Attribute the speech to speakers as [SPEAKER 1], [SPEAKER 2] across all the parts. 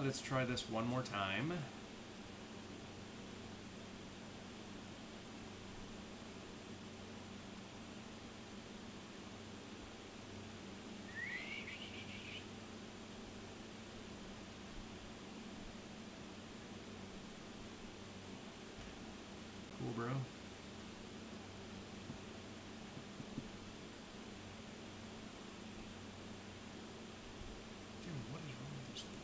[SPEAKER 1] let's try this one more time. Cool, bro. Dude, what is wrong with this thing?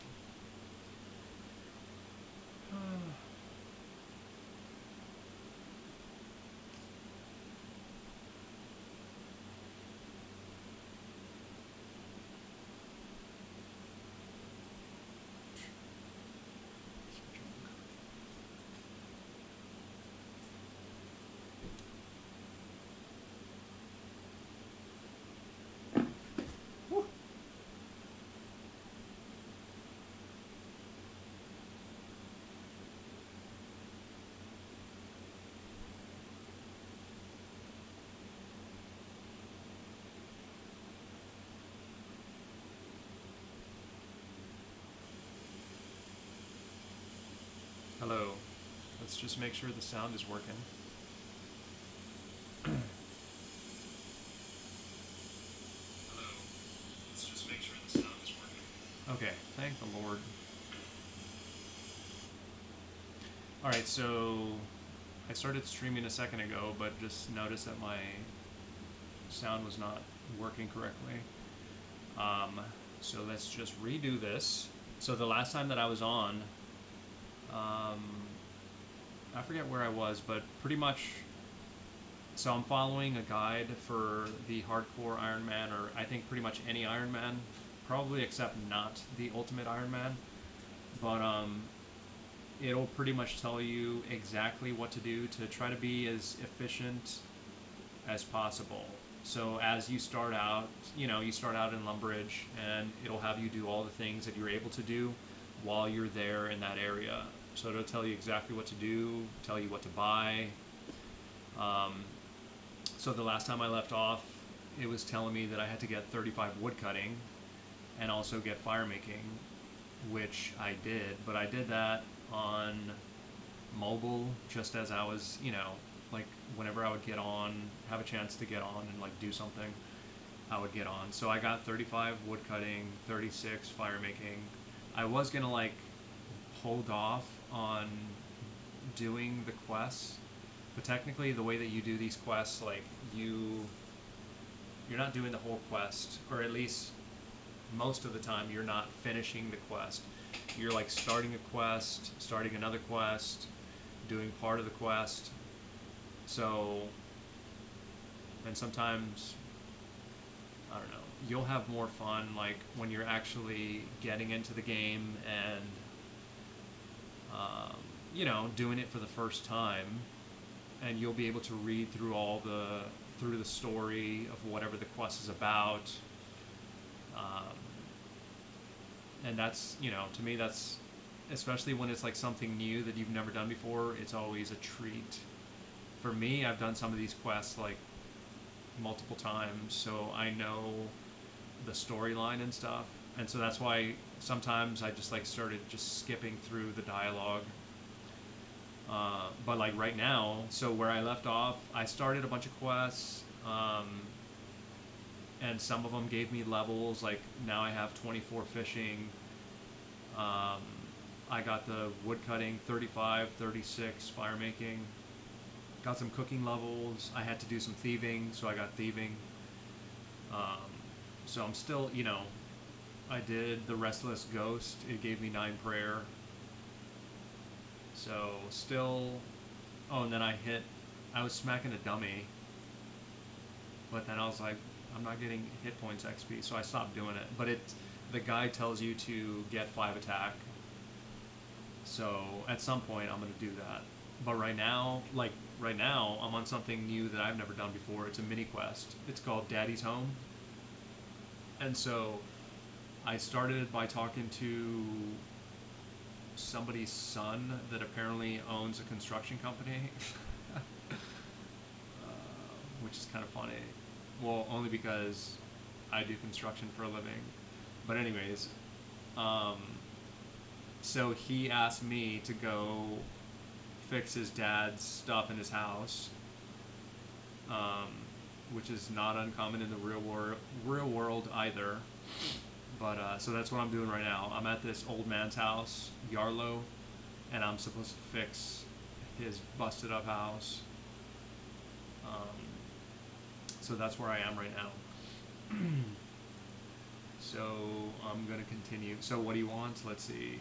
[SPEAKER 1] Woo. Hello. Let's just make sure the sound is working. Hello. Let's just make sure the sound is working. Okay, thank the Lord. Alright, so I started streaming a second ago, but just noticed that my sound was not working correctly. So let's just redo this. So the last time that I was on, I forget where I was, but pretty much, so I'm following a guide for the hardcore Ironman, or I think pretty much any Ironman, probably except not the Ultimate Ironman, but it'll pretty much tell you exactly what to do to try to be as efficient as possible. So as you start out, you start out in Lumbridge, and it'll have you do all the things that you're able to do while you're there in that area. So it'll tell you exactly what to do, tell you what to buy. So the last time I left off, it was telling me that I had to get 35 wood cutting and also get fire making, which I did, but I did that on mobile just as I was, like whenever I would get on, have a chance to get on and like do something, I would get on. So I got 35 wood cutting, 36 fire making. I was gonna like hold off on doing the quests, but technically the way that you do these quests, like you're not doing the whole quest, or at least most of the time you're not finishing the quest. You're like starting a quest, starting another quest, doing part of the quest. So, and sometimes, I don't know, you'll have more fun like when you're actually getting into the game and doing it for the first time, and you'll be able to read through through the story of whatever the quest is about. And that's, to me, that's, especially when it's like something new that you've never done before, it's always a treat. For me, I've done some of these quests like multiple times, so I know the storyline and stuff, and so that's why sometimes I just like started just skipping through the dialogue. But like right now, so where I left off, I started a bunch of quests, and some of them gave me levels. Like now I have 24 fishing. I got the wood cutting 35, 36 fire making. Got some cooking levels. I had to do some thieving, so I got thieving. So I'm still, I did the Restless Ghost. It gave me 9 prayer. So still, oh, and then I was smacking a dummy, but then I was like, I'm not getting hit points XP, so I stopped doing it. But the guide tells you to get 5 attack. So at some point I'm gonna do that. But right now, I'm on something new that I've never done before. It's a mini quest. It's called Daddy's Home. And so I started by talking to somebody's son that apparently owns a construction company, which is kind of funny. Well, only because I do construction for a living. But anyways, So he asked me to go fix his dad's stuff in his house, um, which is not uncommon in the real world either. But so that's what I'm doing right now. I'm at this old man's house, Yarlow, and I'm supposed to fix his busted up house. So that's where I am right now. So I'm gonna continue. So what do you want? Let's see.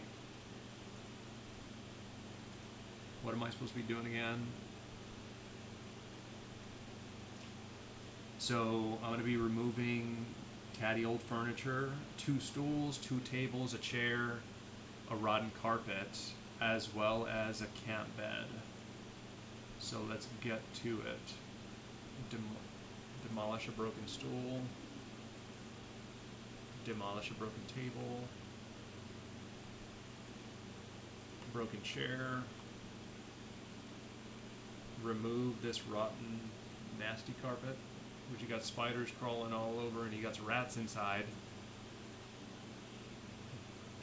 [SPEAKER 1] What am I supposed to be doing again? So I'm gonna be removing tatty old furniture, 2 stools, 2 tables, a chair, a rotten carpet, as well as a camp bed. So let's get to it. Demolish a broken stool. Demolish a broken table. Broken chair. Remove this rotten, nasty carpet, which you got spiders crawling all over and he got rats inside.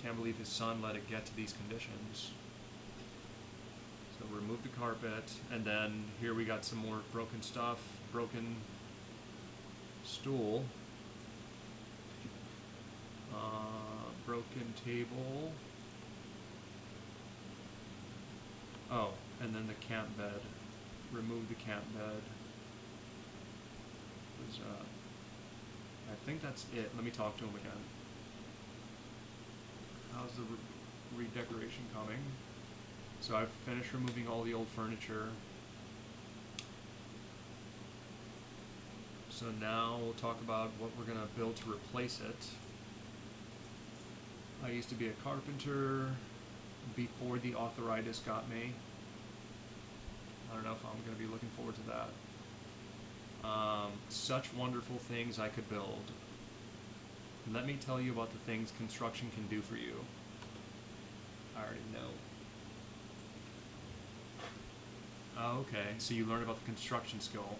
[SPEAKER 1] Can't believe his son let it get to these conditions. So remove the carpet, and then here we got some more broken stuff. Broken stool. Broken table. Oh, and then the camp bed. Remove the camp bed. I think that's it. Let me talk to him again. How's the redecoration coming? So I've finished removing all the old furniture. So now we'll talk about what we're going to build to replace it. I used to be a carpenter before the arthritis got me. I don't know if I'm going to be looking forward to that. Such wonderful things I could build. Let me tell you about the things construction can do for you. I already know. Okay, so you learned about the construction skill.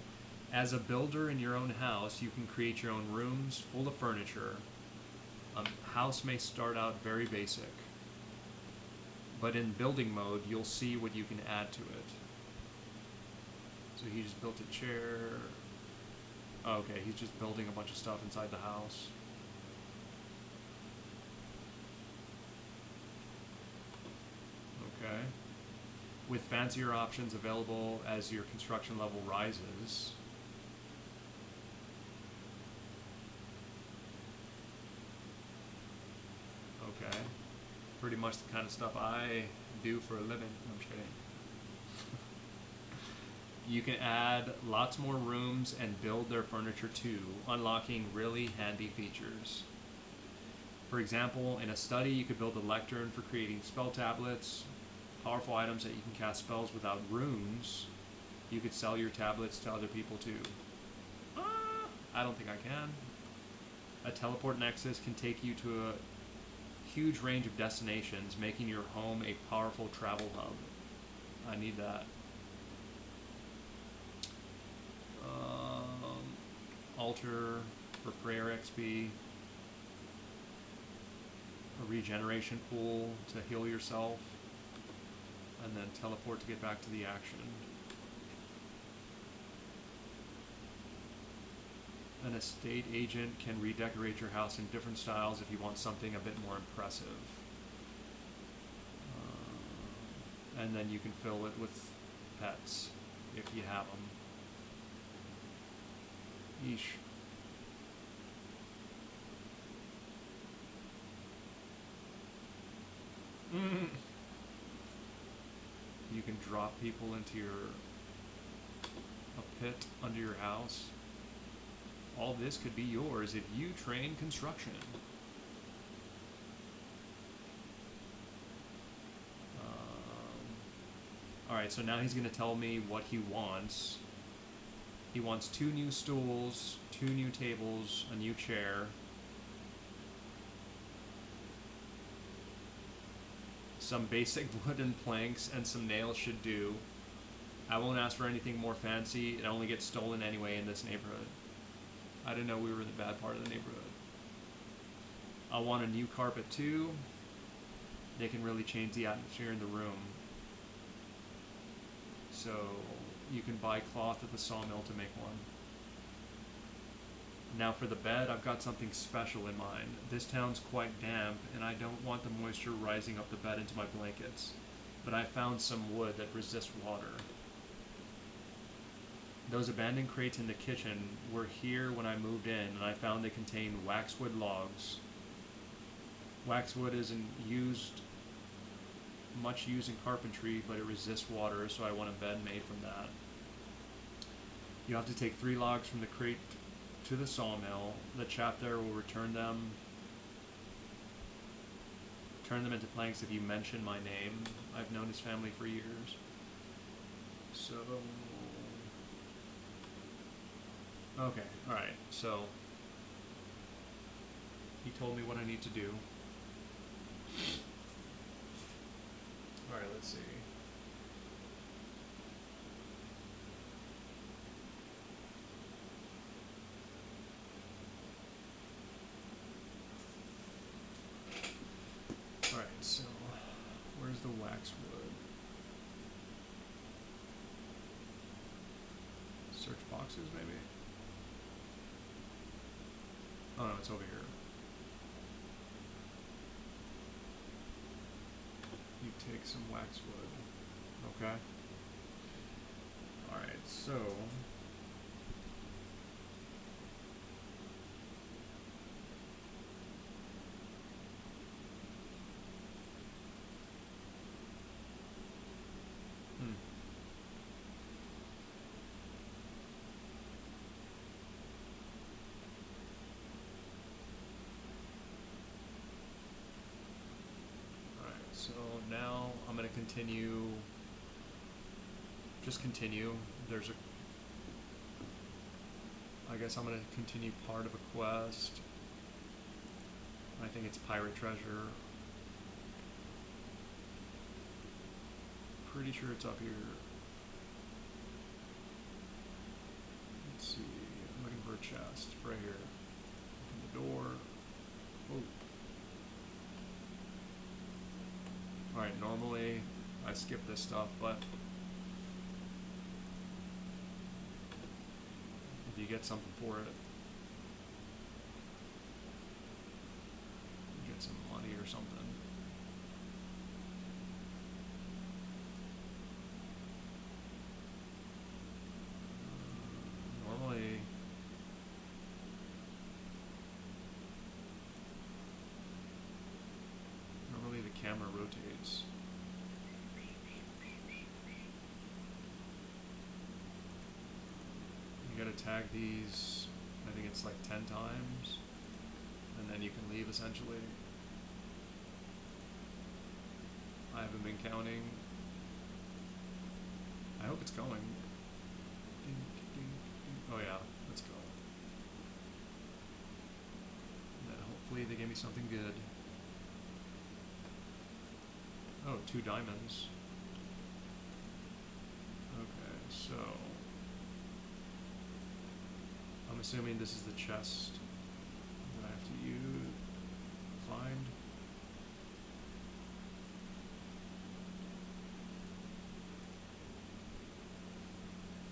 [SPEAKER 1] As a builder in your own house, you can create your own rooms full of furniture. House may start out very basic, but in building mode, you'll see what you can add to it. So he just built a chair. Okay, he's just building a bunch of stuff inside the house. Okay. With fancier options available as your construction level rises. Okay. Pretty much the kind of stuff I do for a living. No, I'm just kidding. You can add lots more rooms and build their furniture too, unlocking really handy features. For example, in a study, you could build a lectern for creating spell tablets, powerful items that you can cast spells without runes. You could sell your tablets to other people too. I don't think I can. A teleport nexus can take you to a huge range of destinations, making your home a powerful travel hub. I need that. Altar for prayer XP. A regeneration pool to heal yourself. And then teleport to get back to the action. An estate agent can redecorate your house in different styles if you want something a bit more impressive. And then you can fill it with pets if you have them. Yeesh. You can drop people into a pit under your house. All this could be yours if you train construction. Alright, so now he's going to tell me what he wants. He wants 2 new stools, 2 new tables, a new chair. Some basic wooden planks and some nails should do. I won't ask for anything more fancy. It only gets stolen anyway in this neighborhood. I didn't know we were in the bad part of the neighborhood. I want a new carpet too. they can really change the atmosphere in the room. So you can buy cloth at the sawmill to make one. Now for the bed, I've got something special in mind. This town's quite damp, and I don't want the moisture rising up the bed into my blankets. But I found some wood that resists water. Those abandoned crates in the kitchen were here when I moved in, and I found they contain waxwood logs. Waxwood isn't much used in carpentry, but it resists water, so I want a bed made from that. You have to take 3 logs from the crate to the sawmill. The chap there will turn them into planks if you mention my name. I've known his family for years. So, okay, alright, so he told me what I need to do. Alright, let's see. Alright, so where's the waxwood? Search boxes, maybe? Oh no, it's over here. You take some waxwood. Okay. Alright, so So now I'm going to continue, just continue. I guess I'm going to continue part of a quest. I think it's pirate treasure. Pretty sure it's up here. Let's see, I'm looking for a chest right here. Open the door. Oh. Alright, normally I skip this stuff, but if you get something for it, you get some money or something. Normally the camera rotates. You gotta tag these, I think it's like 10 times, and then you can leave essentially. I haven't been counting. I hope it's going. Ding, ding, ding. Oh yeah, let's go. And then hopefully they give me something good. Oh, 2 diamonds. Okay, so I'm assuming this is the chest that I have to find.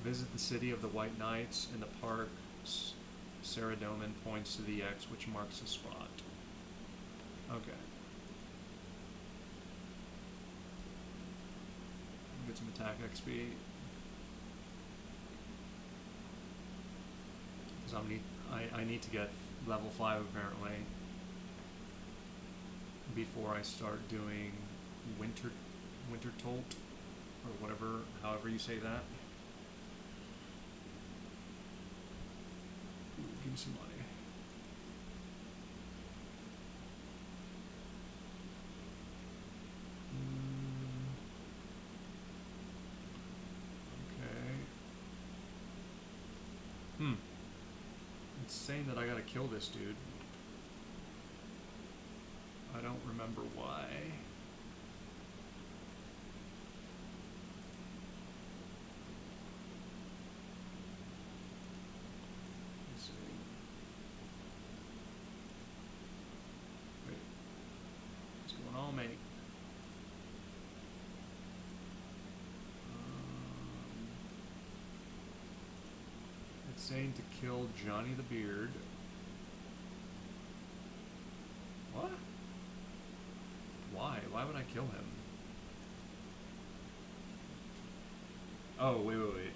[SPEAKER 1] Visit the city of the White Knights in the park. Saradomin points to the X, which marks the spot. Okay. Get some attack XP. Because I need to get level 5 apparently before I start doing Winter Tolt, or whatever, however you say that. Ooh, give me some money. Okay. It's saying that I gotta kill this dude. I don't remember why. Let's see. Wait. What's going on, mate? Saying to kill Johnny the Beard. What? Why? Why would I kill him? Oh, wait.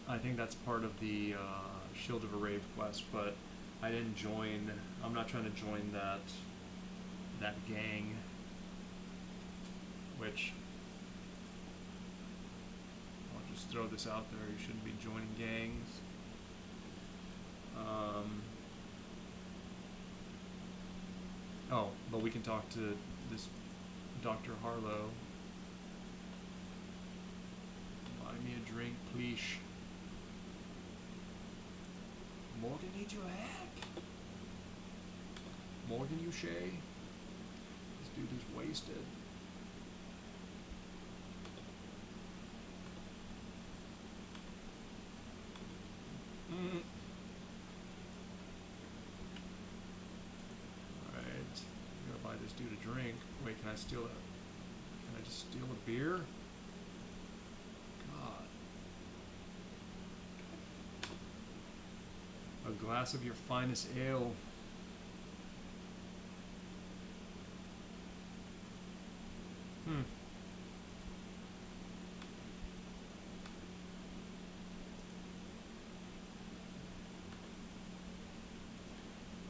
[SPEAKER 1] I think that's part of the Shield of Arave quest, but I didn't join. I'm not trying to join that gang, which I'll just throw this out there. You shouldn't be joining gangs. Oh, but we can talk to this Dr. Harlow. Buy me a drink, please. Morgan needs your help. Morgan, you Shay? This dude is wasted. Alright. I'm gonna buy this dude a drink. Wait, can I steal it? Can I just steal a beer? God. A glass of your finest ale.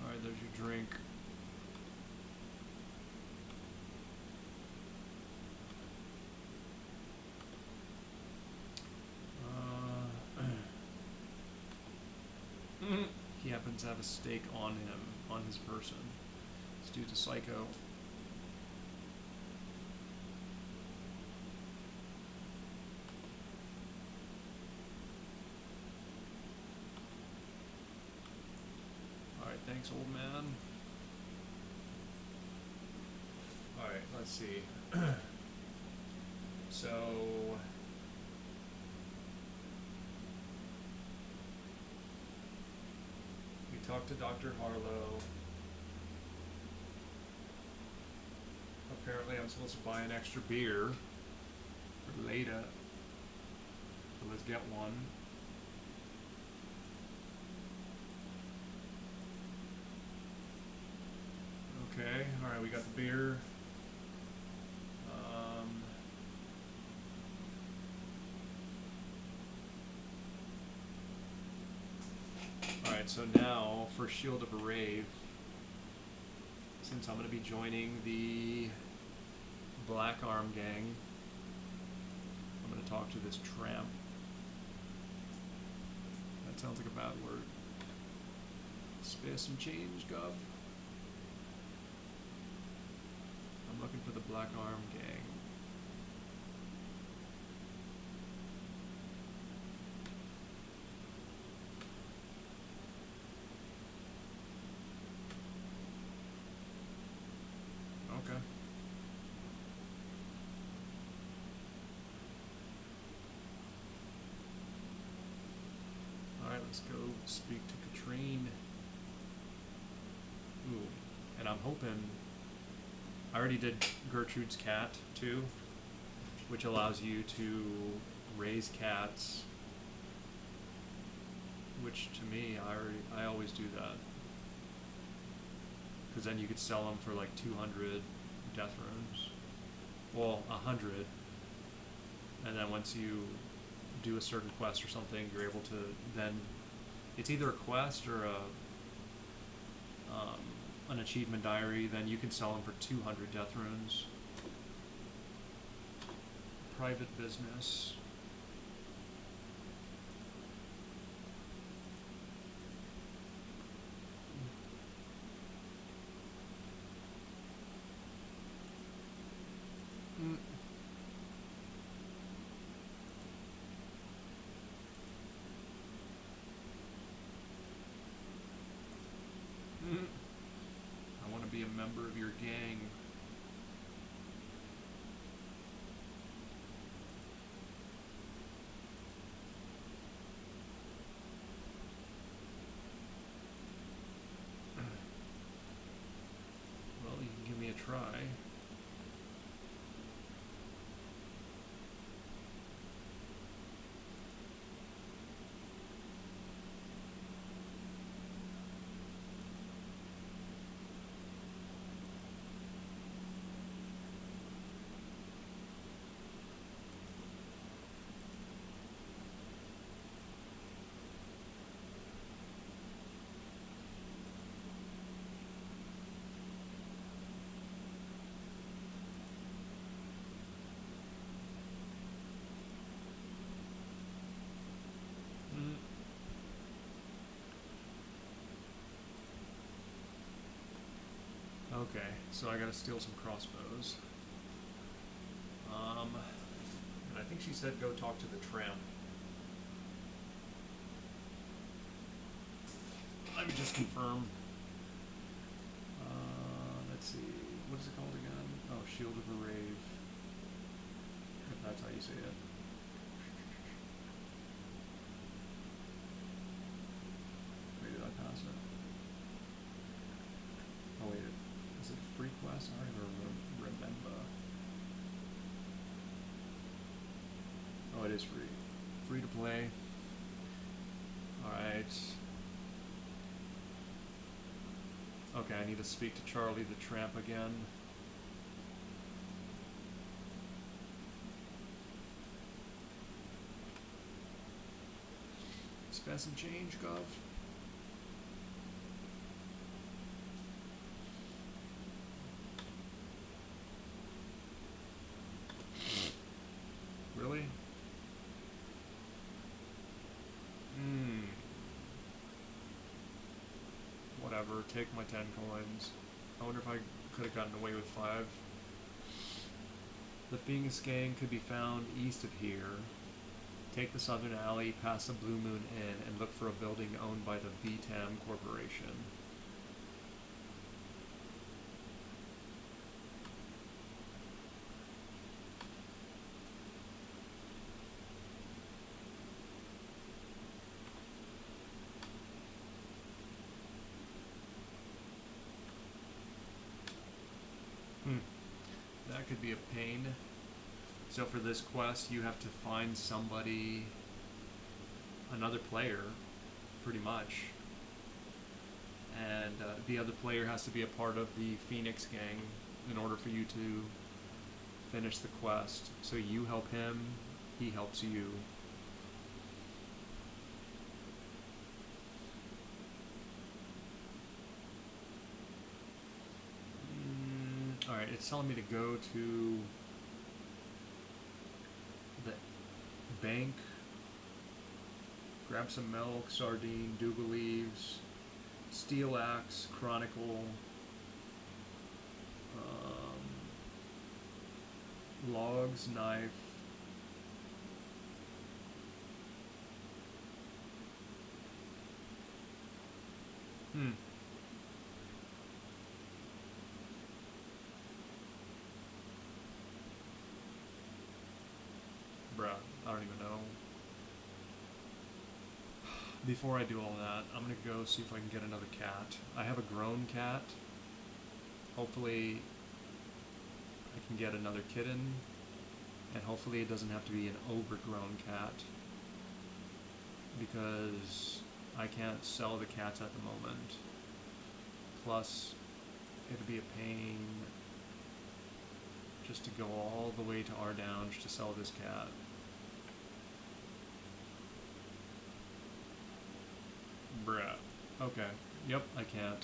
[SPEAKER 1] Alright, there's your drink. He happens to have a stake on him, on his person. This dude's a psycho. Alright, thanks, old man. Alright, let's see. So... we talked to Dr. Harlow. Apparently I'm supposed to buy an extra beer for later. So let's get one. Okay, alright, we got the beer. Alright, so now for Shield of Arave, since I'm going to be joining the Black Arm gang, I'm going to talk to this tramp. That sounds like a bad word. Spare some change, Gov. I'm looking for the Black Arm gang. Okay. Alright, let's go speak to Katrine. Ooh, and I'm hoping... I already did Gertrude's cat, too, which allows you to raise cats, which to me, I always do that. Because then you could sell them for like 200 death runes. Well, 100. And then once you do a certain quest or something, you're able to then... It's either a quest or an achievement diary, then you can sell them for 200 death runes. Private business. I want to be a member of your gang. Well, you can give me a try. Okay, so I gotta steal some crossbows. And I think she said go talk to the tramp. Let me just confirm. Let's see, what is it called again? Oh, Shield of a Rave. If that's how you say it. Wait, did I pass it? Oh wait, is it free quest? I don't even remember. Oh, it is free. Free to play. Alright. Okay, I need to speak to Charlie the Tramp again. Spend some change, Gov. Really? Whatever, take my 10 coins. I wonder if I could have gotten away with 5. The Phoenix Gang could be found east of here. Take the southern alley past the Blue Moon Inn and look for a building owned by the VTAM Corporation. That could be a pain. So for this quest, you have to find somebody, another player, pretty much. And the other player has to be a part of the Phoenix Gang in order for you to finish the quest. So you help him, he helps you. Alright, it's telling me to go to the bank, grab some milk, sardine, dougal leaves, steel axe, chronicle, logs, knife, Bruh, I don't even know. Before I do all that, I'm gonna go see if I can get another cat. I have a grown cat. Hopefully I can get another kitten, and hopefully it doesn't have to be an overgrown cat, because I can't sell the cats at the moment. Plus, it'd be a pain just to go all the way to Ardounge to sell this cat. Bruh. Okay. Yep, I can't.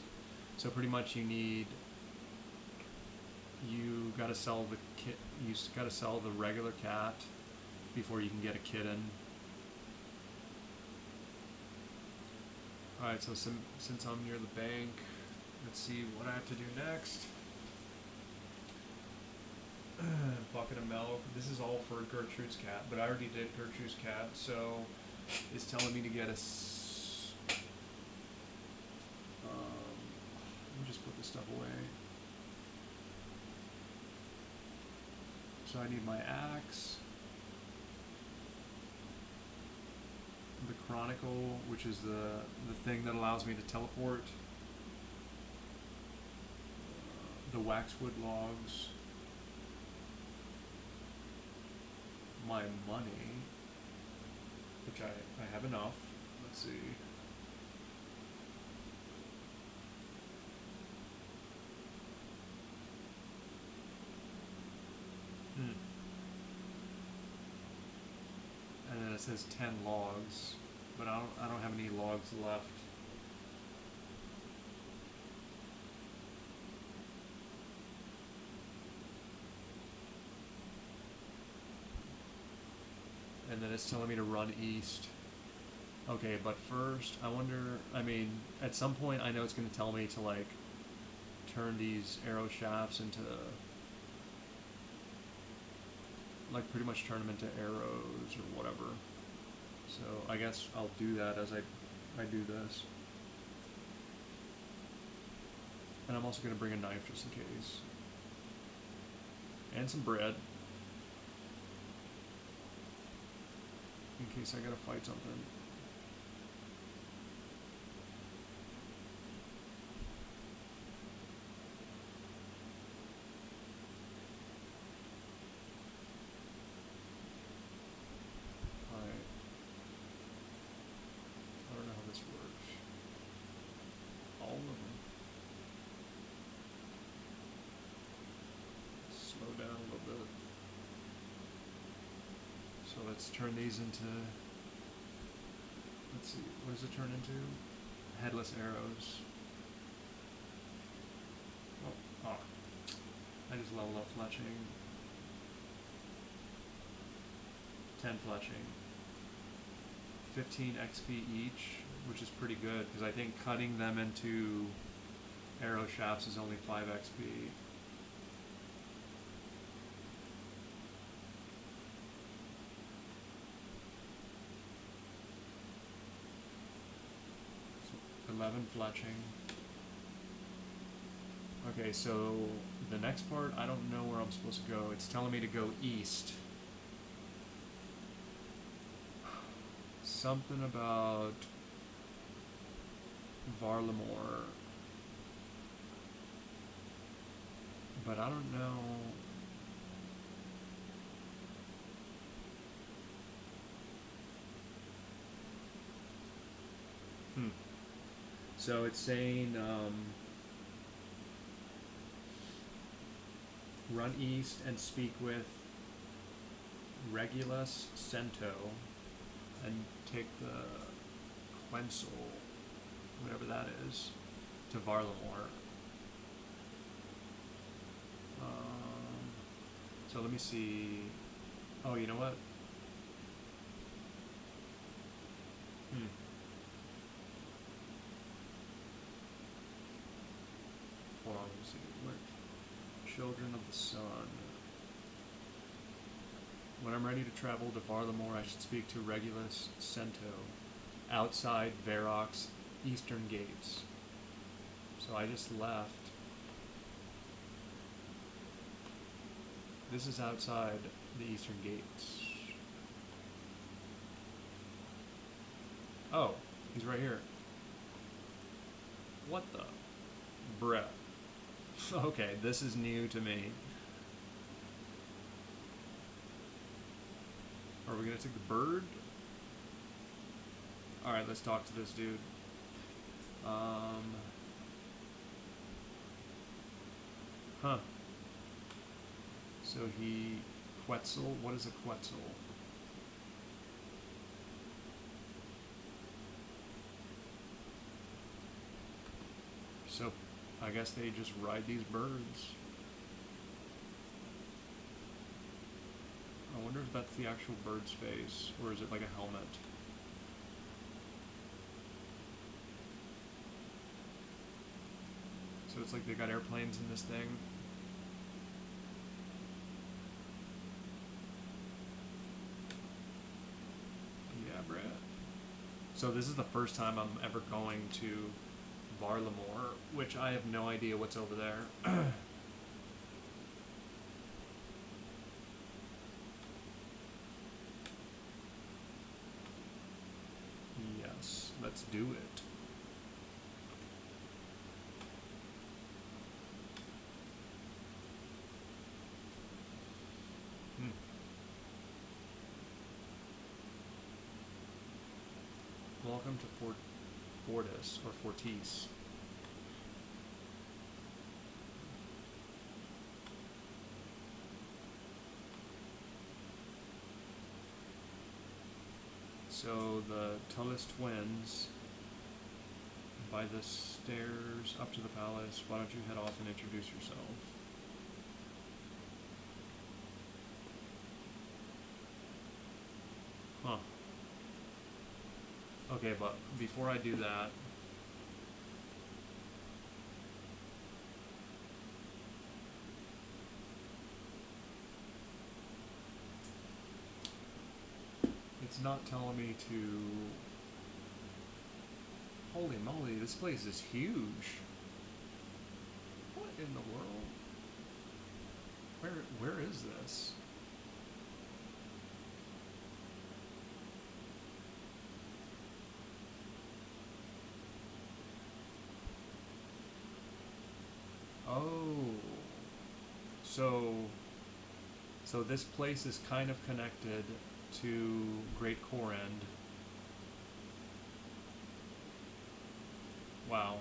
[SPEAKER 1] So pretty much you gotta sell you gotta sell the regular cat before you can get a kitten. Alright, so since I'm near the bank, let's see what I have to do next. Bucket of milk. This is all for Gertrude's cat, but I already did Gertrude's cat, so it's telling me to get a... let me just put this stuff away. So I need my axe, the chronicle, which is the thing that allows me to teleport, the waxwood logs, my money, which I have enough. Let's see. And then it says 10 logs, but I don't have any logs left. And then it's telling me to run east. Okay, but first, I wonder, I mean, at some point I know it's going to tell me to turn these arrow shafts into, like, pretty much turn them into arrows or whatever. So I guess I'll do that as I do this. And I'm also going to bring a knife just in case. And some bread. In case I gotta fight something. Alright. I don't know how this works. All of them. Slow down a little bit. So let's turn these into, let's see, what does it turn into? Headless arrows. Oh, I just leveled up fletching. 10 fletching. 15 XP each, which is pretty good, because I think cutting them into arrow shafts is only 5 XP. So 11 fletching. Okay, so the next part, I don't know where I'm supposed to go. It's telling me to go east. Something about Varlamore. But I don't know. So it's saying run east and speak with Regulus Cento and take the Quencel, whatever that is, to Varlamore. So let me see. Oh, you know what? Hold on, let me see. What? Children of the Sun. When I'm ready to travel to Varlamore, I should speak to Regulus Cento, outside Varrock's eastern gates. So I just left. This is outside the eastern gates. Oh, he's right here. What the? Bruh. Okay, this is new to me. Are we gonna take the bird? Alright, let's talk to this dude. Huh. So he... Quetzal? What is a Quetzal? So, I guess they just ride these birds. I wonder if that's the actual bird's face, or is it like a helmet? So it's like they got airplanes in this thing. Yeah, bruh. So this is the first time I'm ever going to Varlamore, which I have no idea what's over there. Yes, let's do it. Welcome to Fortis, or Fortis. So the Tullis twins, by the stairs up to the palace. Why don't you head off and introduce yourself? Huh. Okay, but before I do that, not telling me to... Holy moly, this place is huge. What in the world? Where is this? Oh. So this place is kind of connected to Great Corend. Wow.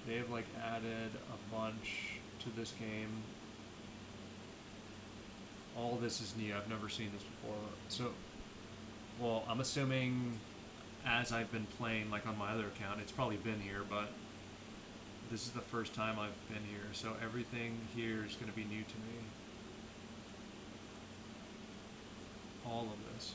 [SPEAKER 1] They have like added a bunch to this game. All this is new. I've never seen this before. So, well, I'm assuming as I've been playing, like on my other account, it's probably been here, but this is the first time I've been here, so everything here is going to be new to me. All of this.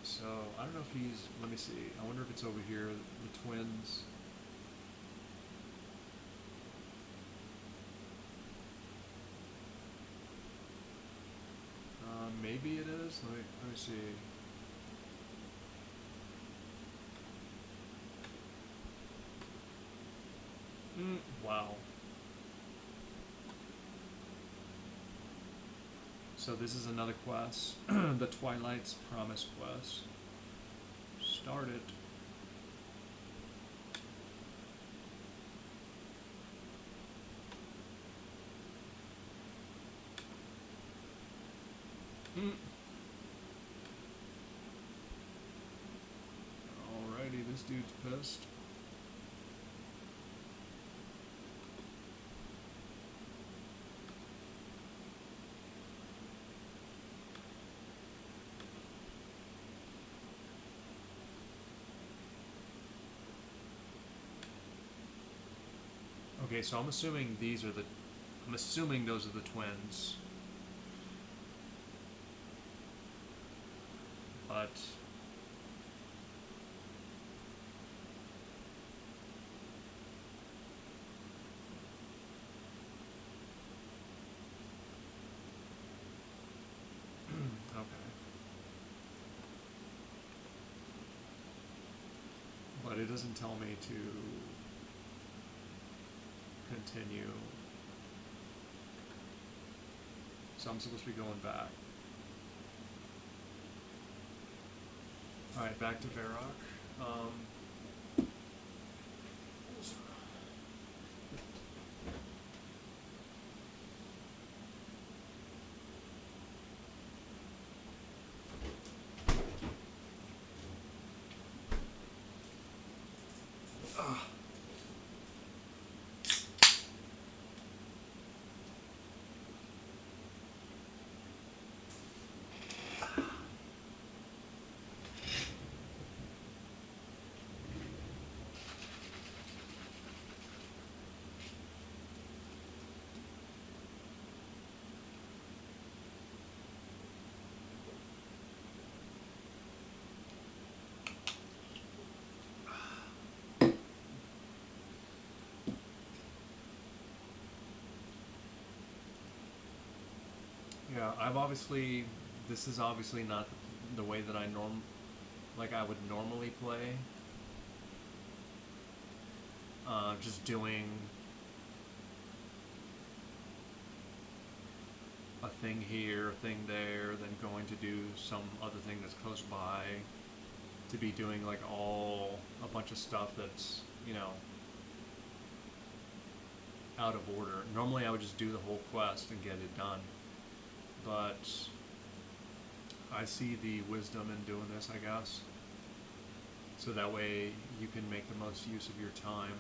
[SPEAKER 1] So, I don't know if he's... Let me see. I wonder if it's over here, the twins. Maybe it is. Let me see. Wow. So this is another quest. The Twilight's Promise quest. Started. Alrighty, this dude's pissed. Okay, so I'm assuming these are the... I'm assuming those are the twins. But... okay. But it doesn't tell me to continue. So I'm supposed to be going back. Alright, back to Varrock. Yeah, this is obviously not the way that I would normally play. Just doing a thing here, a thing there, then going to do some other thing that's close by, to be doing like a bunch of stuff that's, you know, out of order. Normally I would just do the whole quest and get it done. But I see the wisdom in doing this, I guess. So that way you can make the most use of your time.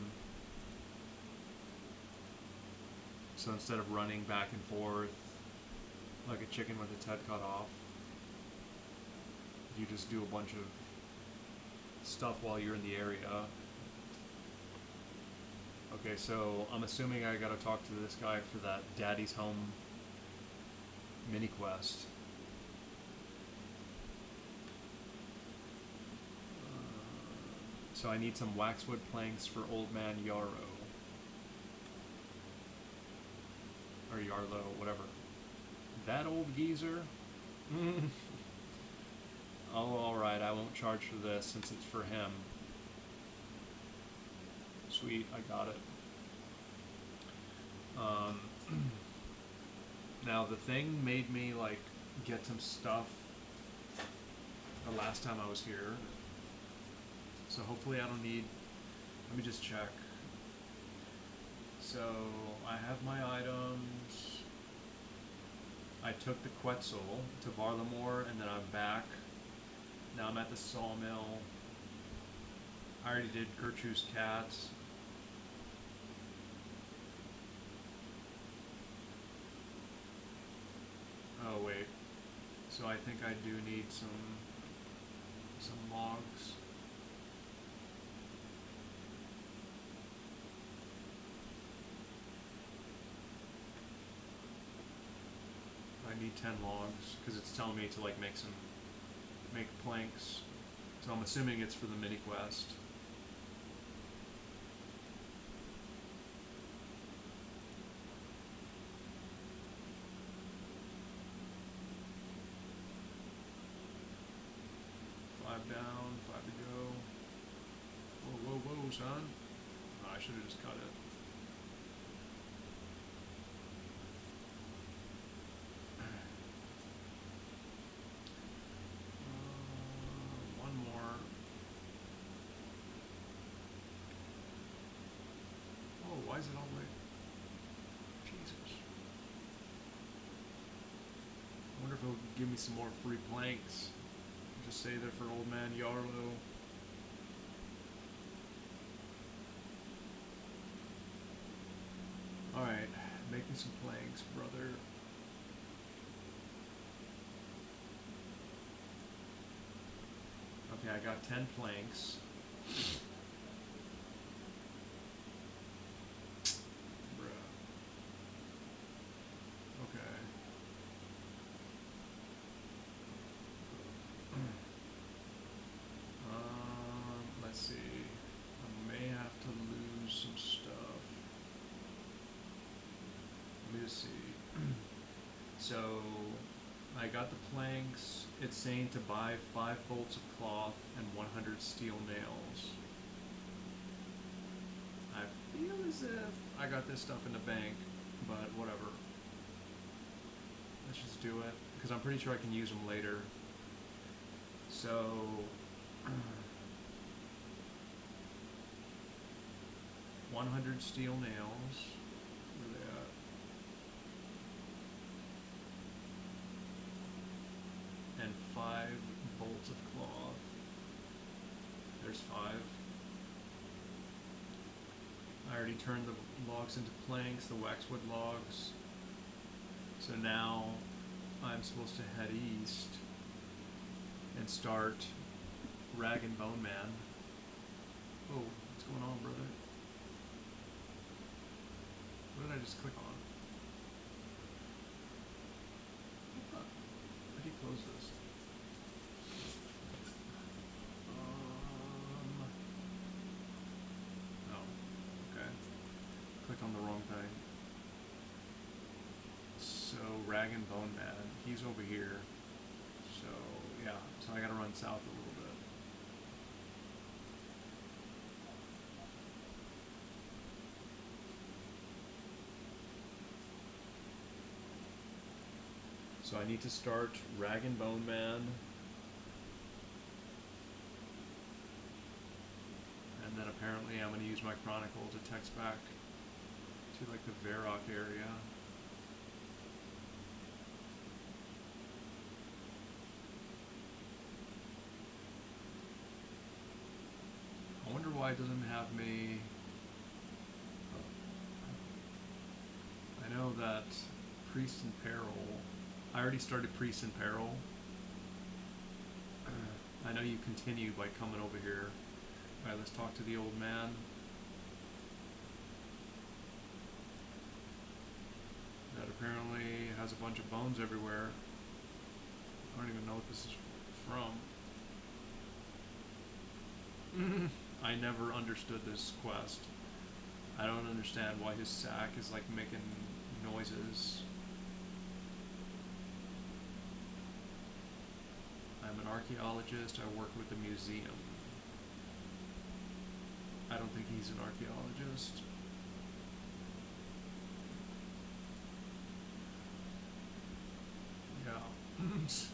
[SPEAKER 1] So instead of running back and forth like a chicken with its head cut off, you just do a bunch of stuff while you're in the area. Okay, so I'm assuming I gotta talk to this guy for that Daddy's Home mini quest. So I need some waxwood planks for Old Man Yarrow. or Yarlow, whatever. That old geezer? Oh, alright, I won't charge for this since it's for him. Sweet, I got it. Now the thing made me like get some stuff the last time I was here. So hopefully I don't need, let me just check. So I have my items. I took the Quetzal to Varlamore and then I'm back. Now I'm at the sawmill. I already did Gertrude's cats. Oh wait. So I think I do need some logs. I need 10 logs because it's telling me to like make planks. So I'm assuming it's for the mini quest. Five down, 5 to go. Whoa, whoa, whoa, son. Oh, I should have just cut it. One more. Oh, why is it all like... Jesus. I wonder if it'll give me some more free planks. Just say they're for old man Yarlow. Alright, make me some planks, brother. Okay, I got 10 planks. Bruh. Okay. Let's see. I may have to lose some stuff. Let me just see. So, I got the planks. It's saying to buy 5 bolts of cloth and 100 steel nails. I feel as if I got this stuff in the bank, but whatever. Let's just do it, because I'm pretty sure I can use them later. So, 100 steel nails. Where are they at? And 5 bolts of cloth. There's 5. I already turned the logs into planks, the waxwood logs. So now I'm supposed to head east and start Rag and Bone Man. Oh, what's going on, brother? What did I just click on? How do you close this? Oh, okay. Clicked on the wrong thing. So, Rag and Bone Man, he's over here. So, yeah, so I gotta run south a little bit. So I need to start Rag and Bone Man. And then apparently I'm going to use my Chronicle to text back to like the Varrock area. I wonder why it doesn't have me... I know that Priest in Peril... I already started Priest in Peril. I know you continue by coming over here. Alright, let's talk to the old man. That apparently has a bunch of bones everywhere. I don't even know what this is from. I never understood this quest. I don't understand why his sack is like making noises. I'm an archaeologist. I work with the museum. I don't think he's an archaeologist. Yeah. Let's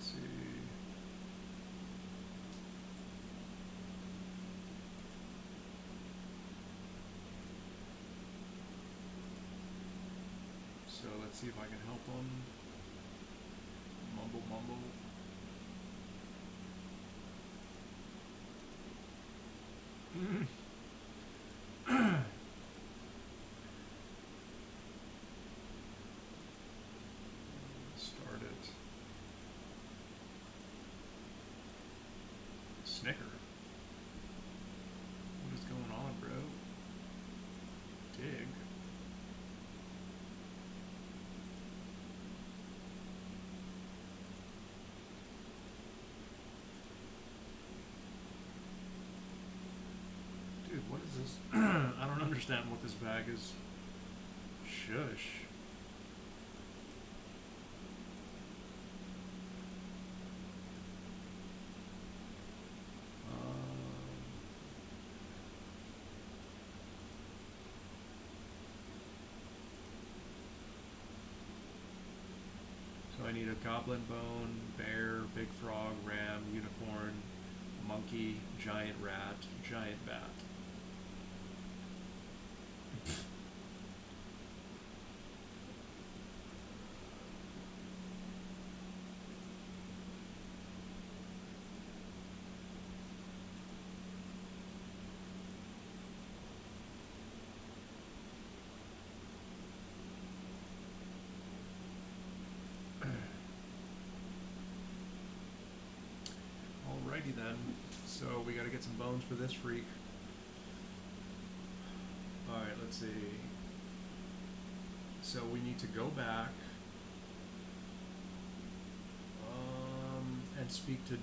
[SPEAKER 1] see. So let's see if I can help him. Mumble, mumble. Start it. Snicker. What is going on, bro? Dig. Dude, what is this? I don't understand what this bag is. Shush. So I need a goblin bone, bear, big frog, ram, unicorn, monkey, giant rat, giant bat. Alrighty then, so we gotta get some bones for this freak. Alright, let's see. So we need to go back and speak to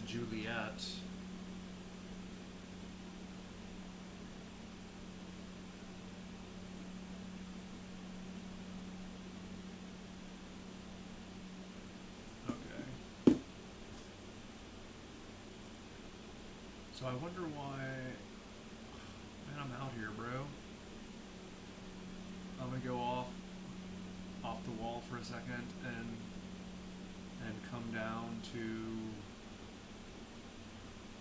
[SPEAKER 1] Juliet. So I wonder why, man, I'm out here, bro. I'm gonna go off the wall for a second and come down to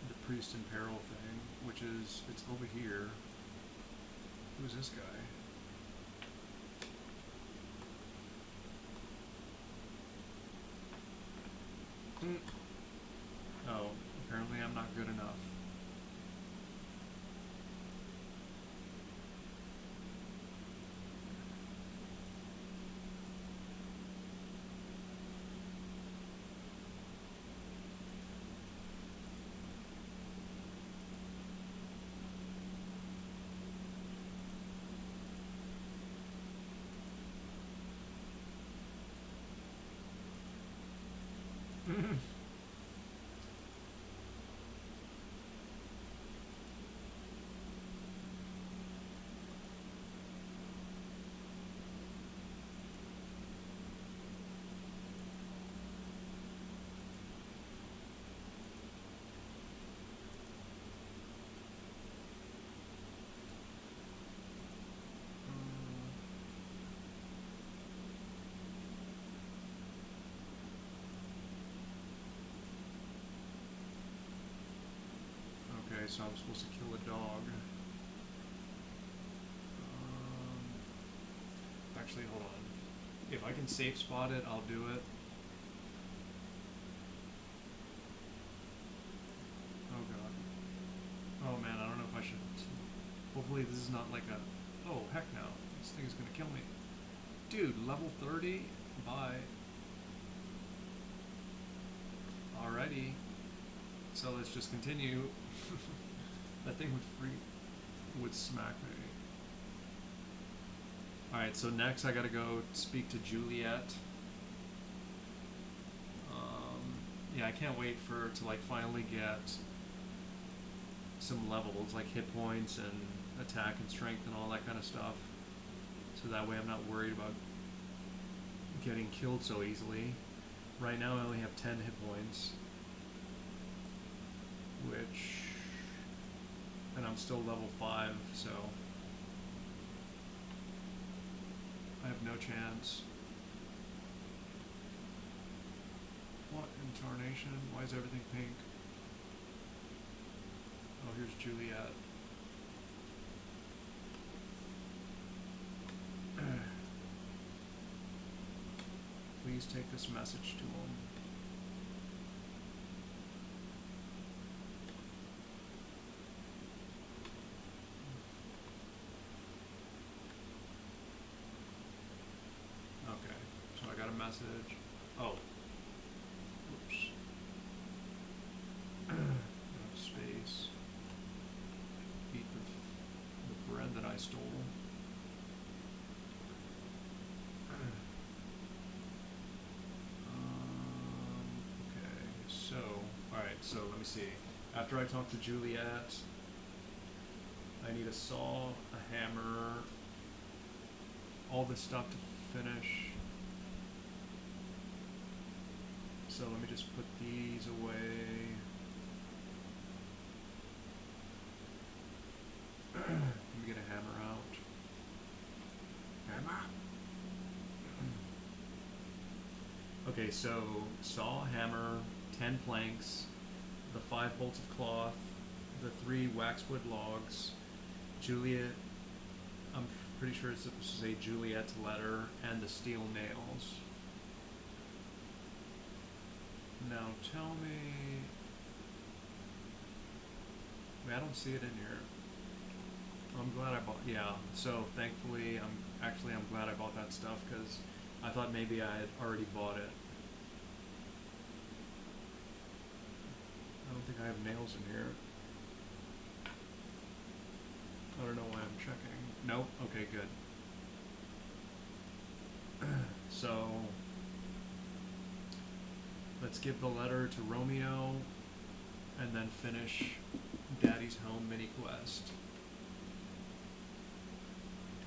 [SPEAKER 1] the priest in peril thing, which is, it's over here. Who's this guy? Oh, apparently I'm not good enough. Okay, so I'm supposed to kill a dog. Actually, hold on. If I can safe spot it, I'll do it. Oh god. Oh man, I don't know if I should. Hopefully this is not like a... Oh, heck no. This thing is gonna kill me. Dude, level 30? Bye. Alrighty. So let's just continue. That thing would smack me. Alright, so next I gotta go speak to Juliet. Yeah, I can't wait to like finally get some levels, like hit points and attack and strength and all that kind of stuff. So that way I'm not worried about getting killed so easily. Right now I only have 10 hit points, and I'm still level 5, so I have no chance. What in tarnation? Why is everything pink? Oh, here's Juliet. Please take this message to him. Okay, so I got a message. Oh. Oops. Enough space. Eat the bread that I stole. Okay, so, alright, so let me see. After I talk to Juliet, I need a saw, a hammer, all this stuff to finish. So let me just put these away. Let me get a hammer out. Hammer! Okay, so saw, hammer, 10 planks, the 5 bolts of cloth, the 3 waxwood logs, Juliet, I'm pretty sure it's supposed to say Juliet's letter, and the steel nails. Now tell me... Wait, I don't see it in here. I'm glad I bought... Yeah, so thankfully, I'm glad I bought that stuff, because I thought maybe I had already bought it. I don't think I have nails in here. I don't know why I'm checking. Nope, okay, good. So, let's give the letter to Romeo, and then finish Daddy's Home mini quest.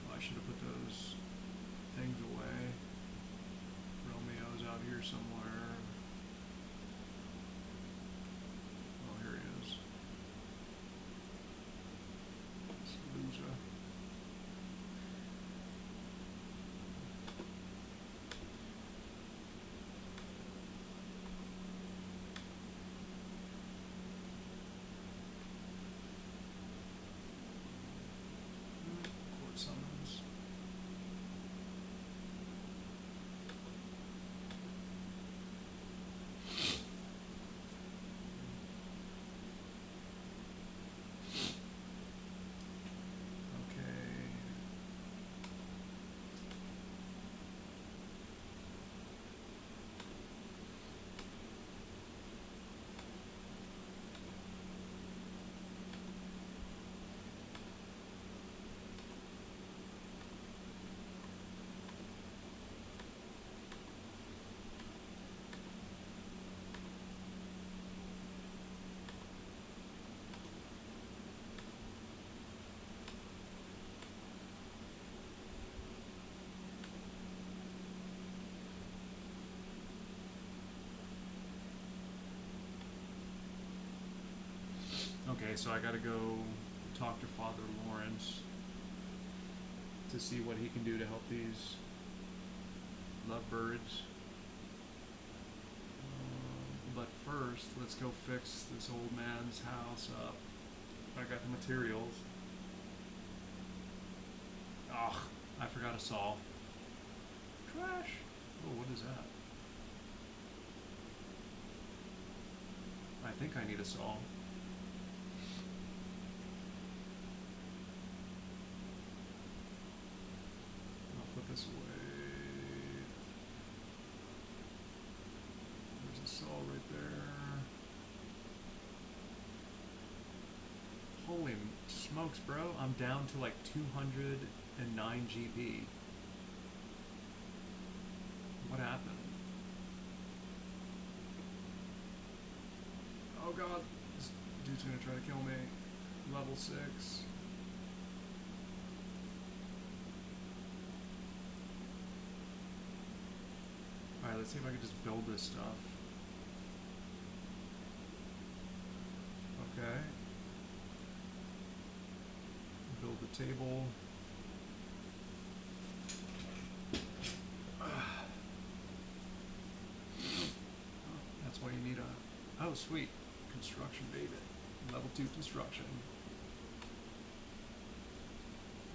[SPEAKER 1] Oh, I should have put those things away. Romeo's out here somewhere. Oh, here he is. This loser. Court summons. Okay, so I gotta go talk to Father Lawrence to see what he can do to help these lovebirds. But first, let's go fix this old man's house up. I got the materials. Ugh, I forgot a saw. Trash! Oh, what is that? I think I need a saw. I'll put this away. There's a saw right there. Holy smokes, bro. I'm down to like 209 GP. god, this dude's gonna try to kill me. Level 6. Alright, let's see if I can just build this stuff. Okay. Build the table. That's why you need a... Oh, sweet. Construction, baby. Level 2 construction.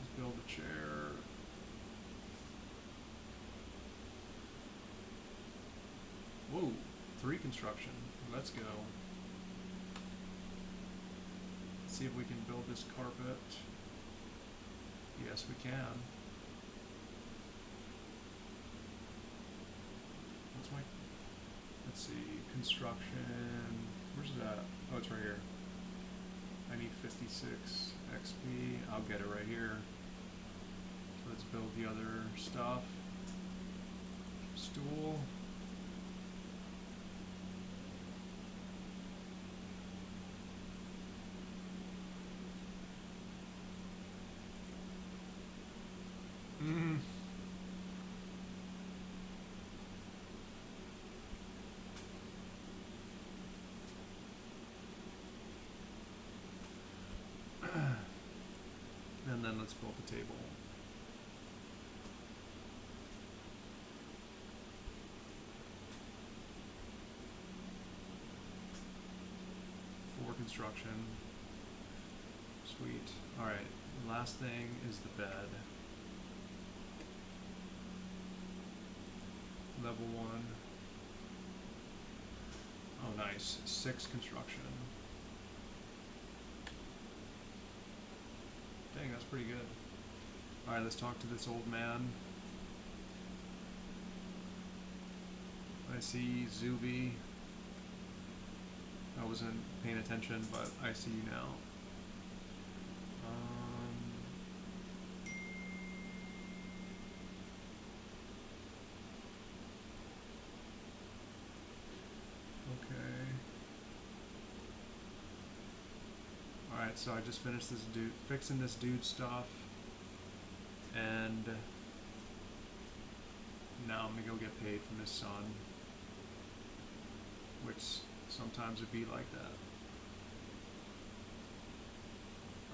[SPEAKER 1] Let's build a chair. Whoa, 3 construction. Let's go. Let's see if we can build this carpet. Yes, we can. What's my... Let's see, construction... Where's that? Oh, it's right here. I need 56 XP. I'll get it right here. So let's build the other stuff. Stool. And then let's build the table. For construction. Sweet. Alright, last thing is the bed. Level 1. Oh nice, 6 construction. Dang, that's pretty good. Alright, let's talk to this old man. I see Zuby. I wasn't paying attention, but I see you now. Okay. Alright, so I just finished this dude, fixing this dude's stuff, and now I'm gonna go get paid from his son, which sometimes it'd be like that.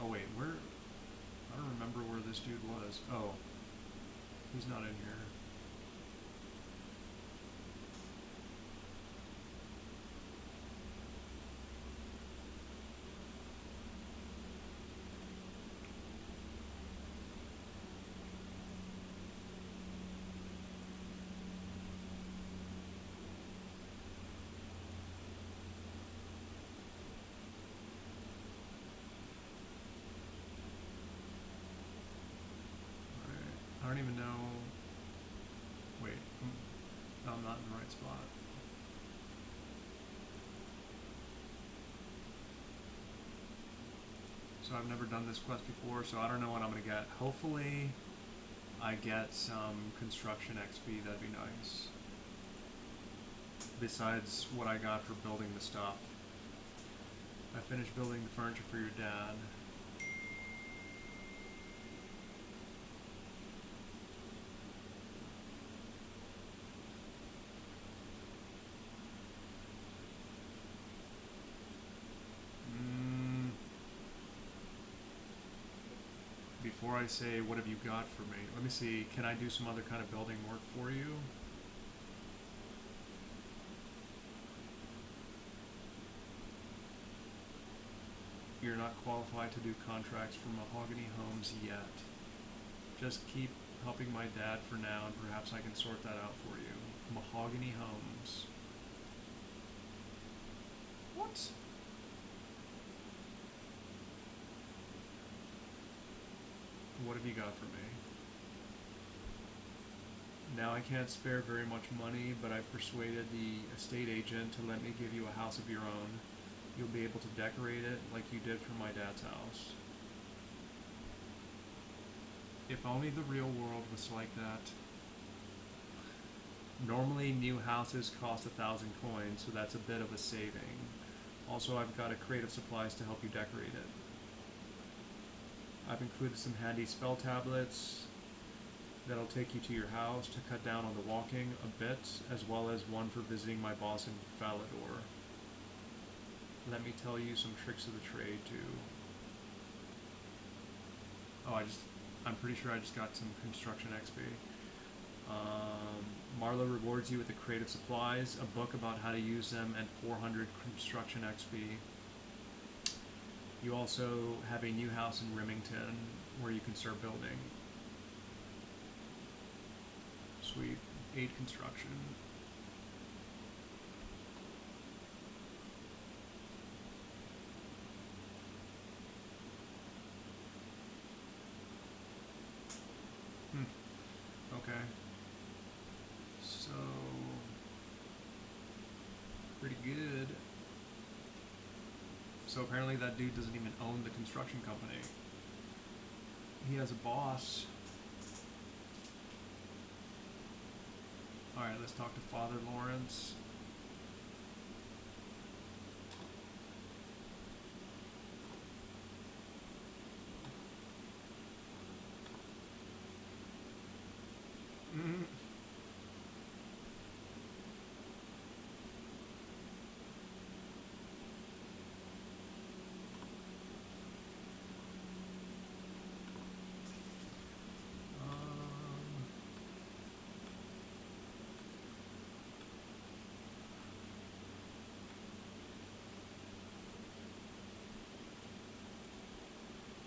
[SPEAKER 1] Oh wait, where, I don't remember where this dude was. Oh, he's not in here. I don't even know. Wait, no, I'm not in the right spot. So I've never done this quest before, so I don't know what I'm gonna get. Hopefully, I get some construction XP. That'd be nice. Besides what I got for building the stuff. I finished building the furniture for your dad. Before I say, what have you got for me? Let me see, can I do some other kind of building work for you? You're not qualified to do contracts for Mahogany Homes yet. Just keep helping my dad for now, and perhaps I can sort that out for you. Mahogany Homes. What? What have you got for me? Now I can't spare very much money, but I've persuaded the estate agent to let me give you a house of your own. You'll be able to decorate it like you did for my dad's house. If only the real world was like that. Normally new houses cost 1,000 coins, so that's a bit of a saving. Also, I've got a crate of supplies to help you decorate it. I've included some handy spell tablets that'll take you to your house to cut down on the walking a bit, as well as one for visiting my boss in Falador. Let me tell you some tricks of the trade too. Oh, I'm pretty sure I just got some construction XP. Marla rewards you with a crate of supplies, a book about how to use them, and 400 construction XP. You also have a new house in Remington where you can start building. Sweet. 8 construction. Okay. So, pretty good. So apparently that dude doesn't even own the construction company. He has a boss. Alright, let's talk to Father Lawrence.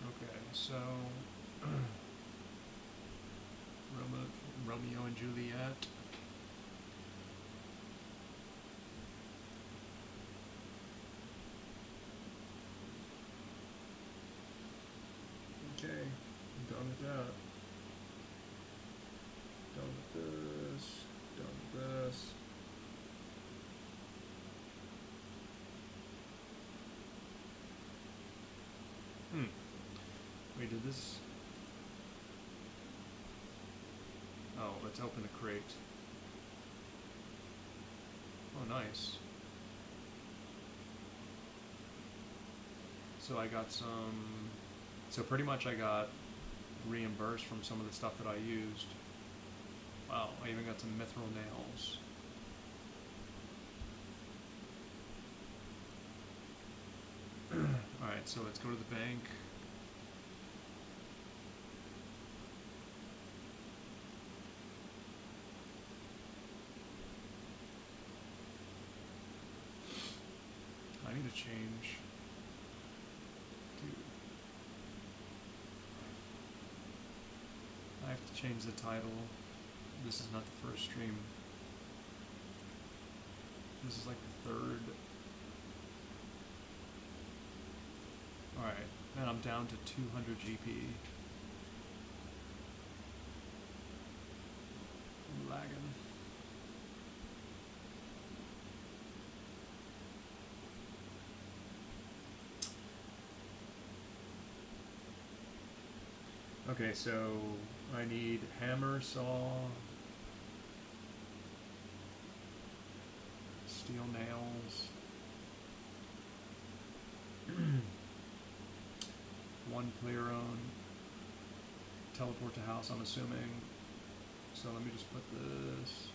[SPEAKER 1] Okay, so Romeo and Juliet. Okay, I'm done with that. Done with this. Done with this. Wait, did this... Oh, let's open the crate. Oh, nice. So I got some... So pretty much I got reimbursed from some of the stuff that I used. Wow, I even got some mithril nails. Alright, so let's go to the bank. I need to change. Dude. I have to change the title. This is not the first stream. This is like the third. Alright, and I'm down to 200 GP. I'm lagging. Okay, so I need hammer, saw, steel nails, one Plerone, teleport to house, I'm assuming. So let me just put this.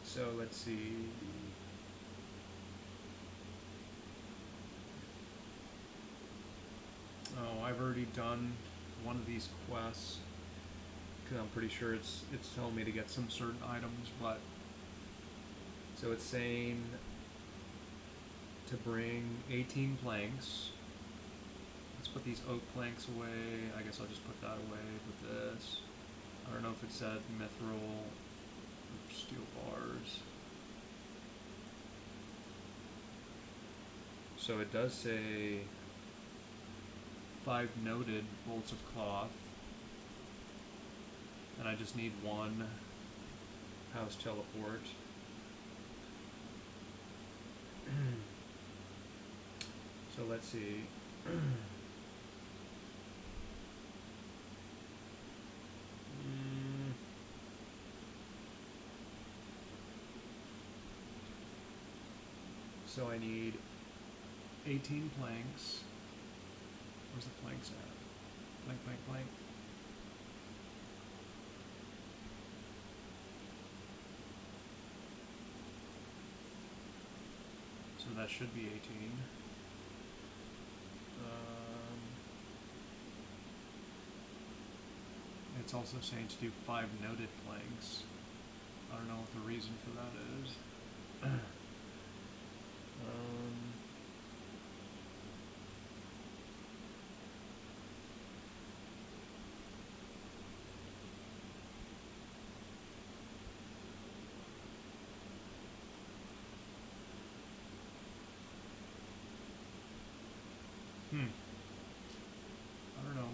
[SPEAKER 1] So let's see. Oh, I've already done one of these quests because I'm pretty sure it's telling me to get some certain items, but so it's saying to bring 18 planks. Let's put these oak planks away. I guess I'll just put that away with this. I don't know if it said mithril. Steel bars. So it does say 5 noted bolts of cloth, and I just need 1 house teleport. So let's see. So I need 18 planks. Where's the planks at? Plank, plank, plank. So that should be 18. It's also saying to do 5 noted planks. I don't know what the reason for that is. I don't know.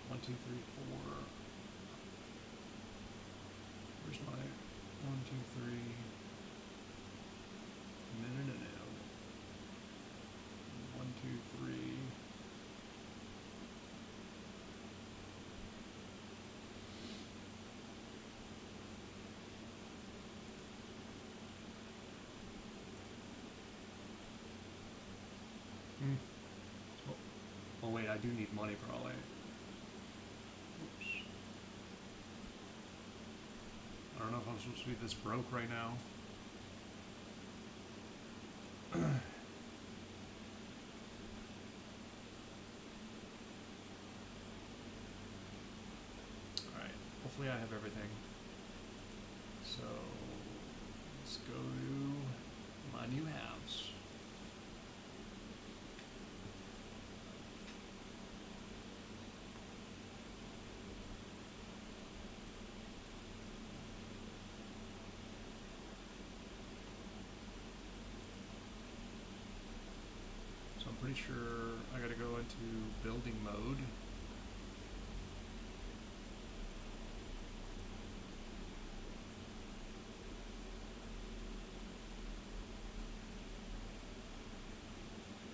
[SPEAKER 1] 1, 2, 3, 4. Where's my 1, 2, 3? No. 1, 2, 3. Oh wait, I do need money probably. Oops. I don't know if I'm supposed to be this broke right now. Alright, hopefully I have everything. So, let's go to my new house. So I'm pretty sure I gotta go into building mode.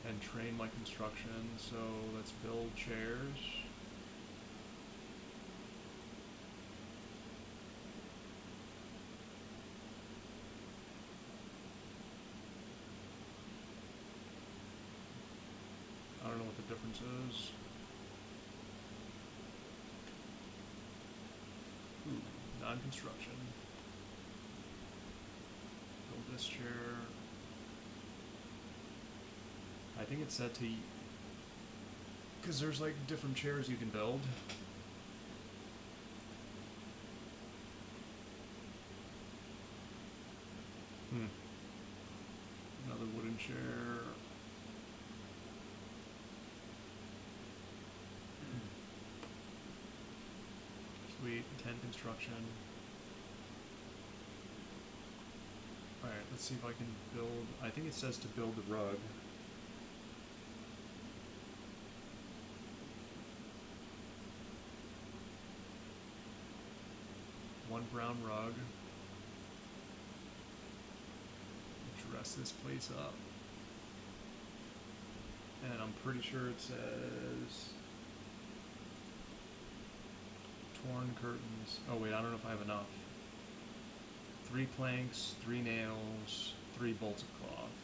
[SPEAKER 1] And train my construction, so let's build chairs. I don't know what the difference is. Ooh, non-construction. Build this chair. I think it's set to, because there's like different chairs you can build. Another wooden chair. Sweet, 10 construction. Alright, let's see if I can build, I think it says to build the rug. One brown rug. Dress this place up. And I'm pretty sure it says torn curtains. Oh wait, I don't know if I have enough. 3 planks, 3 nails, 3 bolts of cloth.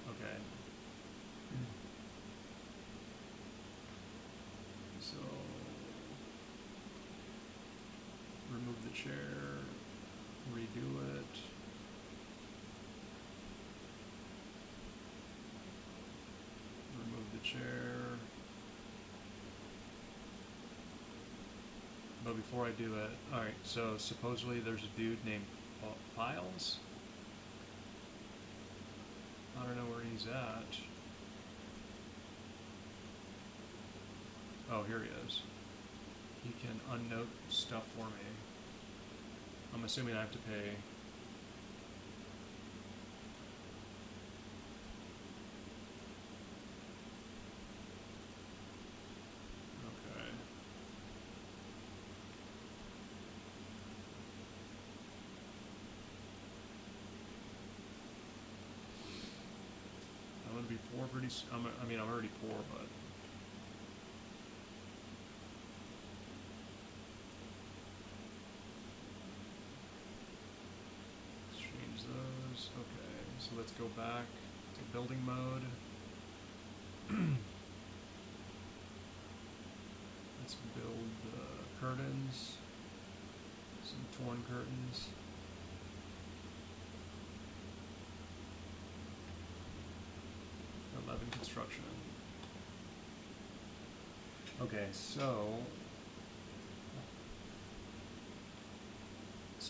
[SPEAKER 1] Okay. So remove the chair, redo it. Remove the chair. But before I do it, alright, so supposedly there's a dude named Files. I don't know where he's at. Oh, here he is. He can unnote stuff for me. I'm assuming I have to pay. Okay. I'm gonna be poor pretty soon. I mean, I'm already poor, but. let's go back to building mode. Let's build curtains, some torn curtains. Construction. Okay, so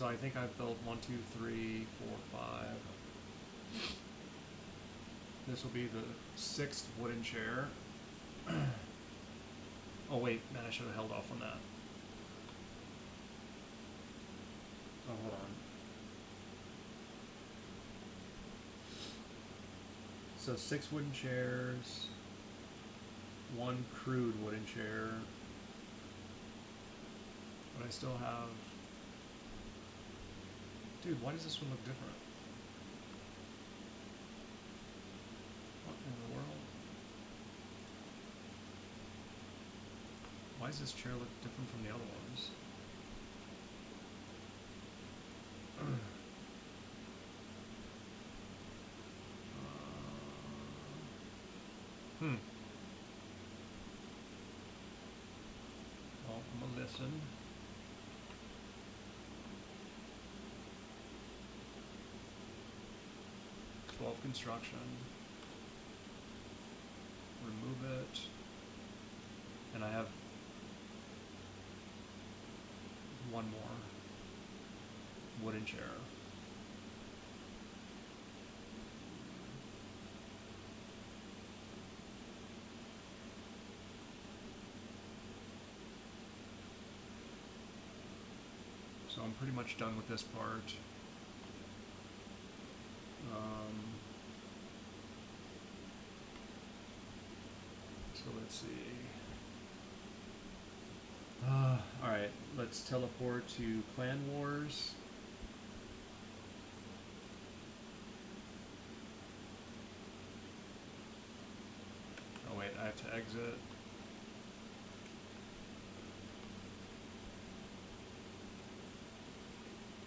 [SPEAKER 1] I think I've built 1, 2, 3, 4, 5. This will be the 6th wooden chair. Oh wait, man, I should have held off on that. Oh, hold on. So 6 wooden chairs, 1 crude wooden chair, but I still have, dude, why does this one look different? What in the world? Why does this chair look different from the other ones? Well, I'm gonna listen. Construction. Remove it. And I have 1 more wooden chair. So I'm pretty much done with this part. So let's see. Alright, let's teleport to Clan Wars. Oh wait, I have to exit.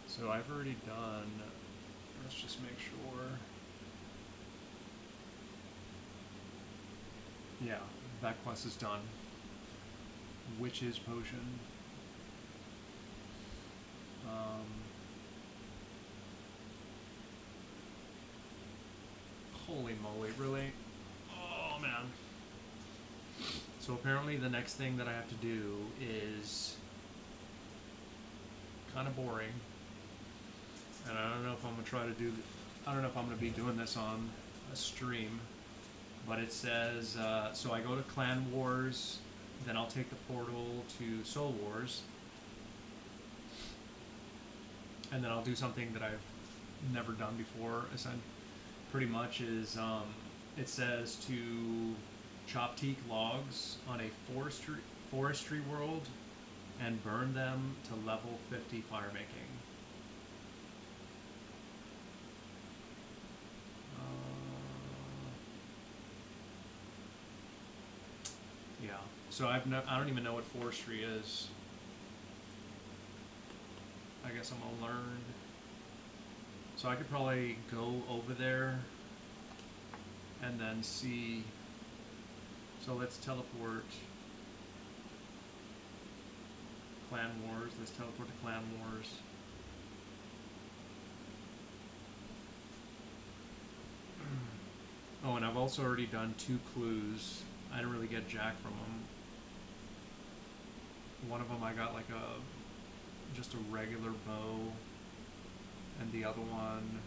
[SPEAKER 1] So I've already done, let's just make sure. Yeah, that quest is done. Witch's Potion. Holy moly, really? Oh man. So apparently the next thing that I have to do is kind of boring. And I don't know if I'm going to try to do, I don't know if I'm going to be doing this on a stream. But it says, so I go to Clan Wars, then I'll take the portal to Soul Wars, and then I'll do something that I've never done before. Pretty much is, it says to chop teak logs on a forestry world and burn them to level 50 fire making. Yeah, so I don't even know what forestry is. I guess I'm gonna learn. So I could probably go over there and then see. So let's teleport. Clan Wars. Let's teleport to Clan Wars. Oh, and I've also already done 2 clues. I didn't really get jack from them. One of them I got like just a regular bow, and the other one,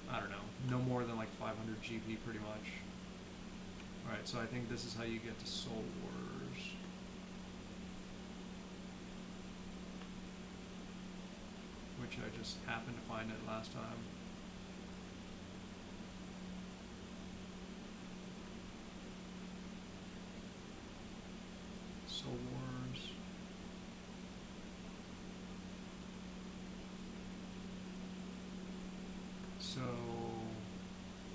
[SPEAKER 1] I don't know, no more than like 500 GP pretty much. Alright, so I think this is how you get to Soul Wars. Which I just happened to find it last time. Soul Wars. So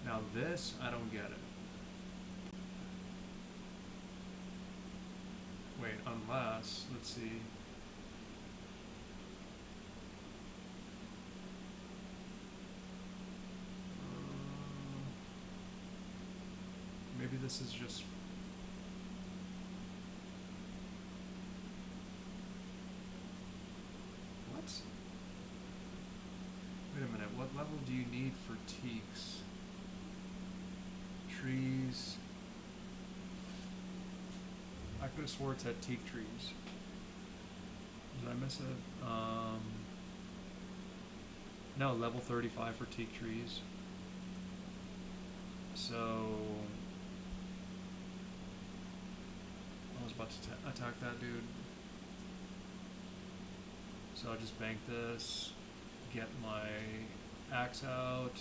[SPEAKER 1] now this, I don't get it. Wait, unless, let's see. this is just... What? Wait a minute, what level do you need for teaks? Trees... I could have swore it said teak trees. Did I miss it? No, level 35 for teak trees. So... I was about to attack that dude. So I'll just bank this, get my axe out.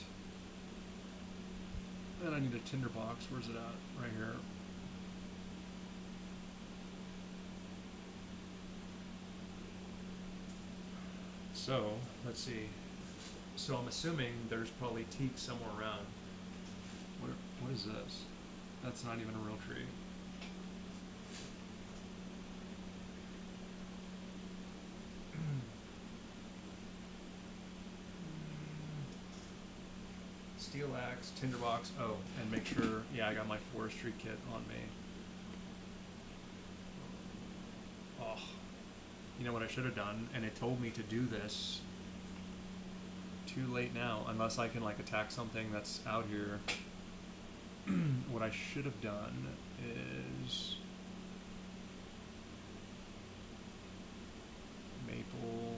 [SPEAKER 1] Then I need a tinderbox. Where's it at? Right here. So, let's see. So I'm assuming there's probably teak somewhere around. What is this? That's not even a real tree. Steel axe, tinderbox. Oh, and make sure, yeah, I got my forestry kit on me. Oh, you know what I should have done? And it told me to do this. Too late now, unless I can like attack something that's out here. What I should have done is maple.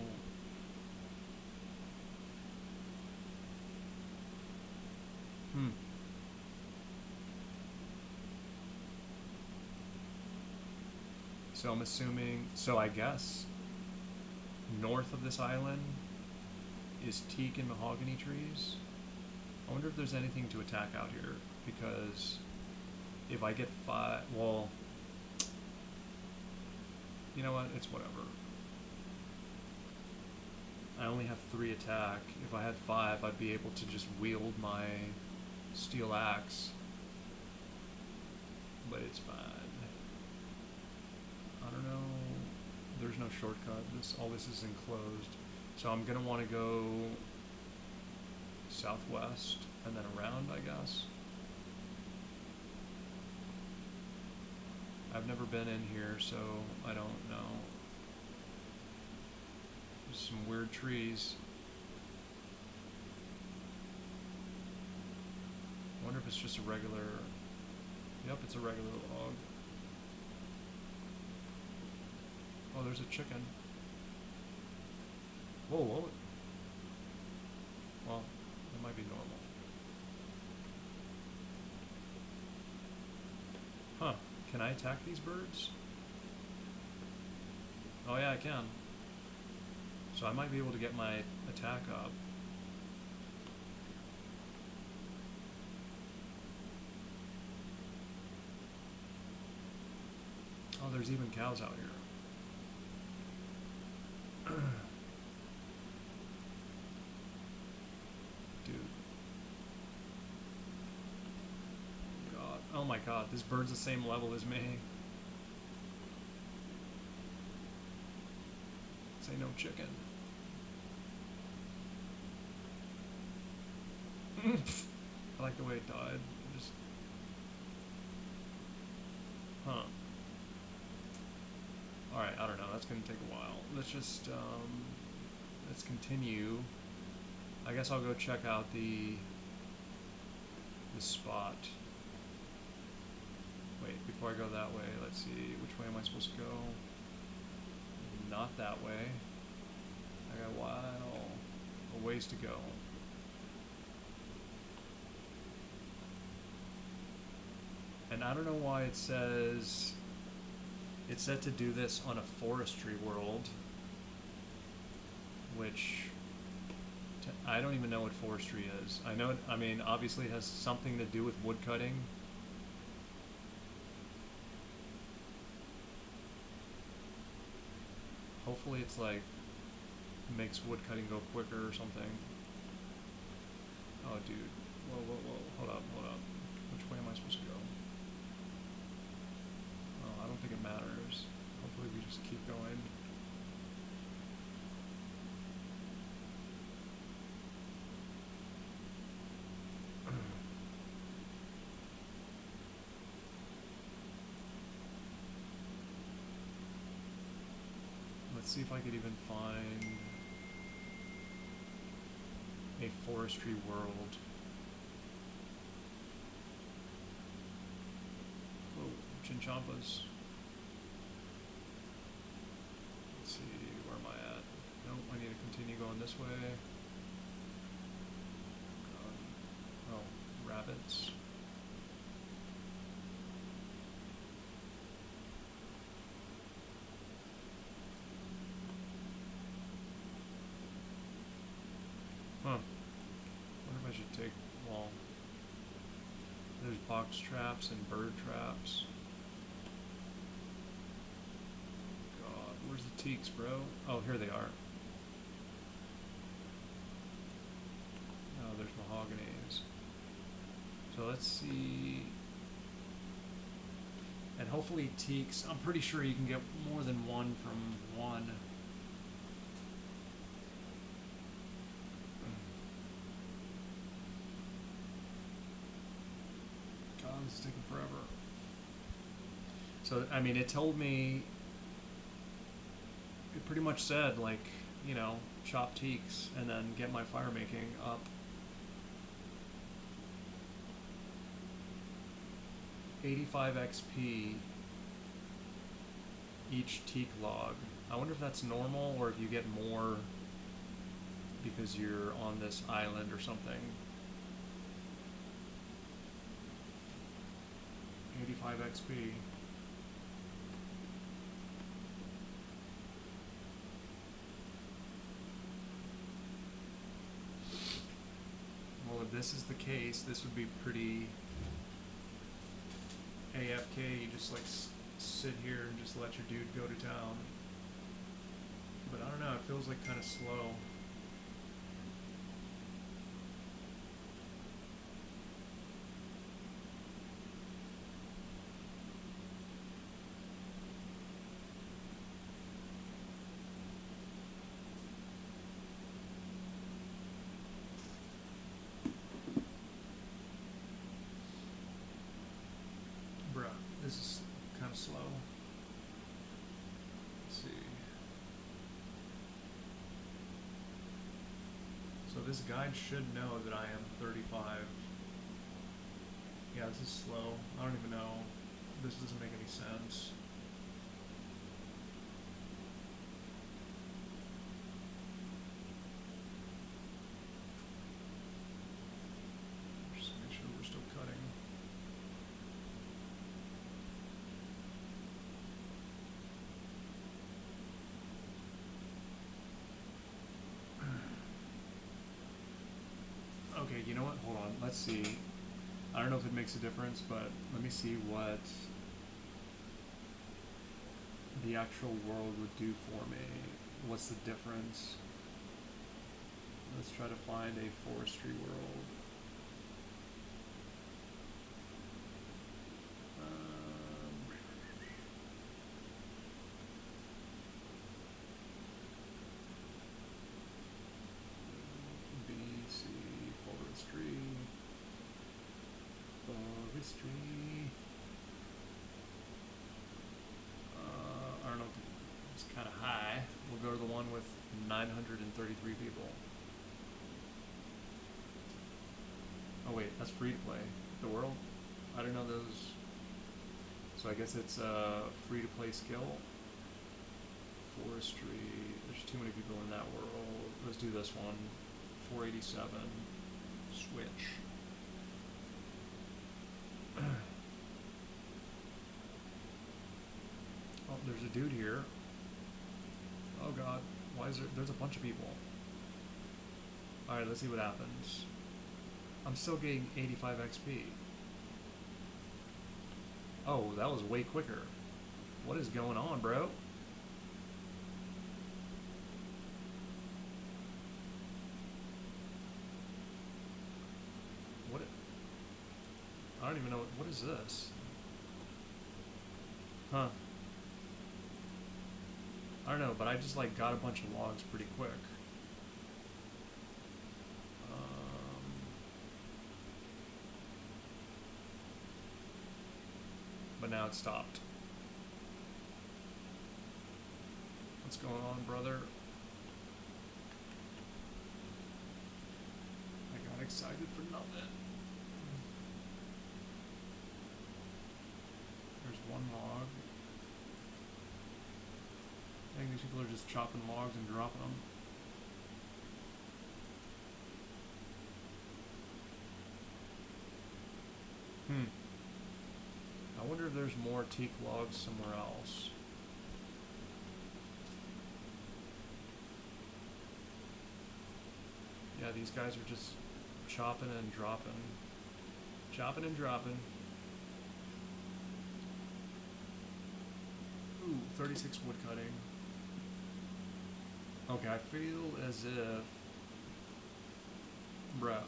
[SPEAKER 1] So I'm assuming, so I guess north of this island is teak and mahogany trees. I wonder if there's anything to attack out here, because if I get 5, well, you know what, it's whatever. I only have 3 attack. If I had 5, I'd be able to just wield my steel axe, but it's fine. I don't know, there's no shortcut. All this is enclosed. So I'm gonna want to go southwest and then around, I guess. I've never been in here, so I don't know. There's some weird trees. I wonder if it's just a regular... Yep, it's a regular log. Oh, there's a chicken. Whoa, whoa. Well, that might be normal. Huh. Can I attack these birds? Oh yeah, I can. So I might be able to get my attack up. Oh, there's even cows out here. Dude. God. Oh my god, this bird's the same level as me. Say no chicken. I like the way it died. Just... Huh. Alright, I don't know, that's gonna take a while. Let's just, let's continue. I guess I'll go check out the spot. Wait, before I go that way, let's see, which way am I supposed to go? Not that way. I got a ways to go. And I don't know why it says... It said to do this on a forestry world, which I don't even know what forestry is. I know, I mean, obviously it has something to do with wood cutting. Hopefully it's like, makes wood cutting go quicker or something. Oh dude, whoa, whoa, whoa, hold up. Which way am I supposed to go? Oh, I don't think it matters. Hopefully we just keep going. see if I could even find a forestry world. Oh, chinchompas. Let's see, where am I at? Nope, I need to continue going this way. Oh, rabbits. Huh. Wonder if I should take, well, there's box traps and bird traps. God, where's the teaks, bro? Oh, here they are. Oh, there's mahoganies. So let's see. And hopefully teaks, I'm pretty sure you can get more than one from one. God, this is taking forever. So, I mean, it told me, it pretty much said, like, you know, chop teaks and then get my fire making up. 85 XP each teak log. I wonder if that's normal or if you get more because you're on this island or something. 85 XP. Well, if this is the case, this would be pretty AFK. You just like sit here and just let your dude go to town. But I don't know, it feels like kind of slow. This is kind of slow. Let's see. So this guide should know that I am 35. Yeah, this is slow. I don't even know. This doesn't make any sense. Just make sure we're still cutting. Okay, you know what? Hold on. Let's see. I don't know if it makes a difference, but let me see what the actual world would do for me. What's the difference? Let's try to find a forestry world. BC forestry. I don't know, it's kind of high. We'll go to the one with 933 people. Oh wait, that's free to play. The world? I don't know those. So I guess it's a free to play skill. Forestry. There's too many people in that world. Let's do this one. 487. Switch. Oh, there's a dude here. Oh god, why is there's a bunch of people. Alright, let's see what happens. I'm still getting 85 XP. Oh, that was way quicker. What is going on, bro? What? I don't even know. What is this? Huh. I don't know, but I just like got a bunch of logs pretty quick. But now it stopped. Let's What's going on, brother? I got excited for nothing. There's one log. I think these people are just chopping logs and dropping them. I wonder if there's more teak logs somewhere else. Yeah, these guys are just chopping and dropping. Chopping and dropping. Ooh, 36 wood cutting. Okay, I feel as if... Bruh.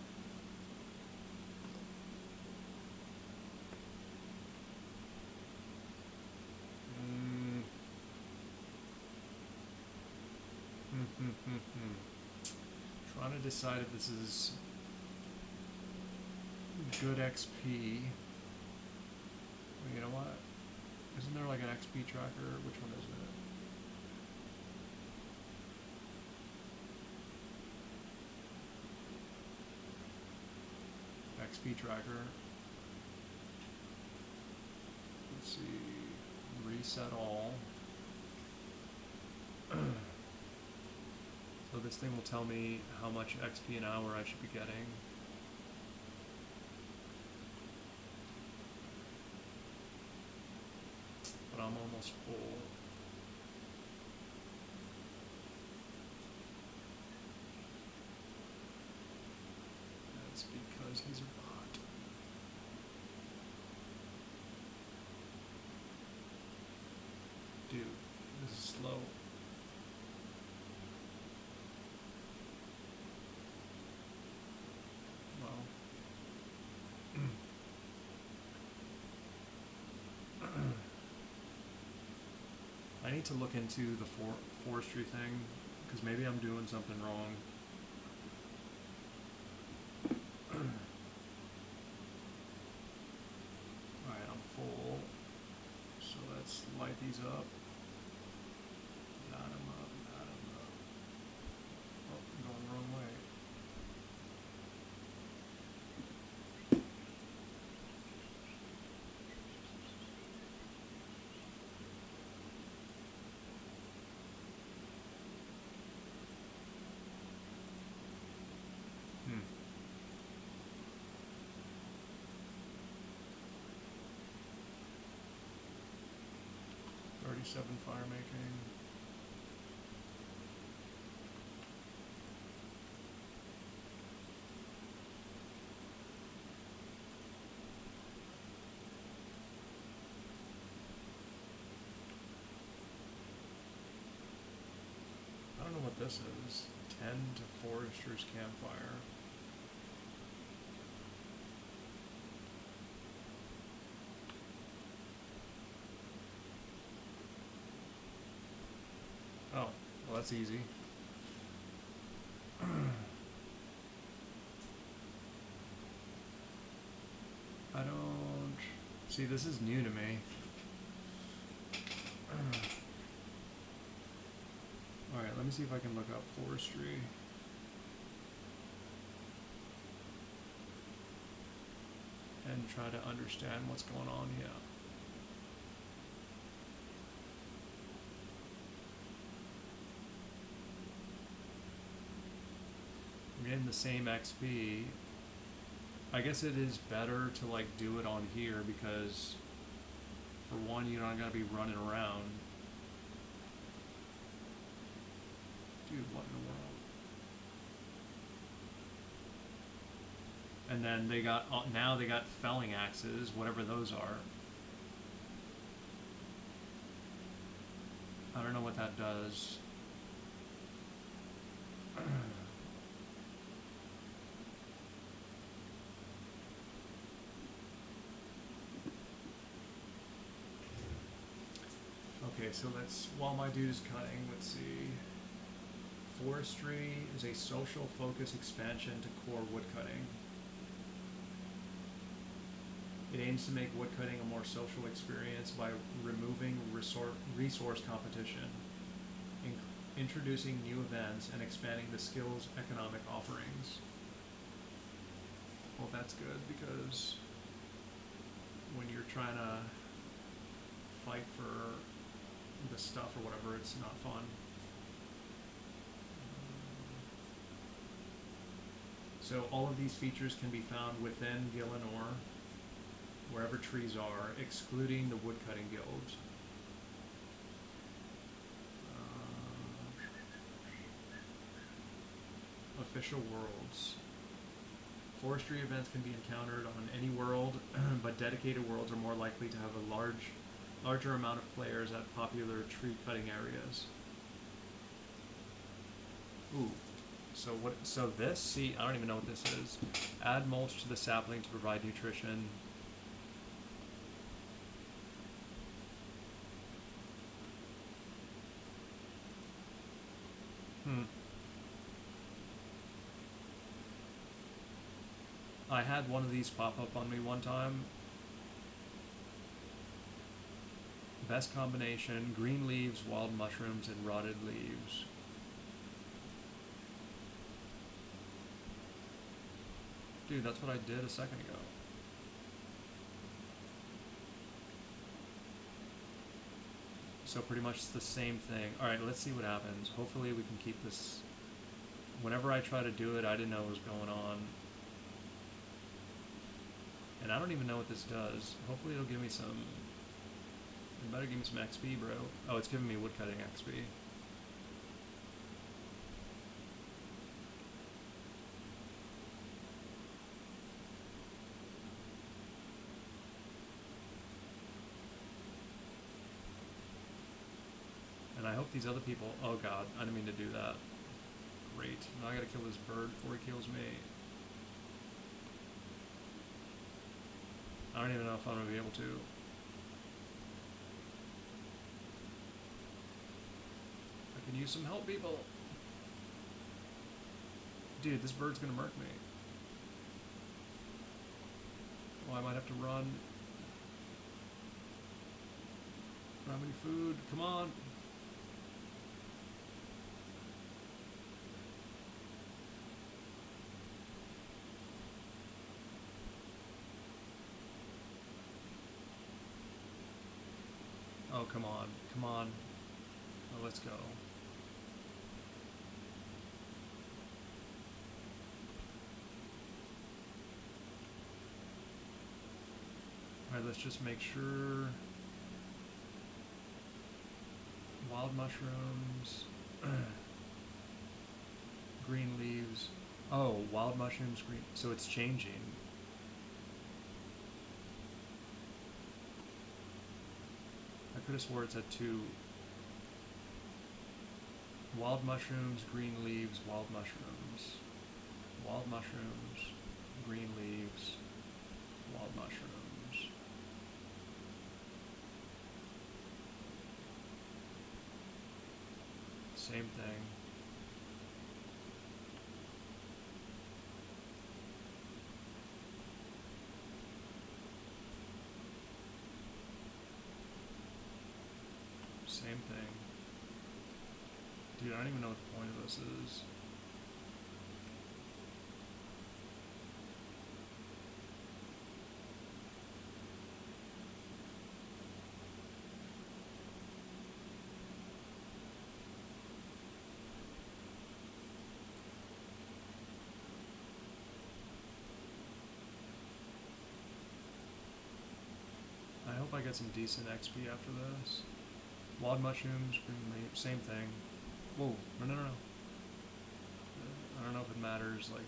[SPEAKER 1] Trying to decide if this is good XP. Well, you know what? Isn't there like an XP tracker? Which one is it? XP tracker. Let's see. Reset all. So this thing will tell me how much XP an hour I should be getting. But I'm almost full. That's because he's a bot. Dude, this is slow. I need to look into the forestry thing, because maybe I'm doing something wrong. Alright, I'm full. So let's light these up. Light them up, light them up. Oh, I'm going the wrong way. Hmm. 37 fire making. I don't know what this is. 10 to Forester's Campfire. Oh, well that's easy. I don't... See, this is new to me. Alright, let me see if I can look up forestry. And try to understand what's going on here. I'm getting the same XP. I guess it is better to like do it on here because for one, you're not gonna be running around. Dude, what in the world? And then they got, now they got felling axes, whatever those are. I don't know what that does. Okay, so let's, while my dude is cutting, let's see. Forestry is a social focus expansion to core woodcutting. It aims to make woodcutting a more social experience by removing resource competition, introducing new events, and expanding the skills economic offerings. Well, that's good, because when you're trying to fight for the stuff or whatever, it's not fun. So all of these features can be found within Gielinor, wherever trees are, excluding the woodcutting guild. Official worlds. Forestry events can be encountered on any world, but dedicated worlds are more likely to have a larger amount of players at popular tree cutting areas. Ooh. So what? So this? See, I don't even know what this is. Add mulch to the sapling to provide nutrition. I had one of these pop up on me one time. Best combination: green leaves, wild mushrooms, and rotted leaves. Dude, that's what I did a second ago. So pretty much it's the same thing. Alright, let's see what happens. Hopefully we can keep this. Whenever I try to do it, I didn't know what was going on. And I don't even know what this does. Hopefully it'll give me some... It better give me some XP, bro. Oh, it's giving me woodcutting XP. And I hope these other people... Oh god, I didn't mean to do that. Great. Now I gotta kill this bird before he kills me. I don't even know if I'm gonna be able to. I can use some help, people. Dude, this bird's gonna murk me. Oh, I might have to run. Don't have any food. Come on. Oh, come on. Come on. Oh, let's go. Alright, let's just make sure. Wild mushrooms. Green leaves. Oh, wild mushrooms, green. So it's changing. I could have swore it said 2. Wild mushrooms, green leaves, wild mushrooms. Wild mushrooms, green leaves, wild mushrooms. Same thing. Same thing. Dude, I don't even know what the point of this is. I hope I get some decent XP after this. Wild mushrooms, green leaves, same thing. Whoa, no. I don't know if it matters, like...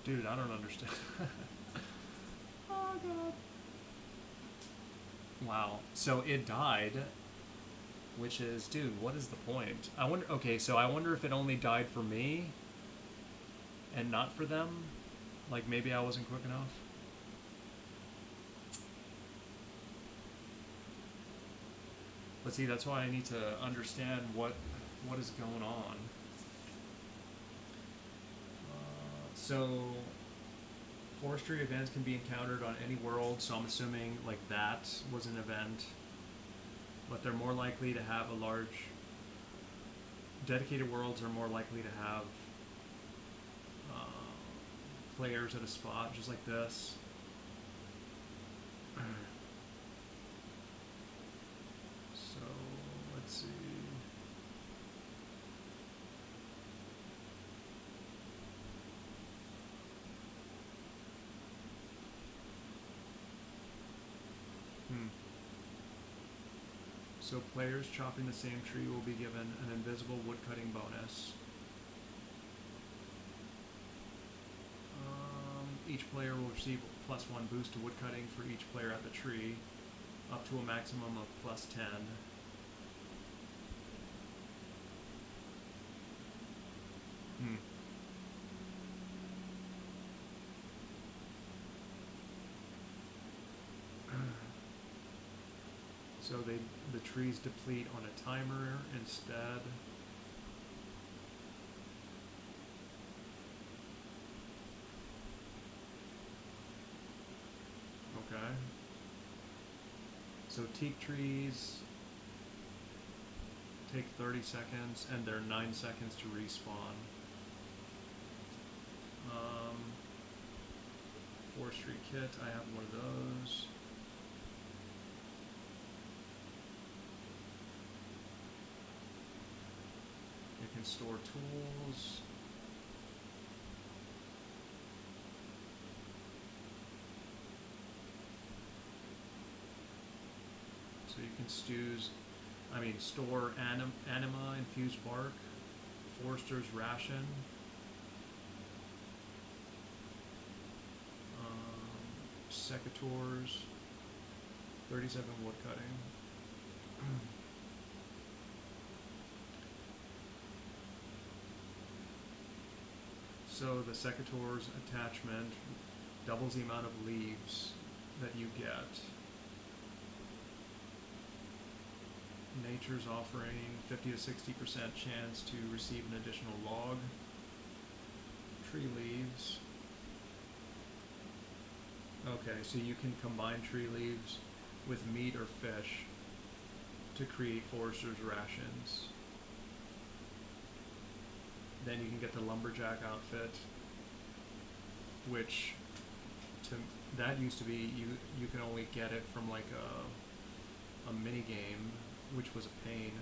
[SPEAKER 1] Dude, I don't understand. Oh, God. Wow. So it died, which is, dude, what is the point? I wonder, okay, so I wonder if it only died for me and not for them? Like, maybe I wasn't quick enough? But see, that's why I need to understand what is going on. So forestry events can be encountered on any world, so I'm assuming like that was an event, but they're more likely to have a large, dedicated worlds are more likely to have players at a spot just like this. So let's see. So players chopping the same tree will be given an invisible woodcutting bonus. Each player will receive a +1 boost to woodcutting for each player at the tree, up to a maximum of +10. So the trees deplete on a timer instead. Okay. So teak trees take 30 seconds and they're 9 seconds to respawn. Forestry kit, I have one of those. You can store tools. So you can store anima, infused bark, forester's ration, secateurs, 37 woodcutting. So the secateurs attachment doubles the amount of leaves that you get. Nature's offering 50 to 60% chance to receive an additional log. Tree leaves. Okay, so you can combine tree leaves with meat or fish to create forester's rations. Then you can get the lumberjack outfit, which that used to be you can only get it from like a mini game, which was a pain,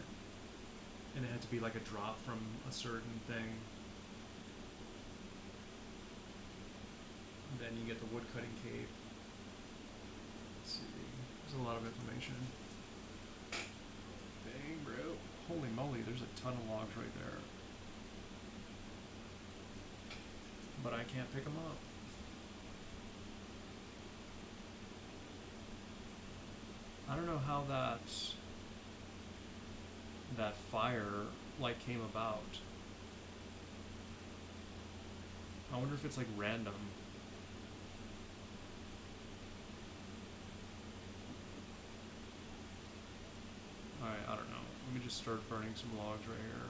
[SPEAKER 1] and it had to be like a drop from a certain thing. And then you get the woodcutting cape. Let's see, there's a lot of information. Dang, bro. Holy moly, there's a ton of logs right there. But I can't pick them up. I don't know how that fire like came about. I wonder if it's like random. Alright, I don't know. Let me just start burning some logs right here.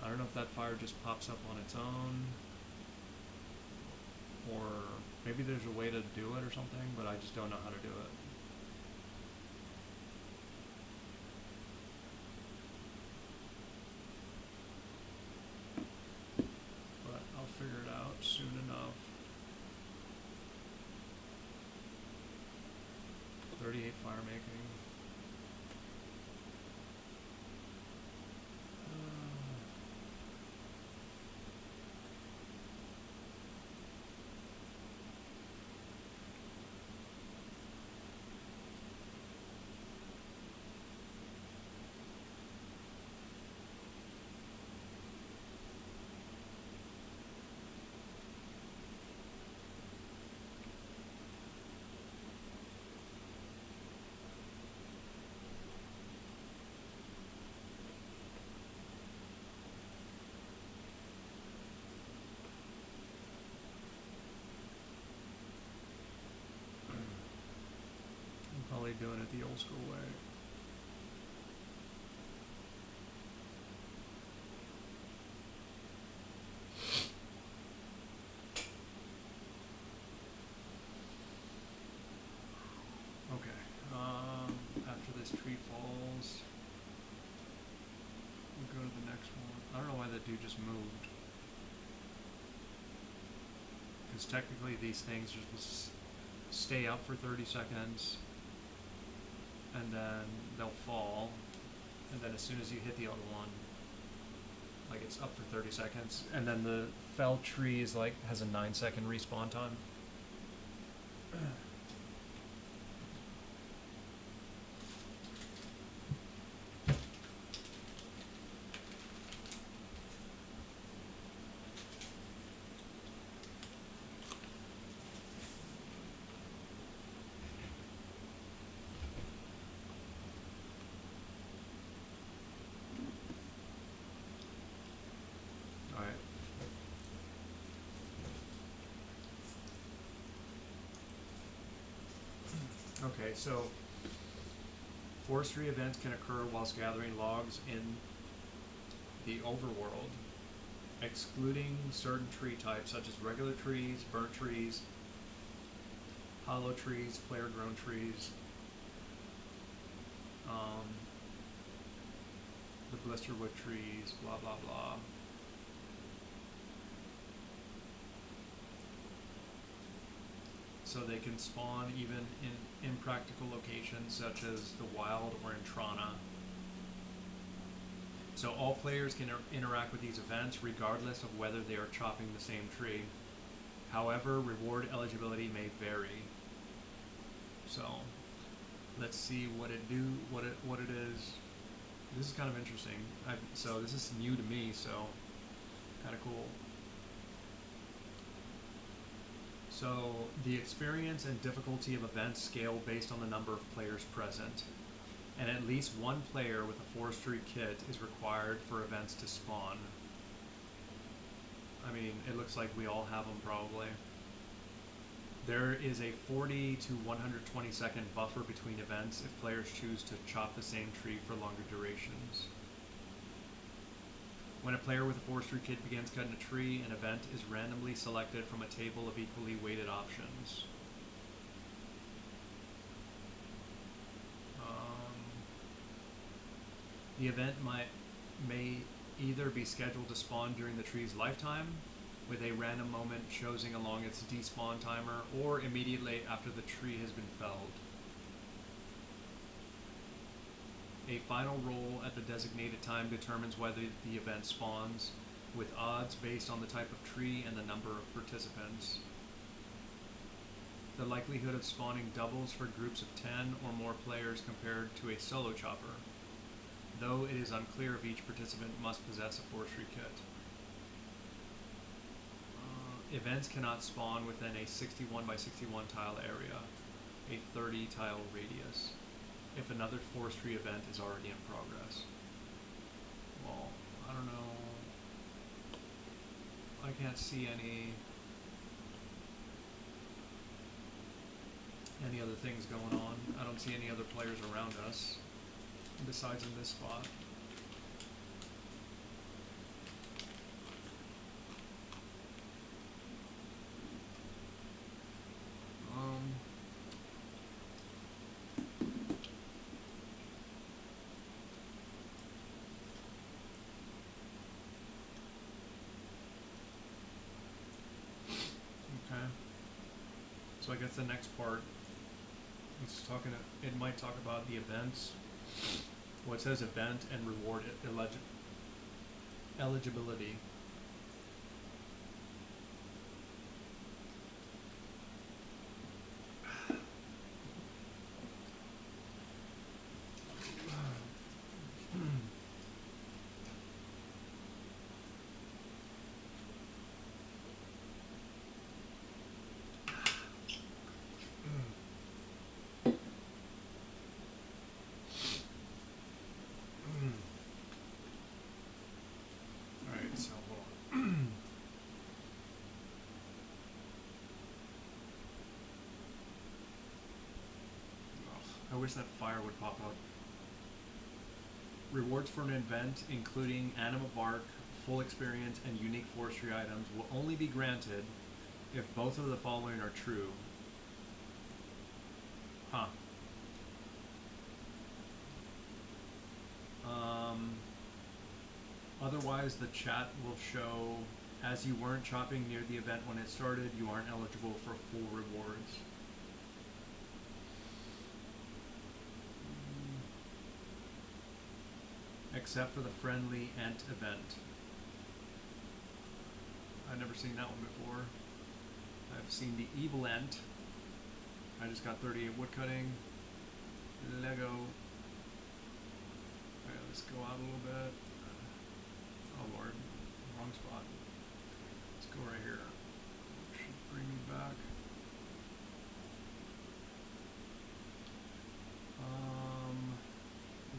[SPEAKER 1] I don't know if that fire just pops up on its own, or maybe there's a way to do it or something, but I just don't know how to do it. But I'll figure it out soon enough. 38 fire making. it the old school way. After this tree falls, we go to the next one. I don't know why that dude just moved. Because technically these things are supposed to stay up for 30 seconds, and then they'll fall, and then as soon as you hit the other one, like it's up for 30 seconds, and then the felled tree is like has a 9-second respawn time. Okay, so forestry events can occur whilst gathering logs in the overworld, excluding certain tree types such as regular trees, burnt trees, hollow trees, flare-grown trees, the blisterwood trees, blah blah blah. So they can spawn even in impractical locations such as the wild or in Trana. So all players can interact with these events regardless of whether they are chopping the same tree. However, reward eligibility may vary. So let's see what it is. This is kind of interesting. So this is new to me, so kind of cool. So the experience and difficulty of events scale based on the number of players present, and at least one player with a forestry kit is required for events to spawn. I mean, it looks like we all have them probably. There is a 40 to 120 second buffer between events if players choose to chop the same tree for longer durations. When a player with a forestry kit begins cutting a tree, an event is randomly selected from a table of equally weighted options. The event may either be scheduled to spawn during the tree's lifetime, with a random moment chosen along its despawn timer, or immediately after the tree has been felled. A final roll at the designated time determines whether the event spawns, with odds based on the type of tree and the number of participants. The likelihood of spawning doubles for groups of 10 or more players compared to a solo chopper, though it is unclear if each participant must possess a forestry kit. Events cannot spawn within a 61 by 61 tile area, a 30 tile radius, if another forestry event is already in progress. Well, I don't know. I can't see any other things going on. I don't see any other players around us besides in this spot. Okay. So I guess the next part is it might talk about the events. Well, it says event and reward eligibility. Alright, so hold wish that fire would pop out. Rewards for an event, including anima bark, full experience, and unique forestry items, will only be granted if both of the following are true. Huh. Otherwise, the chat will show, as you weren't chopping near the event when it started, you aren't eligible for full rewards. Except for the friendly Ent event. I've never seen that one before. I've seen the evil Ent. I just got 38 woodcutting. Lego. Alright, let's go out a little bit. Oh lord, wrong spot. Let's go right here. Should bring me back.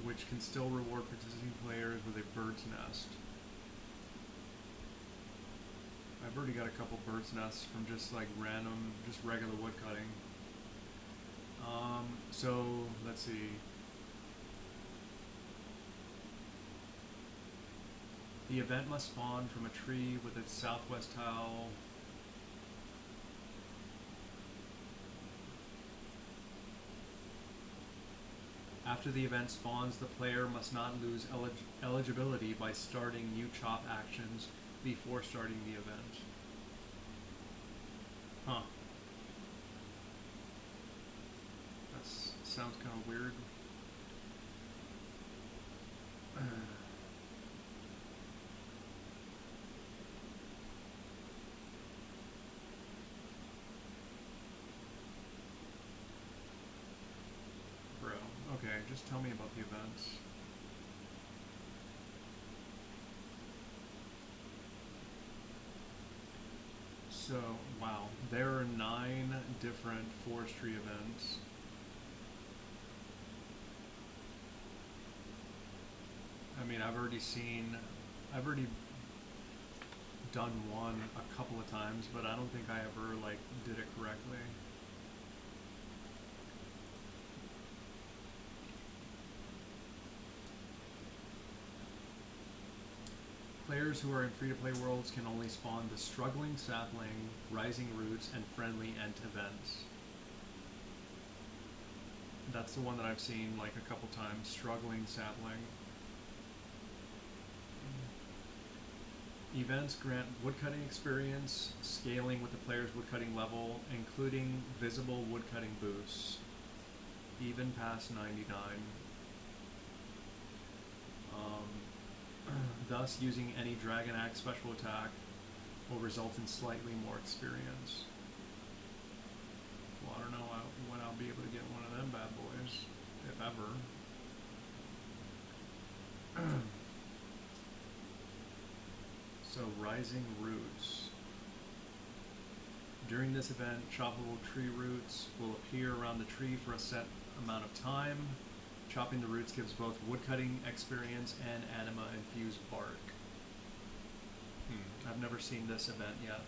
[SPEAKER 1] Which can still reward participating players with a bird's nest. I've already got a couple bird's nests from just like random, just regular woodcutting. So let's see. The event must spawn from a tree with its southwest tile. After the event spawns, the player must not lose eligibility by starting new chop actions before starting the event. Huh. That sounds kind of weird. Bro, okay, just tell me about the events. So, wow, there are 9 different forestry events. I mean, I've already done one a couple of times, but I don't think I ever, like, did it correctly. Players who are in free-to-play worlds can only spawn the Struggling Sapling, Rising Roots, and Friendly Ent events. That's the one that I've seen like a couple times, Struggling Sapling. Events grant woodcutting experience, scaling with the player's woodcutting level, including visible woodcutting boosts, even past 99. Thus, using any Dragon Axe special attack will result in slightly more experience. Well, I don't know when I'll be able to get one of them bad boys, if ever. So, Rising Roots. During this event, choppable tree roots will appear around the tree for a set amount of time. Chopping the roots gives both woodcutting experience and anima-infused bark. I've never seen this event yet.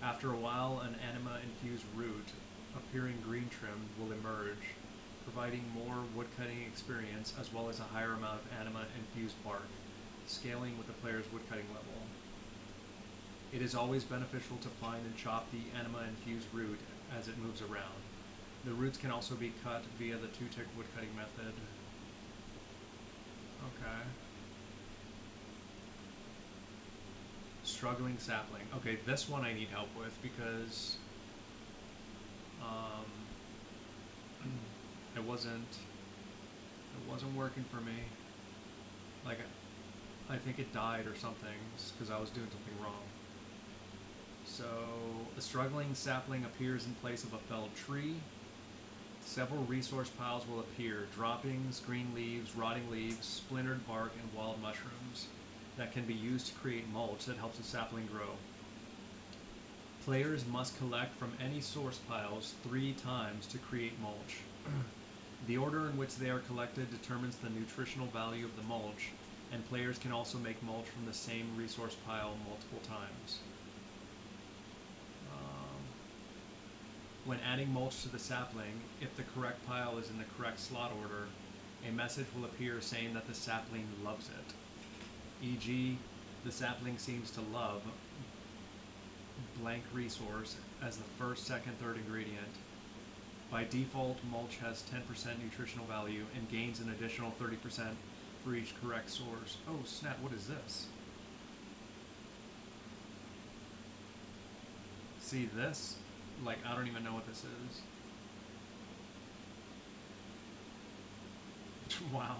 [SPEAKER 1] After a while, an anima-infused root, appearing green trimmed, will emerge, providing more woodcutting experience as well as a higher amount of anima-infused bark, scaling with the player's woodcutting level. It is always beneficial to find and chop the anima-infused root as it moves around. The roots can also be cut via the 2-tick woodcutting method. Okay. Struggling Sapling. Okay, this one I need help with because it wasn't working for me. Like, I think it died or something because I was doing something wrong. So, a Struggling Sapling appears in place of a felled tree. Several resource piles will appear: droppings, green leaves, rotting leaves, splintered bark, and wild mushrooms that can be used to create mulch that helps the sapling grow. Players must collect from any source piles 3 times to create mulch. The order in which they are collected determines the nutritional value of the mulch, and players can also make mulch from the same resource pile multiple times. When adding mulch to the sapling, if the correct pile is in the correct slot order, a message will appear saying that the sapling loves it. E.g., the sapling seems to love blank resource as the first, second, third ingredient. By default, mulch has 10% nutritional value and gains an additional 30% for each correct source. Oh snap, what is this? See this? Like, I don't even know what this is. Wow.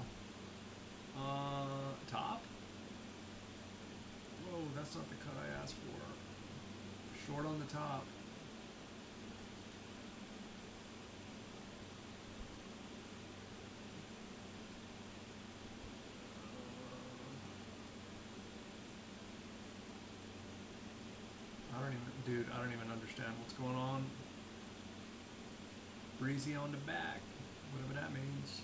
[SPEAKER 1] Top? Whoa, that's not the cut I asked for. Short on the top. I don't even understand what's going on. Breezy on the back, whatever that means.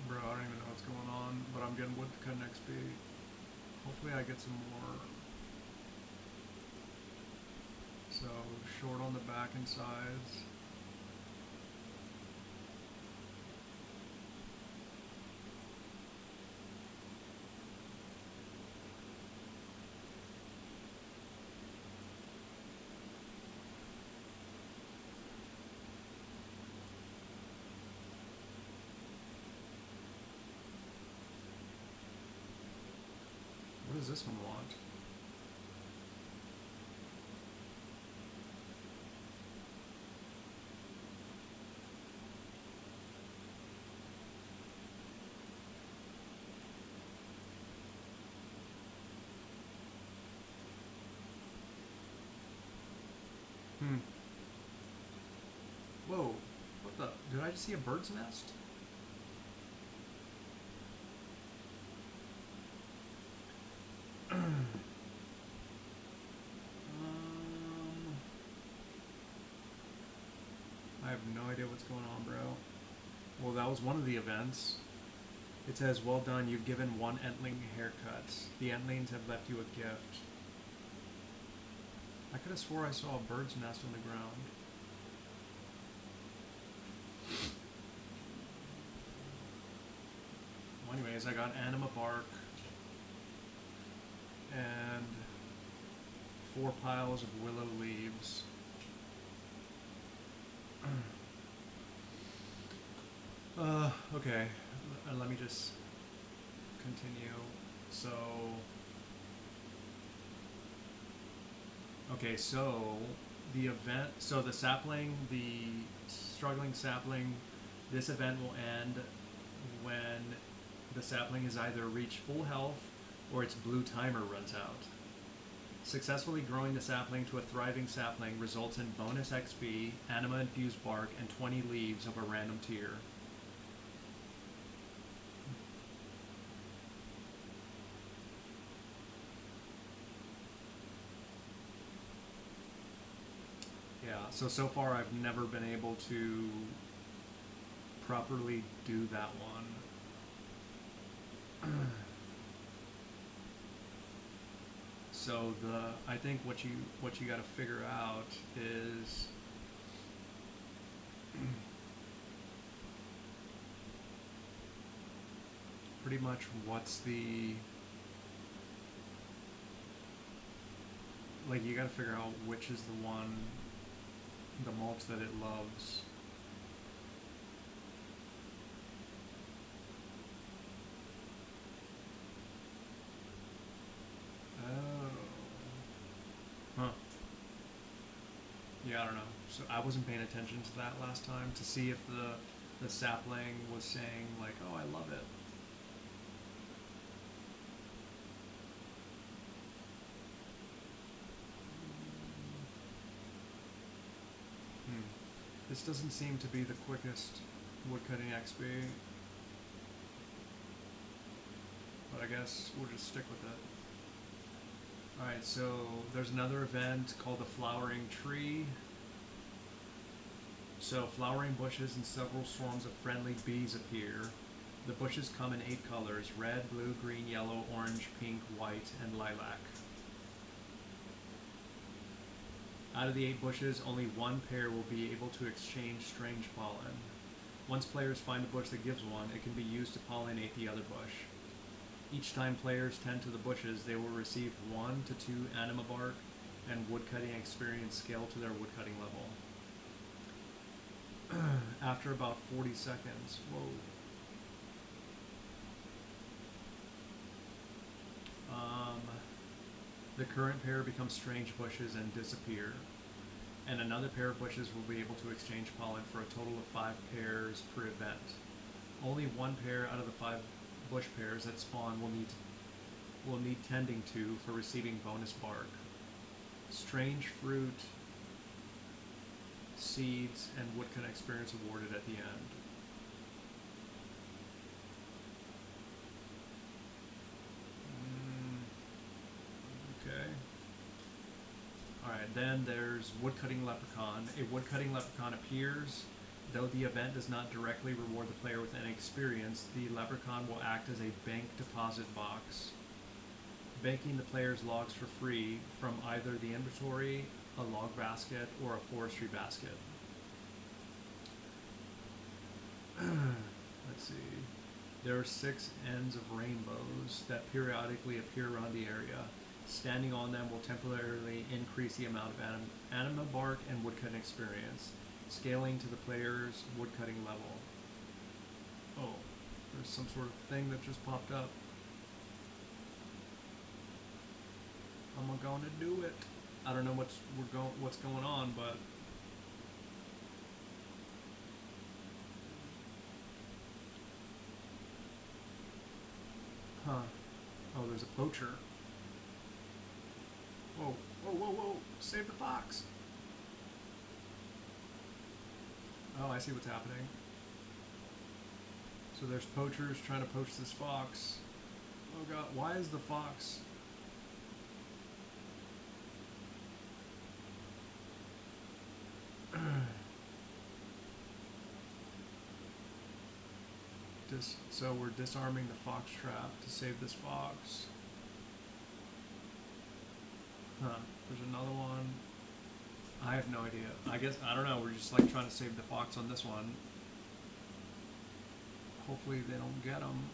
[SPEAKER 1] Bro, I don't even know what's going on, but I'm getting wood to cut next XP. Hopefully I get some more. So, short on the back and sides. What does this one want? Whoa, what the? Did I just see a bird's nest? I have no idea what's going on, bro. Well, that was one of the events. It says, well done, you've given one Entling haircut. The Entlings have left you a gift. I could have swore I saw a bird's nest on the ground. Well, anyways, I got anima bark and 4 piles of willow leaves. Okay, let me just continue. So, okay, so the event, so the sapling, the struggling sapling, this event will end when the sapling has either reached full health or its blue timer runs out. Successfully growing the sapling to a thriving sapling results in bonus XP, anima infused bark, and 20 leaves of a random tier. Yeah, so far I've never been able to properly do that one. So I think what you got to figure out is pretty much what's the, like, you got to figure out which is the one, the mulch that it loves. Yeah, I don't know. So I wasn't paying attention to that last time to see if the sapling was saying like, "Oh, I love it." This doesn't seem to be the quickest woodcutting XP. but I guess we'll just stick with it. Alright, so there's another event called the Flowering Tree. So flowering bushes and several swarms of friendly bees appear. The bushes come in 8 colors: red, blue, green, yellow, orange, pink, white, and lilac. Out of the 8 bushes, only 1 pair will be able to exchange strange pollen. Once players find a bush that gives one, it can be used to pollinate the other bush. Each time players tend to the bushes, they will receive 1 to 2 anima bark and woodcutting experience scale to their woodcutting level. After about 40 seconds, the current pair become strange bushes and disappear, and another pair of bushes will be able to exchange pollen for a total of 5 pairs per event. Only 1 pair out of the 5 bush pairs that spawn will need tending to for receiving bonus bark. Strange fruit, seeds, and woodcut experience awarded at the end. Okay. Alright, then there's Woodcutting Leprechaun. A woodcutting leprechaun appears. Though the event does not directly reward the player with any experience, the leprechaun will act as a bank deposit box, banking the player's logs for free from either the inventory, a log basket, or a forestry basket. Let's see. There are 6 ends of rainbows that periodically appear around the area. Standing on them will temporarily increase the amount of anima bark and woodcutting experience, scaling to the player's woodcutting level. Oh, there's some sort of thing that just popped up. I'm going to do it. I don't know what's going on, but oh, there's a poacher. Whoa, whoa, whoa, whoa! Save the fox! Oh, I see what's happening. So there's poachers trying to poach this fox. Oh god, why is the fox... So we're disarming the fox trap to save this fox. There's another one. I have no idea. I guess, I don't know, we're just like trying to save the fox on this one. Hopefully they don't get him.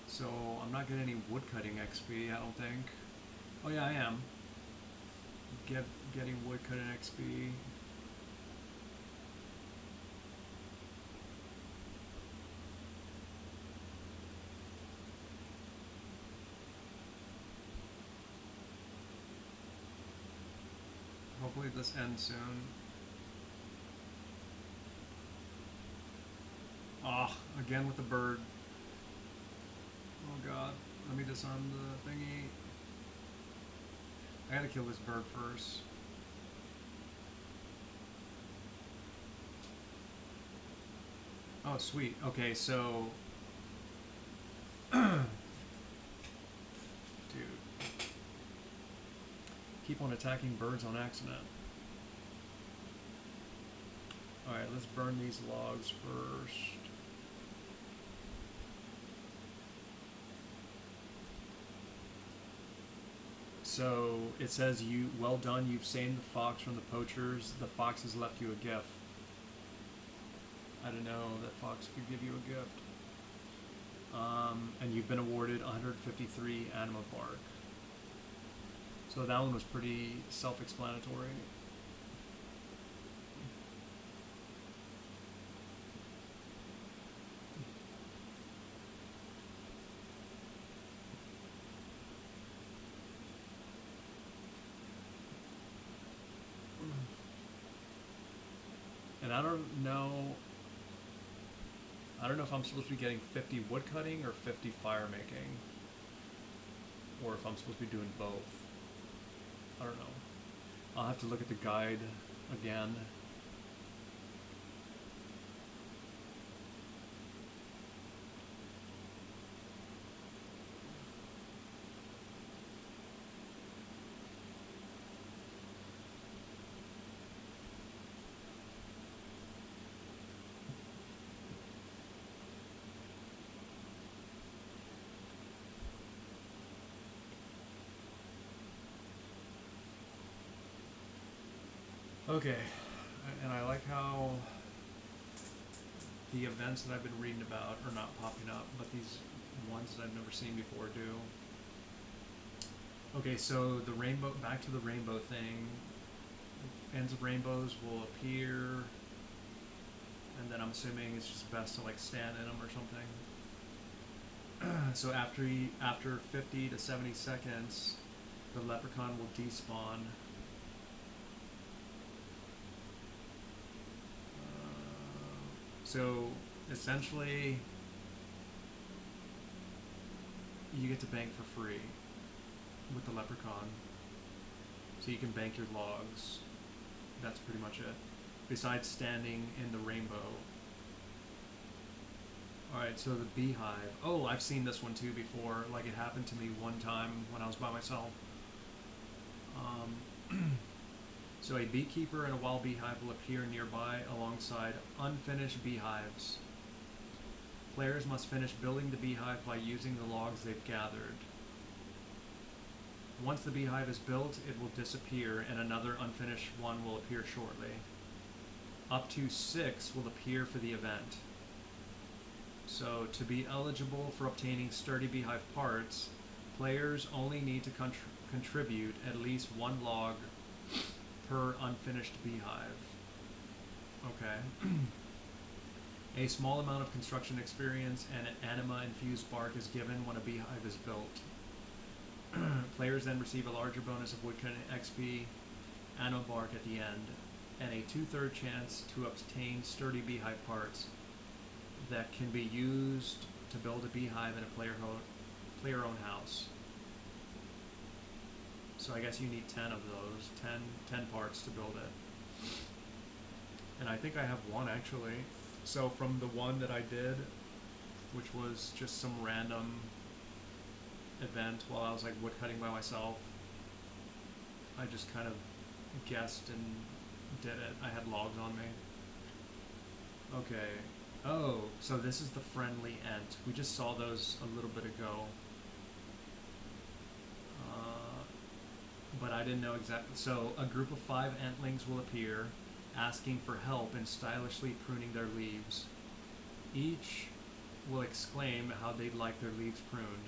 [SPEAKER 1] So I'm not getting any woodcutting XP, I don't think. Oh yeah, I am. Getting woodcutting XP. Hopefully this ends soon. Ah, again with the bird. Oh god, let me disarm the thingy. I gotta kill this bird first. Oh sweet, okay, so... Dude. Keep on attacking birds on accident. Alright, let's burn these logs first. So it says, well done, you've saved the fox from the poachers. The fox has left you a gift. I didn't know that fox could give you a gift. And you've been awarded 153 anima bark. So that one was pretty self-explanatory. And I don't know if I'm supposed to be getting 50 woodcutting or 50 fire making, or if I'm supposed to be doing both. I don't know. I'll have to look at the guide again. Okay, and I like how the events that I've been reading about are not popping up, but these ones that I've never seen before do. Okay, so the rainbow, back to the rainbow thing. Ends of rainbows will appear, and then I'm assuming it's just best to like stand in them or something. So after 50 to 70 seconds, the leprechaun will despawn. So essentially, you get to bank for free with the leprechaun. So you can bank your logs. That's pretty much it. Besides standing in the rainbow. Alright, so the beehive. Oh, I've seen this one too before. Like, it happened to me one time when I was by myself. So a beekeeper and a wild beehive will appear nearby alongside unfinished beehives. Players must finish building the beehive by using the logs they've gathered. Once the beehive is built, it will disappear and another unfinished one will appear shortly. Up to 6 will appear for the event. So to be eligible for obtaining sturdy beehive parts, players only need to contribute at least 1 log per unfinished beehive. Okay. A small amount of construction experience and anima-infused bark is given when a beehive is built. Players then receive a larger bonus of woodcutting XP, anima bark at the end, and a 2/3 chance to obtain sturdy beehive parts that can be used to build a beehive in a player-owned house. So I guess you need 10 of those, 10 parts to build it. And I think I have one actually. So from the one that I did, which was just some random event while I was like woodcutting by myself, I just kind of guessed and did it. I had logs on me. Okay. Oh, so this is the friendly ent. We just saw those a little bit ago. But I didn't know exactly. So a group of 5 entlings will appear, asking for help in stylishly pruning their leaves. Each will exclaim how they'd like their leaves pruned.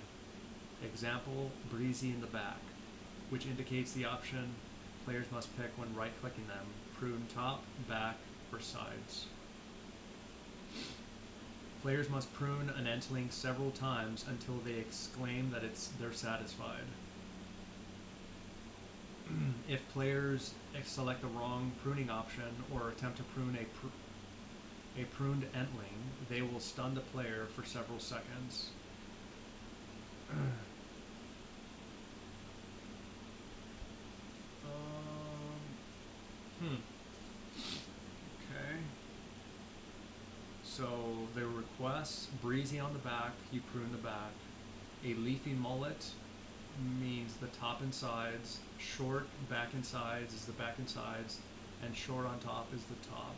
[SPEAKER 1] Example, breezy in the back, which indicates the option players must pick when right-clicking them. Prune top, back, or sides. Players must prune an entling several times until they exclaim that they're satisfied. If players select the wrong pruning option or attempt to prune a pruned entling, they will stun the player for several seconds. Okay. So the requests: breezy on the back, you prune the back. A leafy mullet means the top and sides. Short back and sides is the back and sides, and short on top is the top.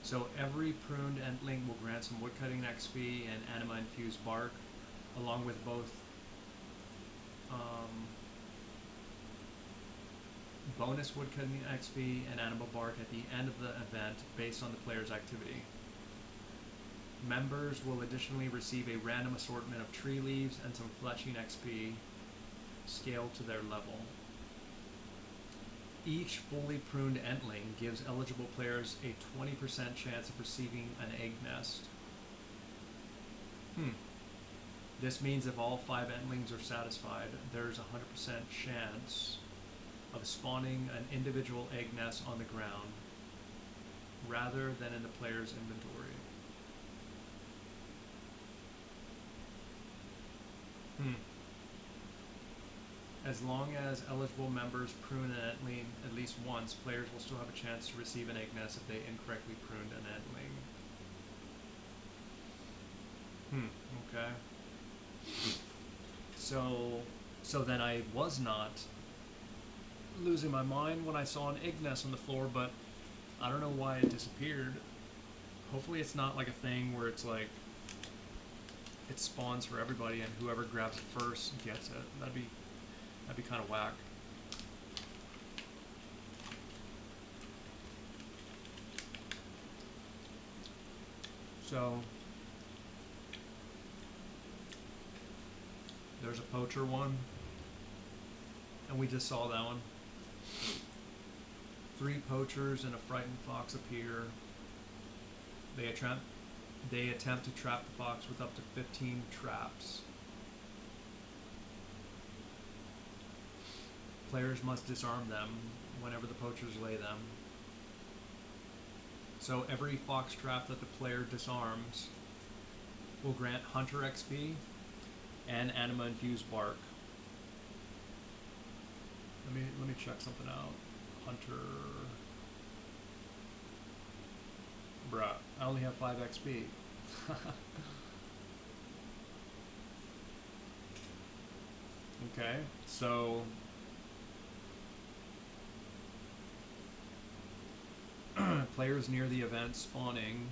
[SPEAKER 1] So every pruned entling will grant some woodcutting XP and anima infused bark, along with both bonus woodcutting XP and anima bark at the end of the event based on the player's activity. Members will additionally receive a random assortment of tree leaves and some fletching XP scaled to their level. Each fully pruned entling gives eligible players a 20% chance of receiving an egg nest. This means if all 5 entlings are satisfied, there's a 100% chance of spawning an individual egg nest on the ground rather than in the player's inventory. As long as eligible members prune an antling at least once, players will still have a chance to receive an egg nest if they incorrectly pruned an antling. Okay. So then I was not losing my mind when I saw an egg nest on the floor, but I don't know why it disappeared. Hopefully it's not like a thing where it's like it spawns for everybody and whoever grabs it first gets it. That'd be kind of whack. So there's a poacher one, and we just saw that one. 3 poachers and a frightened fox appear. They attempt to trap the fox with up to 15 traps. Players must disarm them whenever the poachers lay them. So every fox trap that the player disarms will grant Hunter XP and Anima Infused Bark. Let me check something out. Hunter. Bruh, I only have 5 XP. Okay, so players near the event spawning.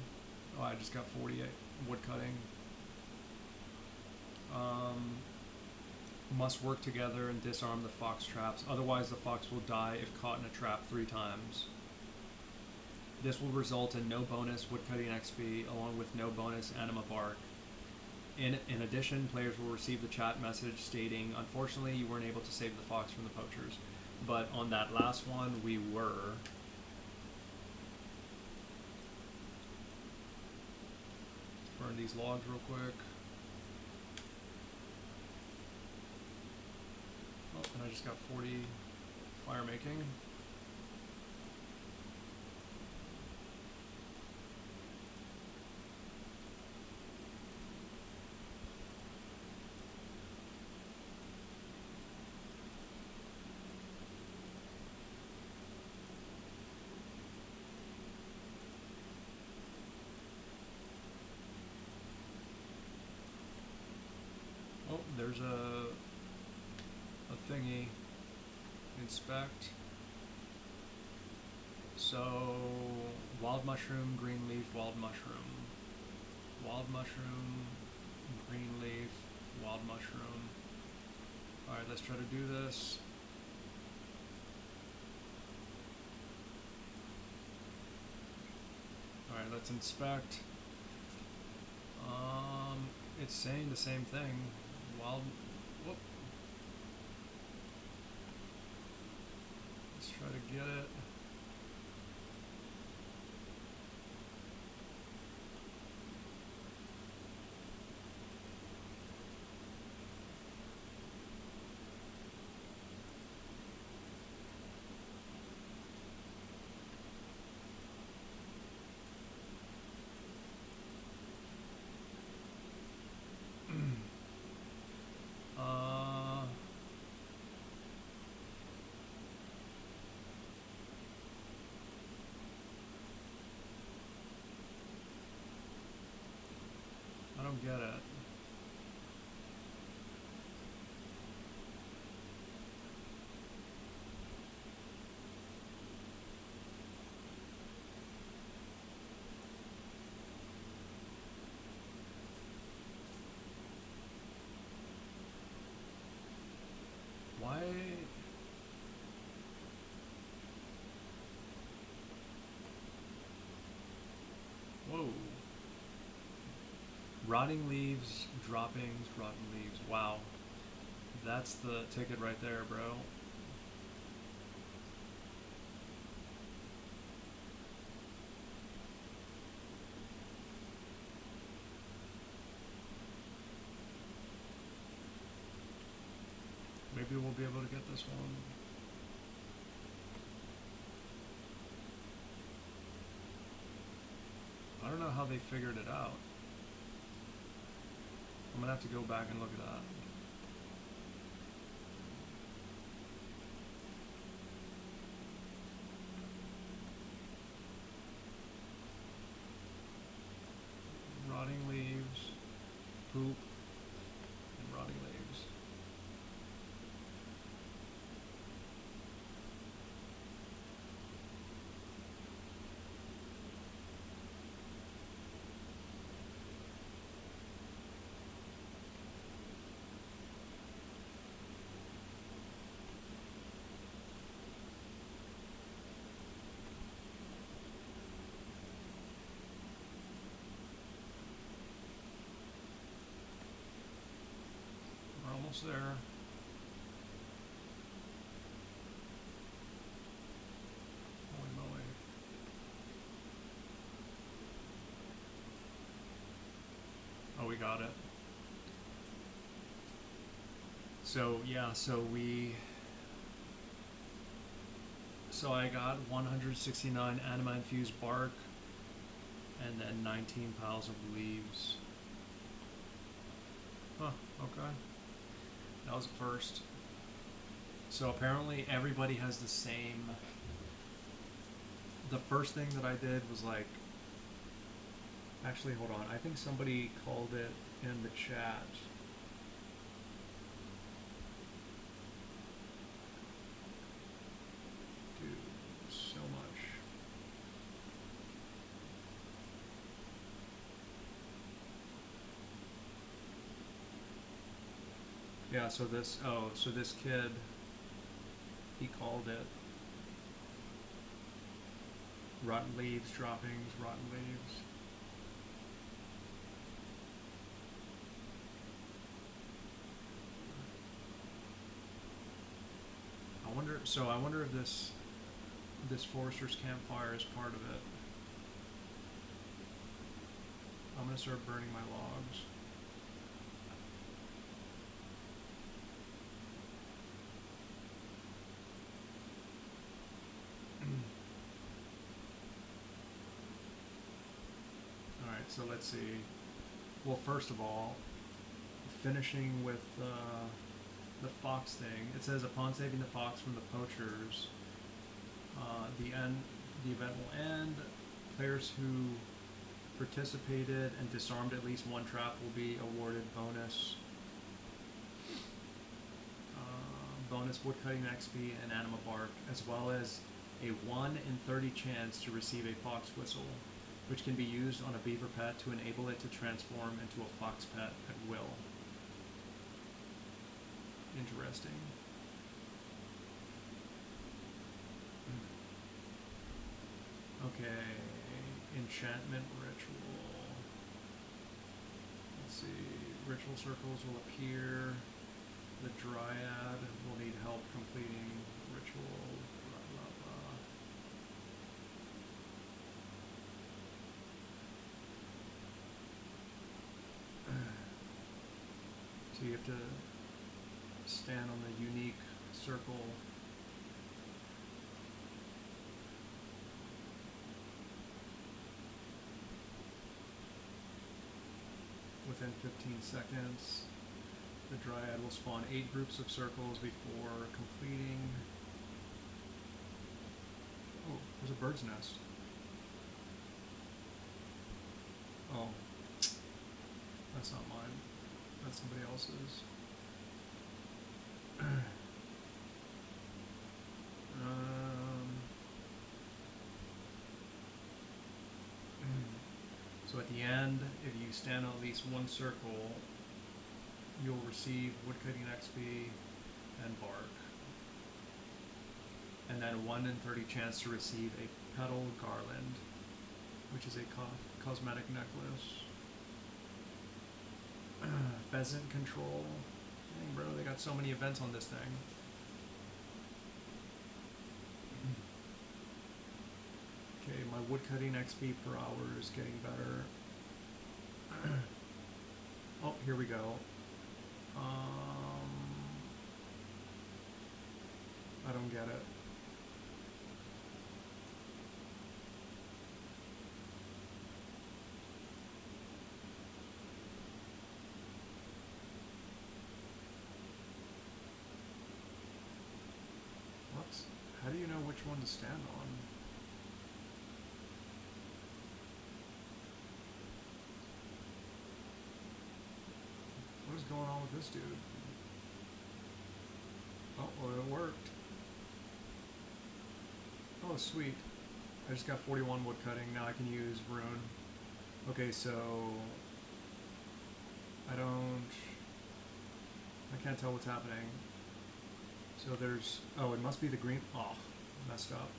[SPEAKER 1] Oh, I just got 48 wood cutting. Must work together and disarm the fox traps, otherwise the fox will die if caught in a trap 3 times. This will result in no bonus woodcutting XP, along with no bonus anima bark. In addition, players will receive the chat message stating, unfortunately you weren't able to save the fox from the poachers. But on that last one, we were. Burn these logs real quick. Oh, and I just got 40 fire making. Oh, there's a thingy. Inspect. So, wild mushroom, green leaf, wild mushroom. Wild mushroom, green leaf, wild mushroom. Alright, let's try to do this. Alright, let's inspect. It's saying the same thing. Wild. Whoop. Let's try to get it. I don't get it. Why? Whoa. Rotting leaves, droppings, rotten leaves. Wow. That's the ticket right there, bro. Maybe we'll be able to get this one. I don't know how they figured it out. I'm gonna have to go back and look at that. almost there. Holy moly. Oh, we got it. So yeah, so I got 169 anima infused bark and then 19 piles of leaves. Huh, okay. That was a first. So apparently everybody has the same. The first thing that I did was like, actually hold on, I think somebody called it in the chat. Dude, so much. Yeah, so this kid, he called it rotten leaves, droppings, rotten leaves. I wonder if this Forester's Campfire is part of it. I'm gonna start burning my logs. Alright, so let's see. Well, first of all, finishing with the fox thing. It says upon saving the fox from the poachers, the event will end. Players who participated and disarmed at least one trap will be awarded bonus woodcutting XP and anima bark, as well as a 1 in 30 chance to receive a fox whistle, which can be used on a beaver pet to enable it to transform into a fox pet at will. Interesting. Okay, enchantment ritual. Let's see, ritual circles will appear. The dryad will need help completing ritual. Blah, blah, blah. So you have to stand on the unique circle. Within 15 seconds, the dryad will spawn 8 groups of circles before completing. Oh, there's a bird's nest. Oh, that's not mine. That's somebody else's. So at the end, if you stand on at least one circle, you'll receive woodcutting XP and bark. And then a 1 in 30 chance to receive a petal garland, which is a cosmetic necklace. Pheasant control. Dang, bro, they got so many events on this thing. Okay, my woodcutting XP per hour is getting better. Oh, here we go. I don't get it. What? How do you know which one to stand on? What is going on with this dude? Oh, well, it worked. Oh, sweet. I just got 41 wood cutting. Now I can use rune. Okay, so I can't tell what's happening. So there's, oh, it must be the green. Oh, messed up.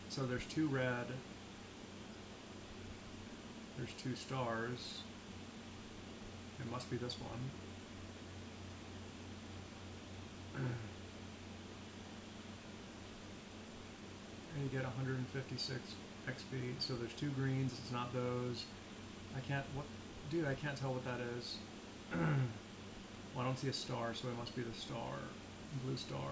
[SPEAKER 1] So there's 2 red. There's 2 stars. It must be this one. And you get 156 XP. So there's 2 greens. It's not those. I can't. What, dude? I can't tell what that is. Well, I don't see a star, so it must be the star, blue star.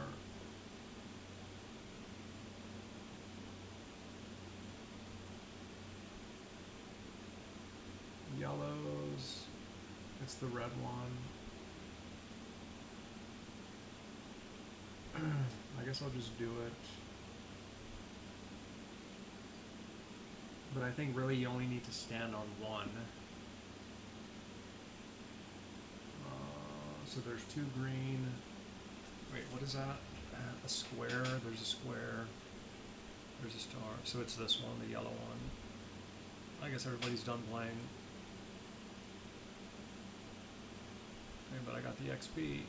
[SPEAKER 1] Yellows. It's the red one. I guess I'll just do it. But I think really you only need to stand on one. So there's 2 green. Wait, what is that? A square. There's a square. There's a star. So it's this one, the yellow one. I guess everybody's done playing. Okay, but I got the XP.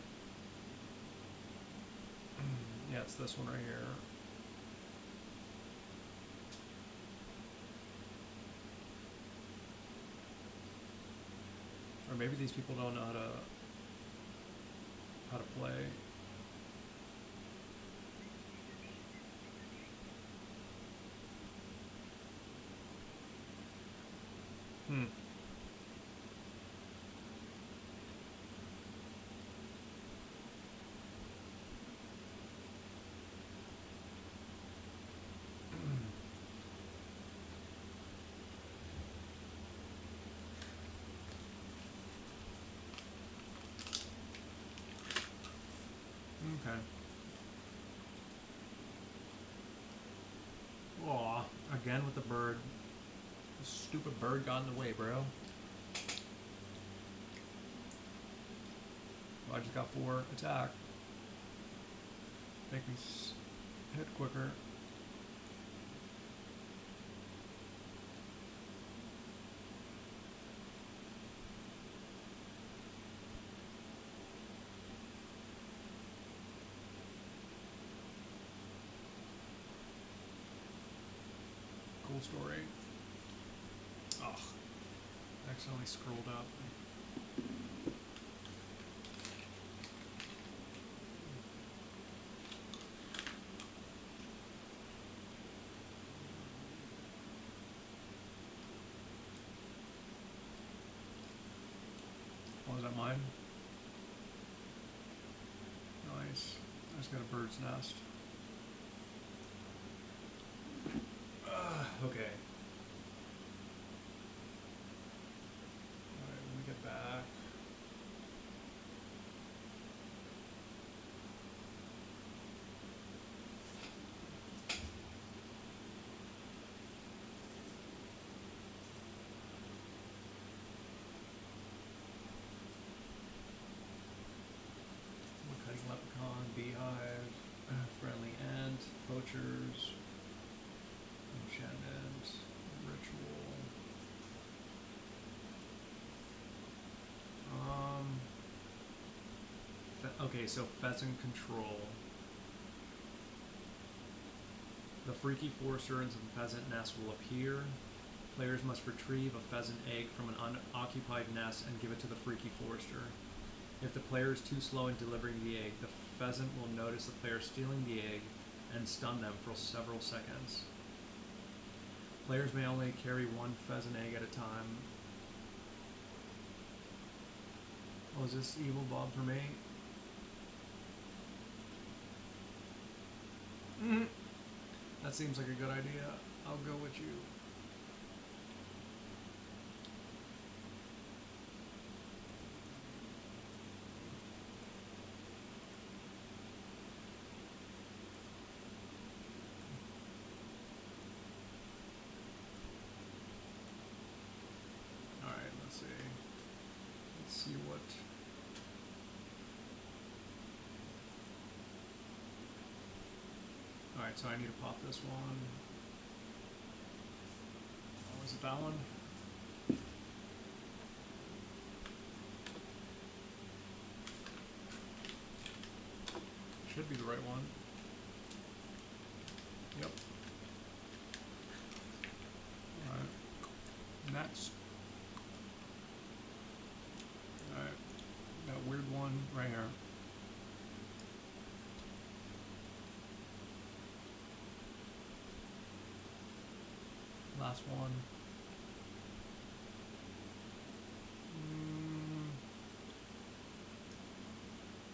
[SPEAKER 1] Yeah, it's this one right here. Or maybe these people don't know how to play. Okay. Aw, again with the bird. This stupid bird got in the way, bro. Well, I just got 4 attack. Make me hit quicker. Cool story. Oh, accidentally scrolled up. Oh, is that mine? Nice. I just got a bird's nest. Okay. Alright, when we get back. Cutting leprechaun, beehive, friendly ant, poachers, enchantment, ritual. Okay, so pheasant control. The freaky forester in some pheasant nest will appear. Players must retrieve a pheasant egg from an unoccupied nest and give it to the freaky forester. If the player is too slow in delivering the egg, the pheasant will notice the player stealing the egg and stun them for several seconds. Players may only carry 1 pheasant egg at a time. Oh, is this evil Bob for me? That seems like a good idea. I'll go with you. Alright, let's see. Let's see what... Alright, so I need to pop this one. Oh, is it that one? Should be the right one. Yep. Alright. Next. Last one.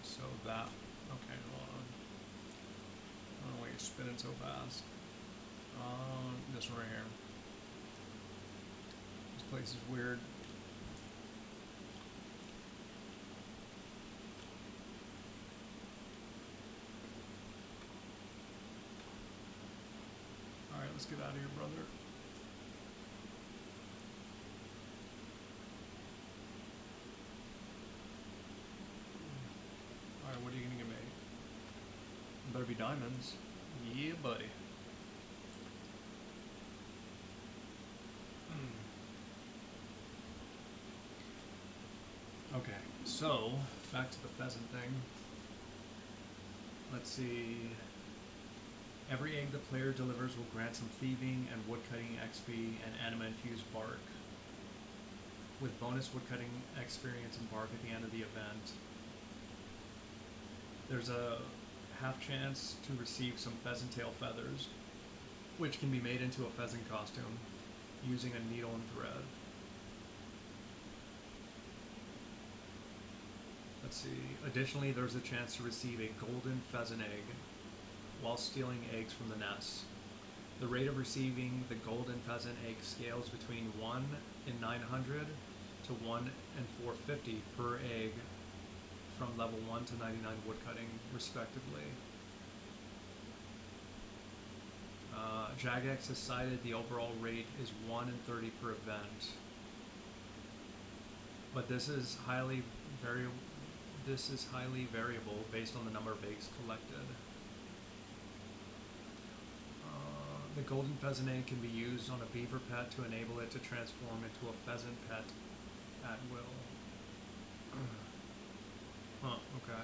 [SPEAKER 1] So that, okay, hold on. I don't know why you're spinning so fast. This one right here. This place is weird. Alright, let's get out of here, brother. Alright, what are you gonna give me? Better be diamonds. Yeah, buddy. Okay, so back to the pheasant thing. Let's see. Every egg the player delivers will grant some thieving and woodcutting XP and anima-infused bark, with bonus woodcutting experience and bark at the end of the event. There's a half chance to receive some pheasant tail feathers, which can be made into a pheasant costume using a needle and thread. Let's see. Additionally, there's a chance to receive a golden pheasant egg while stealing eggs from the nest. The rate of receiving the golden pheasant egg scales between 1 in 900 to 1 in 450 per egg from level 1 to 99 woodcutting, respectively. Jagex has cited the overall rate is 1 in 30 per event, but this is highly variable based on the number of eggs collected. The golden pheasant egg can be used on a beaver pet to enable it to transform into a pheasant pet at will. Huh, okay.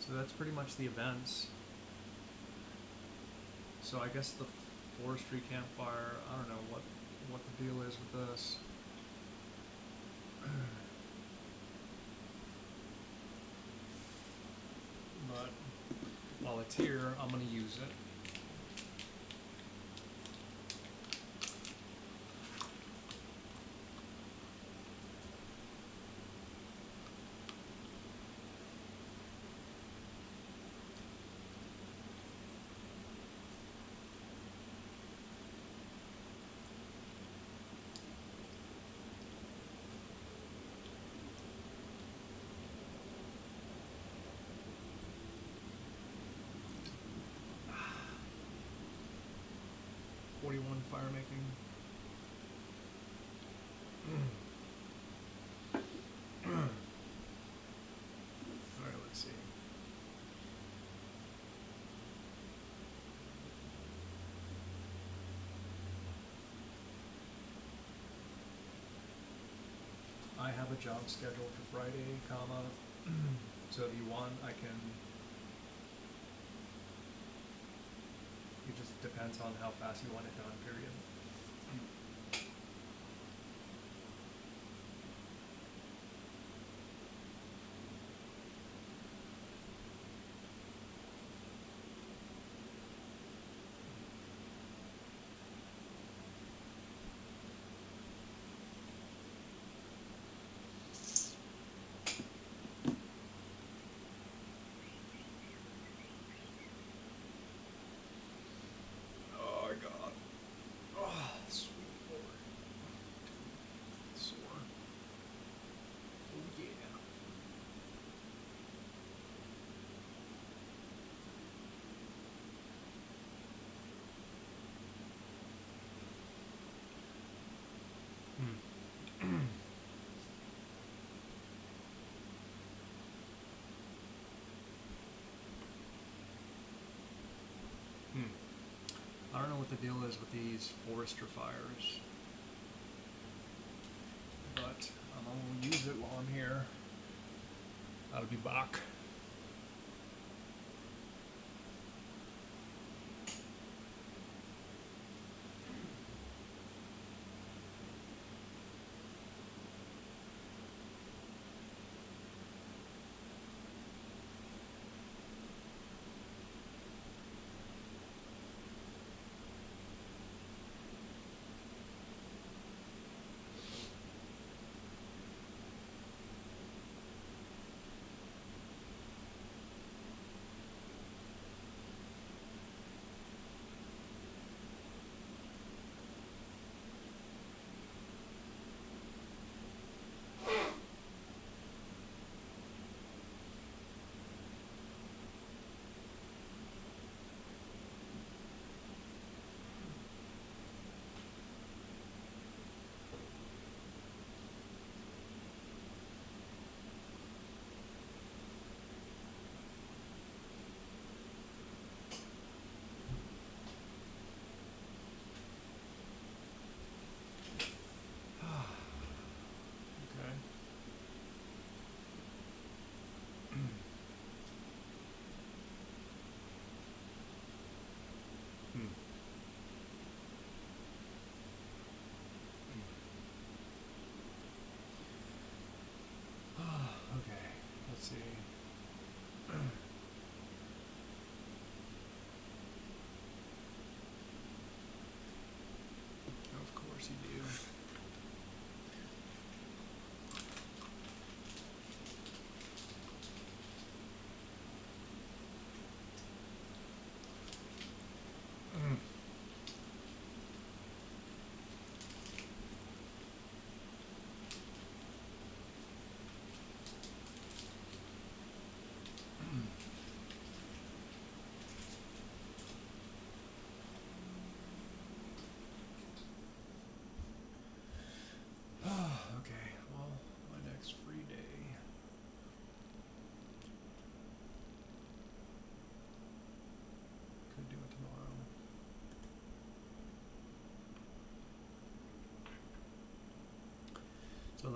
[SPEAKER 1] So that's pretty much the events. So I guess the forestry campfire, I don't know what the deal is with this. But while it's here, I'm going to use it. Fire making. Alright, let's see. I have a job scheduled for Friday, so if you want, I can. It just depends on how fast you want it done, period. I don't know what the deal is with these forester fires, but I'm going to use it while I'm here. I'll be back.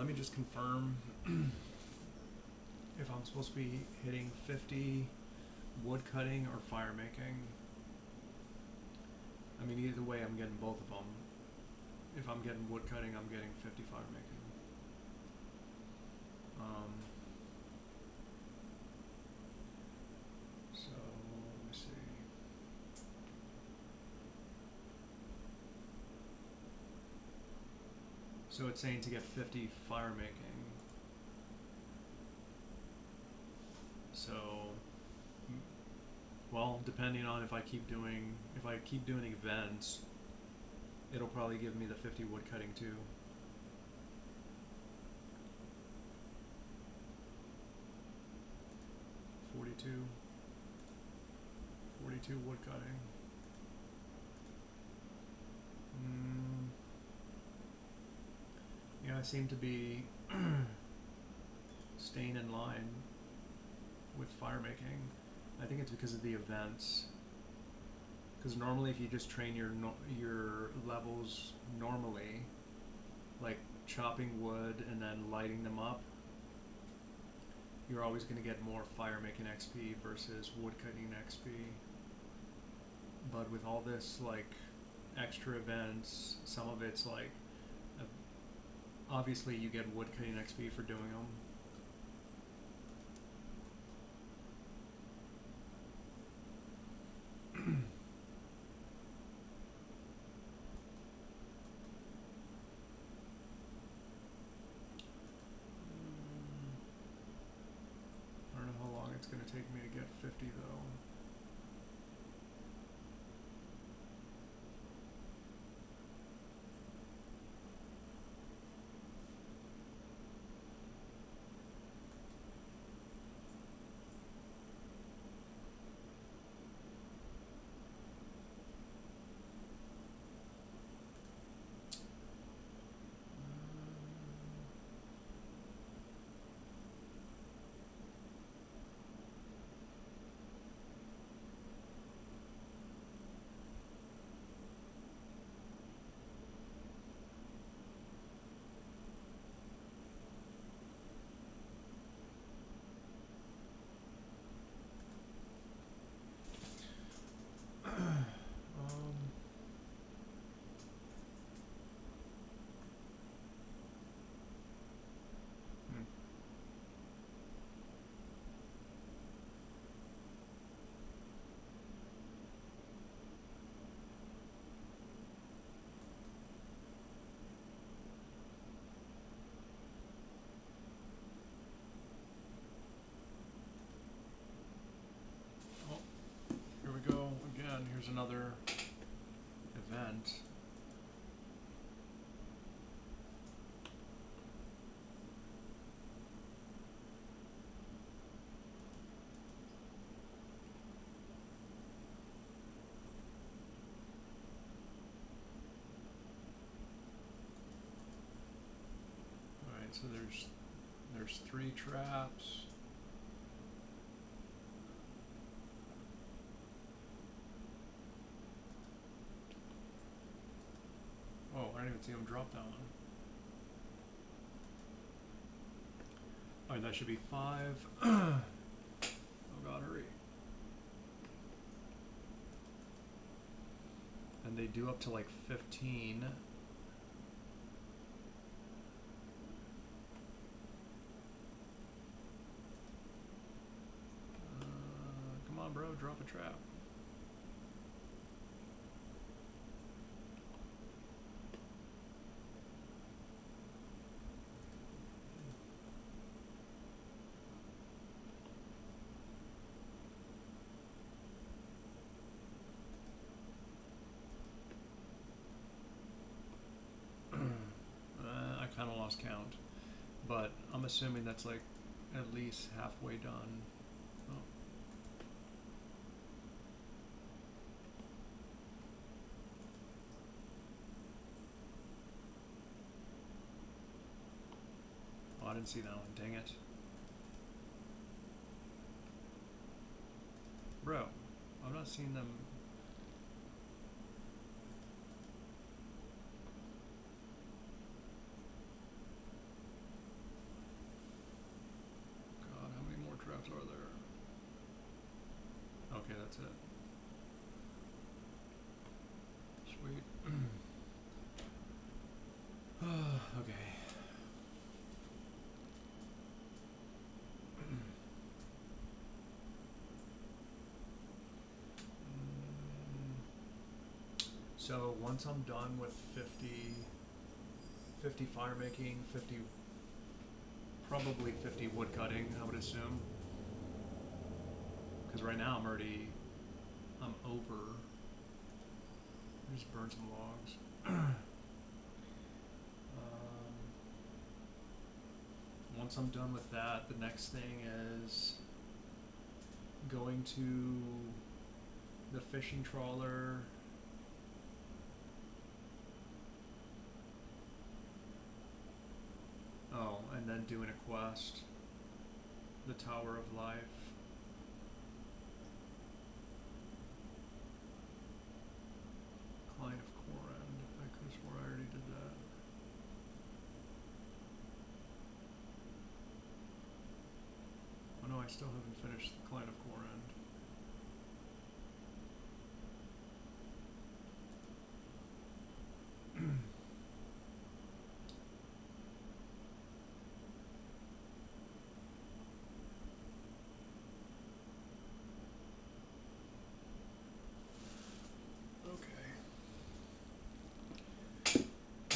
[SPEAKER 1] let me just confirm if I'm supposed to be hitting 50 wood cutting or fire making. I mean, either way, I'm getting both of them. If I'm getting wood cutting, I'm getting 50 fire making. So let me see. So it's saying to get 50 fire making. So, well, depending on if I keep doing events, it'll probably give me the 50 wood cutting too. Forty-two wood cutting. Yeah, I seem to be staying in line with fire making. I think it's because of the events. Because normally, if you just train your levels normally, like chopping wood and then lighting them up, you're always going to get more fire making XP versus wood cutting XP. But with all this like extra events, some of it's like obviously you get wood cutting XP for doing them. I don't know how long it's going to take me to get 50 though. Here we go again. Here's another event. Alright, so there's 3 traps. Oh, I didn't even see him drop that one. Alright, that should be 5. Oh god, hurry. And they do up to like 15. Come on, bro, drop a trap. I kind of lost count, but I'm assuming that's like at least halfway done. Oh. Oh, I didn't see that one. Dang it. Bro, I've not seen them. Okay, that's it. Sweet. Okay. So once I'm done with 50 fire making, 50, probably 50 wood cutting, I would assume. Because right now I'm over. Just burn some logs. Once I'm done with that, the next thing is going to the fishing trawler. Oh, and then doing a quest, the Tower of Life. Client of Corend. I could have swore I already did that. Oh no, I still haven't finished the Client of Corend.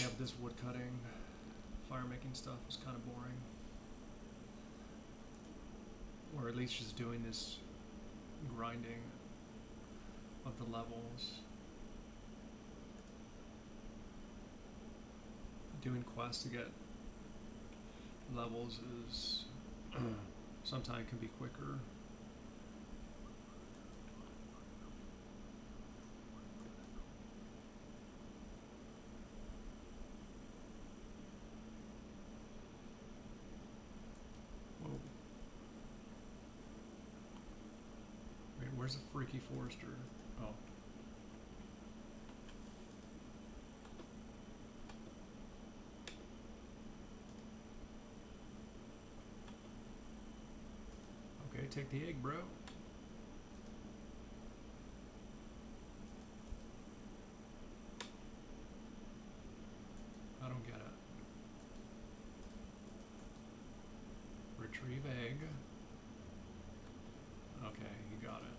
[SPEAKER 1] Yeah, but this wood cutting, fire making stuff is kind of boring. Or at least just doing this grinding of the levels. Doing quests to get levels is sometimes can be quicker. Whoa. Wait, where's the freaky forester? Oh. Okay, take the egg, bro. I don't get it. Retrieve egg. Okay, you got it.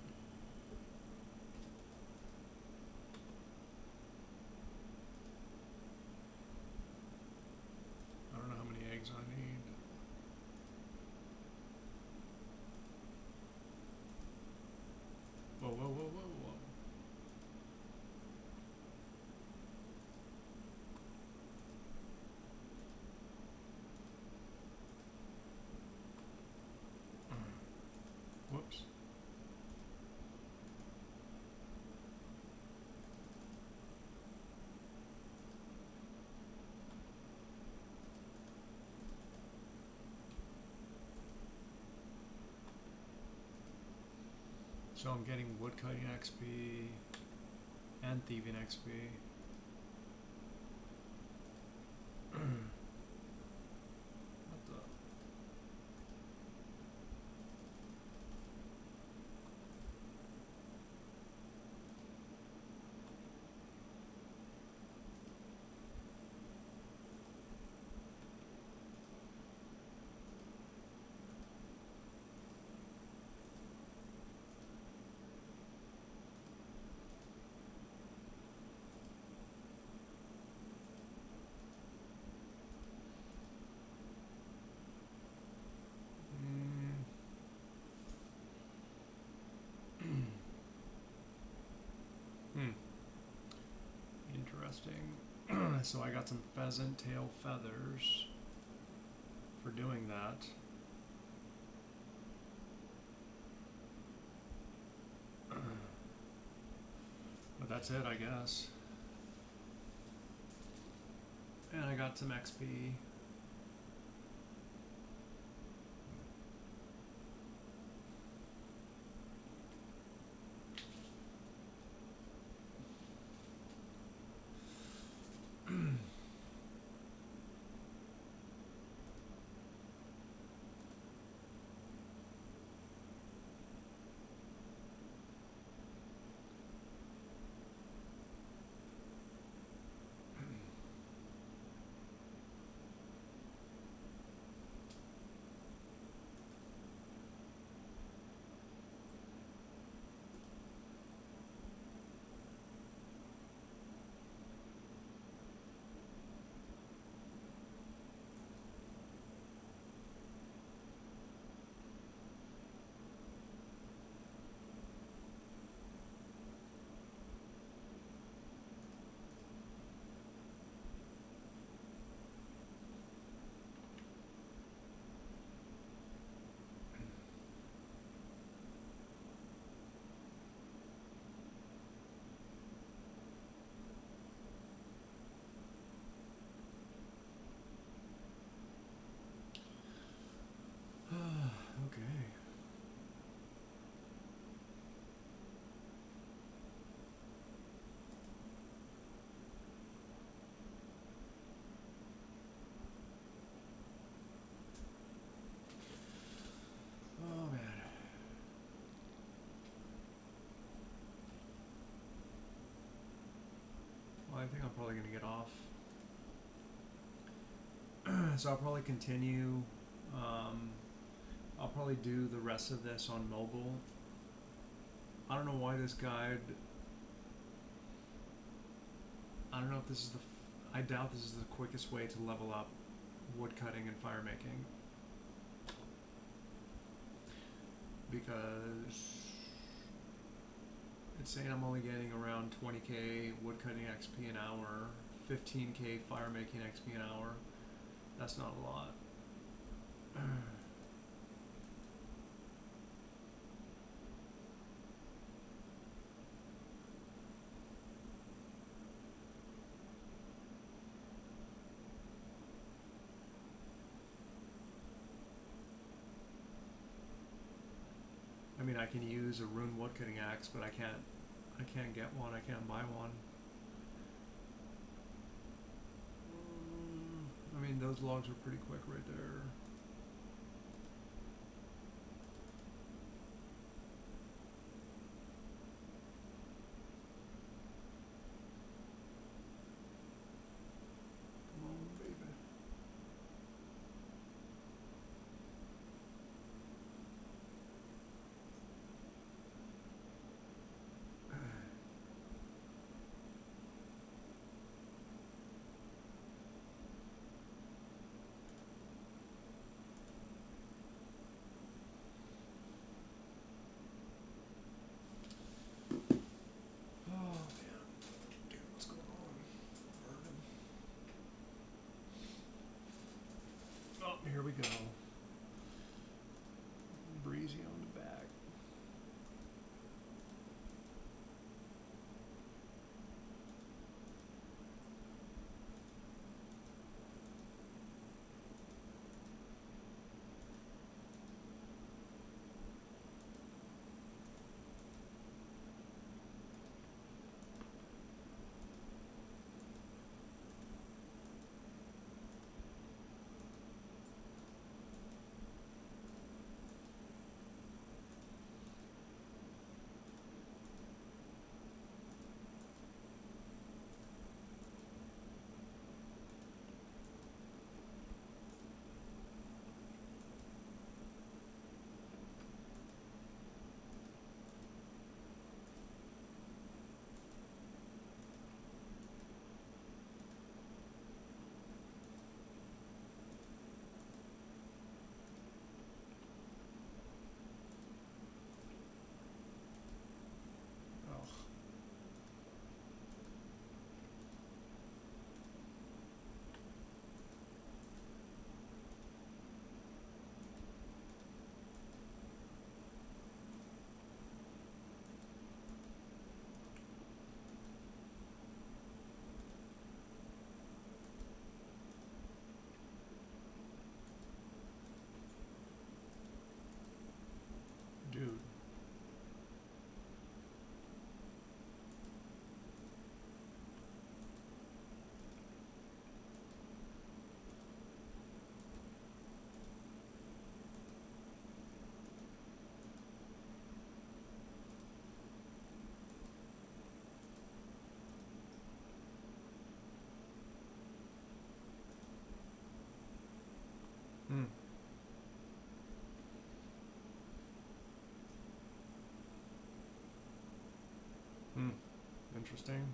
[SPEAKER 1] I don't know how many eggs I need. Whoa, whoa, whoa, whoa, whoa. Whoops. So I'm getting woodcutting XP and thieving XP. What the? Hmm. Interesting. So I got some pheasant tail feathers for doing that. But that's it, I guess. And I got some XP. probably going to get off. So I'll probably continue. I'll probably do the rest of this on mobile. I don't know why this guide. I don't know if this is I doubt this is the quickest way to level up woodcutting and fire making, because it's saying I'm only getting around 20k woodcutting XP an hour, 15k fire making XP an hour. That's not a lot. I mean, I can use a rune woodcutting axe, but I can't get one. I can't buy one. I mean, those logs are pretty quick right there. Come on, baby. Here we go. Breezy on the back. Dude. Hmm. Hmm. Interesting.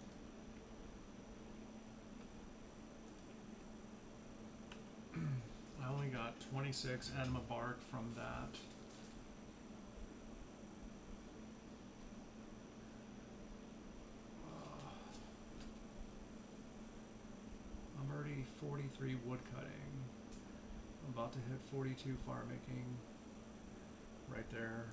[SPEAKER 1] I only got 26 anima bark from that. I'm already 43 wood cutting. I'm about to hit 42 fire making. Right there.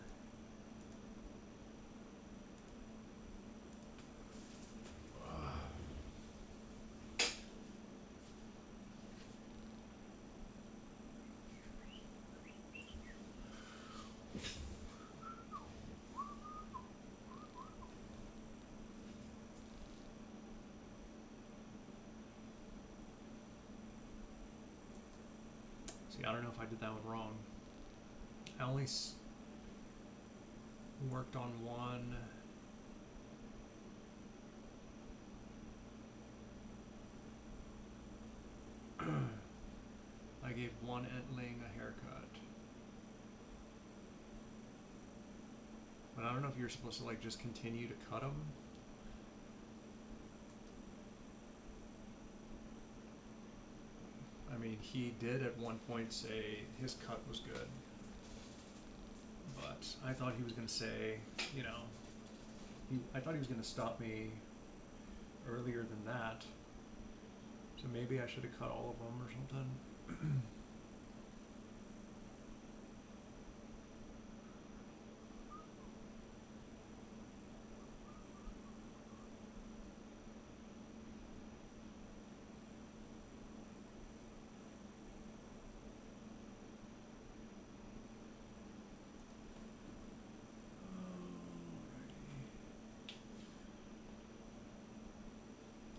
[SPEAKER 1] See, I don't know if I did that one wrong. I only worked on one. I gave one Entling a haircut. But I don't know if you're supposed to like just continue to cut them. I mean, he did at one point say his cut was good. But I thought he was going to say, you know, I thought he was going to stop me earlier than that. So maybe I should have cut all of them or something.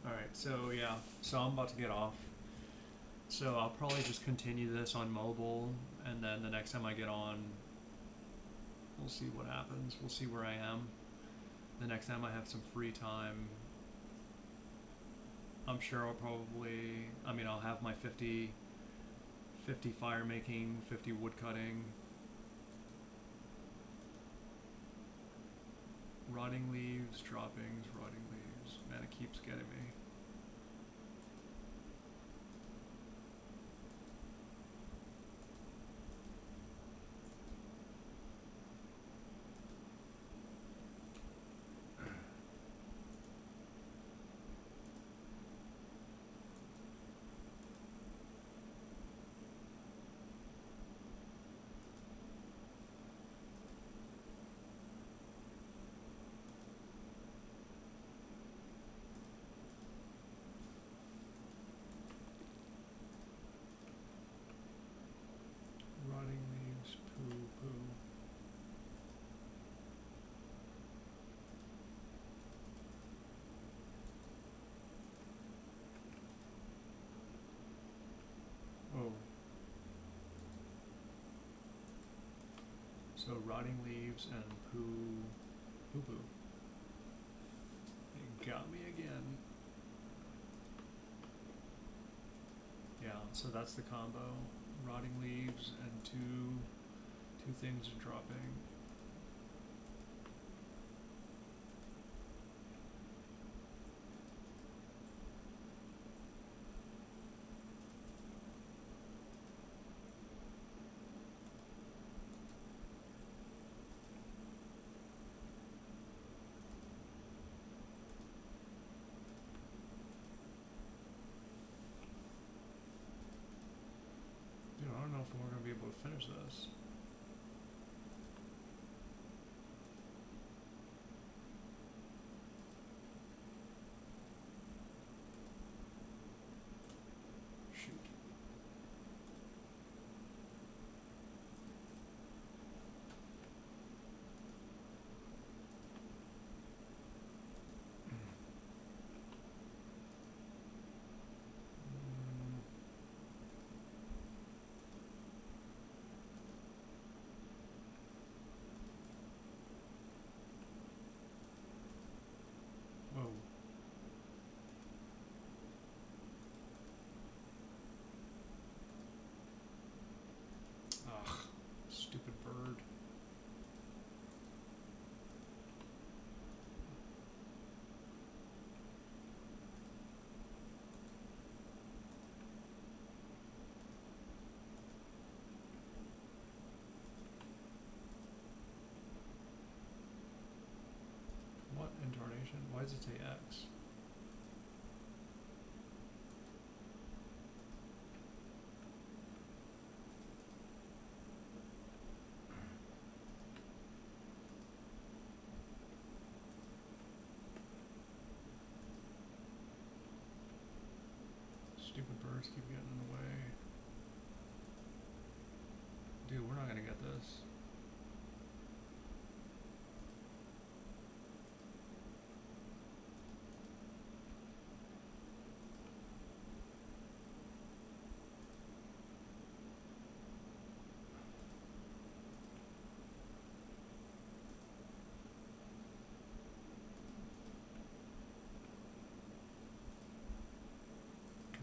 [SPEAKER 1] Alright, so yeah, so I'm about to get off. So I'll probably just continue this on mobile, and then the next time I get on, we'll see what happens. We'll see where I am. The next time I have some free time, I'm sure I'll probably, I'll have my 50 fire making, 50 wood cutting. Rotting leaves, droppings, rotting leaves. Man, it keeps getting me. Rotting leaves, poo poo. Oh. So rotting leaves and poo poo. It got me again. Yeah, so that's the combo. Rotting leaves and two things dropping. Dude, I don't know if we're gonna be able to finish this. Shoot. Whoa. Ugh, stupid bird. What incarnation? Why does it say X? Stupid birds keep getting in the way. Dude, we're not gonna get this.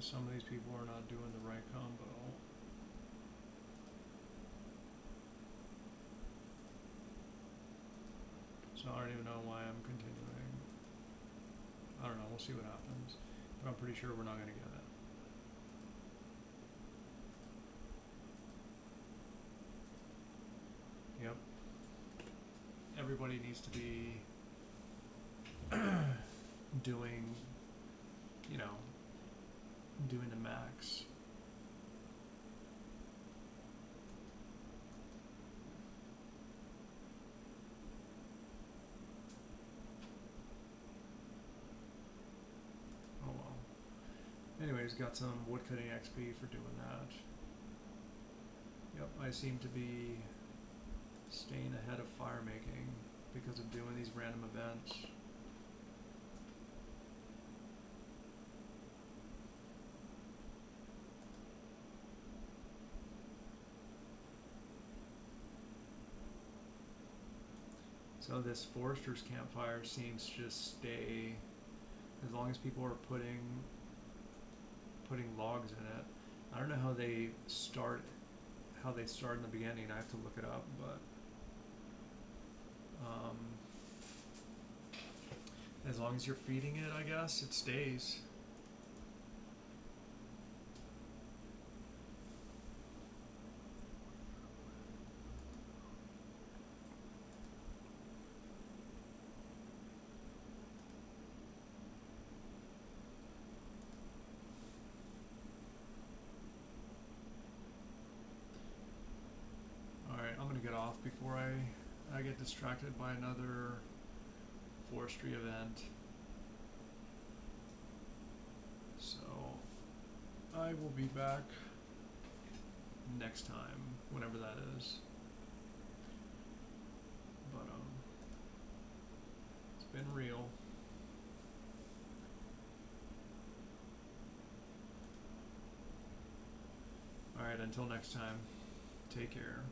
[SPEAKER 1] because some of these people are not doing the right combo. So I don't even know why I'm continuing. I don't know, we'll see what happens. But I'm pretty sure we're not going to get it. Yep. Everybody needs to be doing, you know, doing the max. Oh well. Anyways, got some woodcutting XP for doing that. Yep, I seem to be staying ahead of fire making because of doing these random events. So this forester's campfire seems to just stay as long as people are putting logs in it. I don't know how they start in the beginning. I have to look it up, but as long as you're feeding it, I guess it stays. Alright, I'm gonna get off before I get distracted by another forestry event. So I will be back next time, whenever that is. But it's been real. Alright, until next time, take care.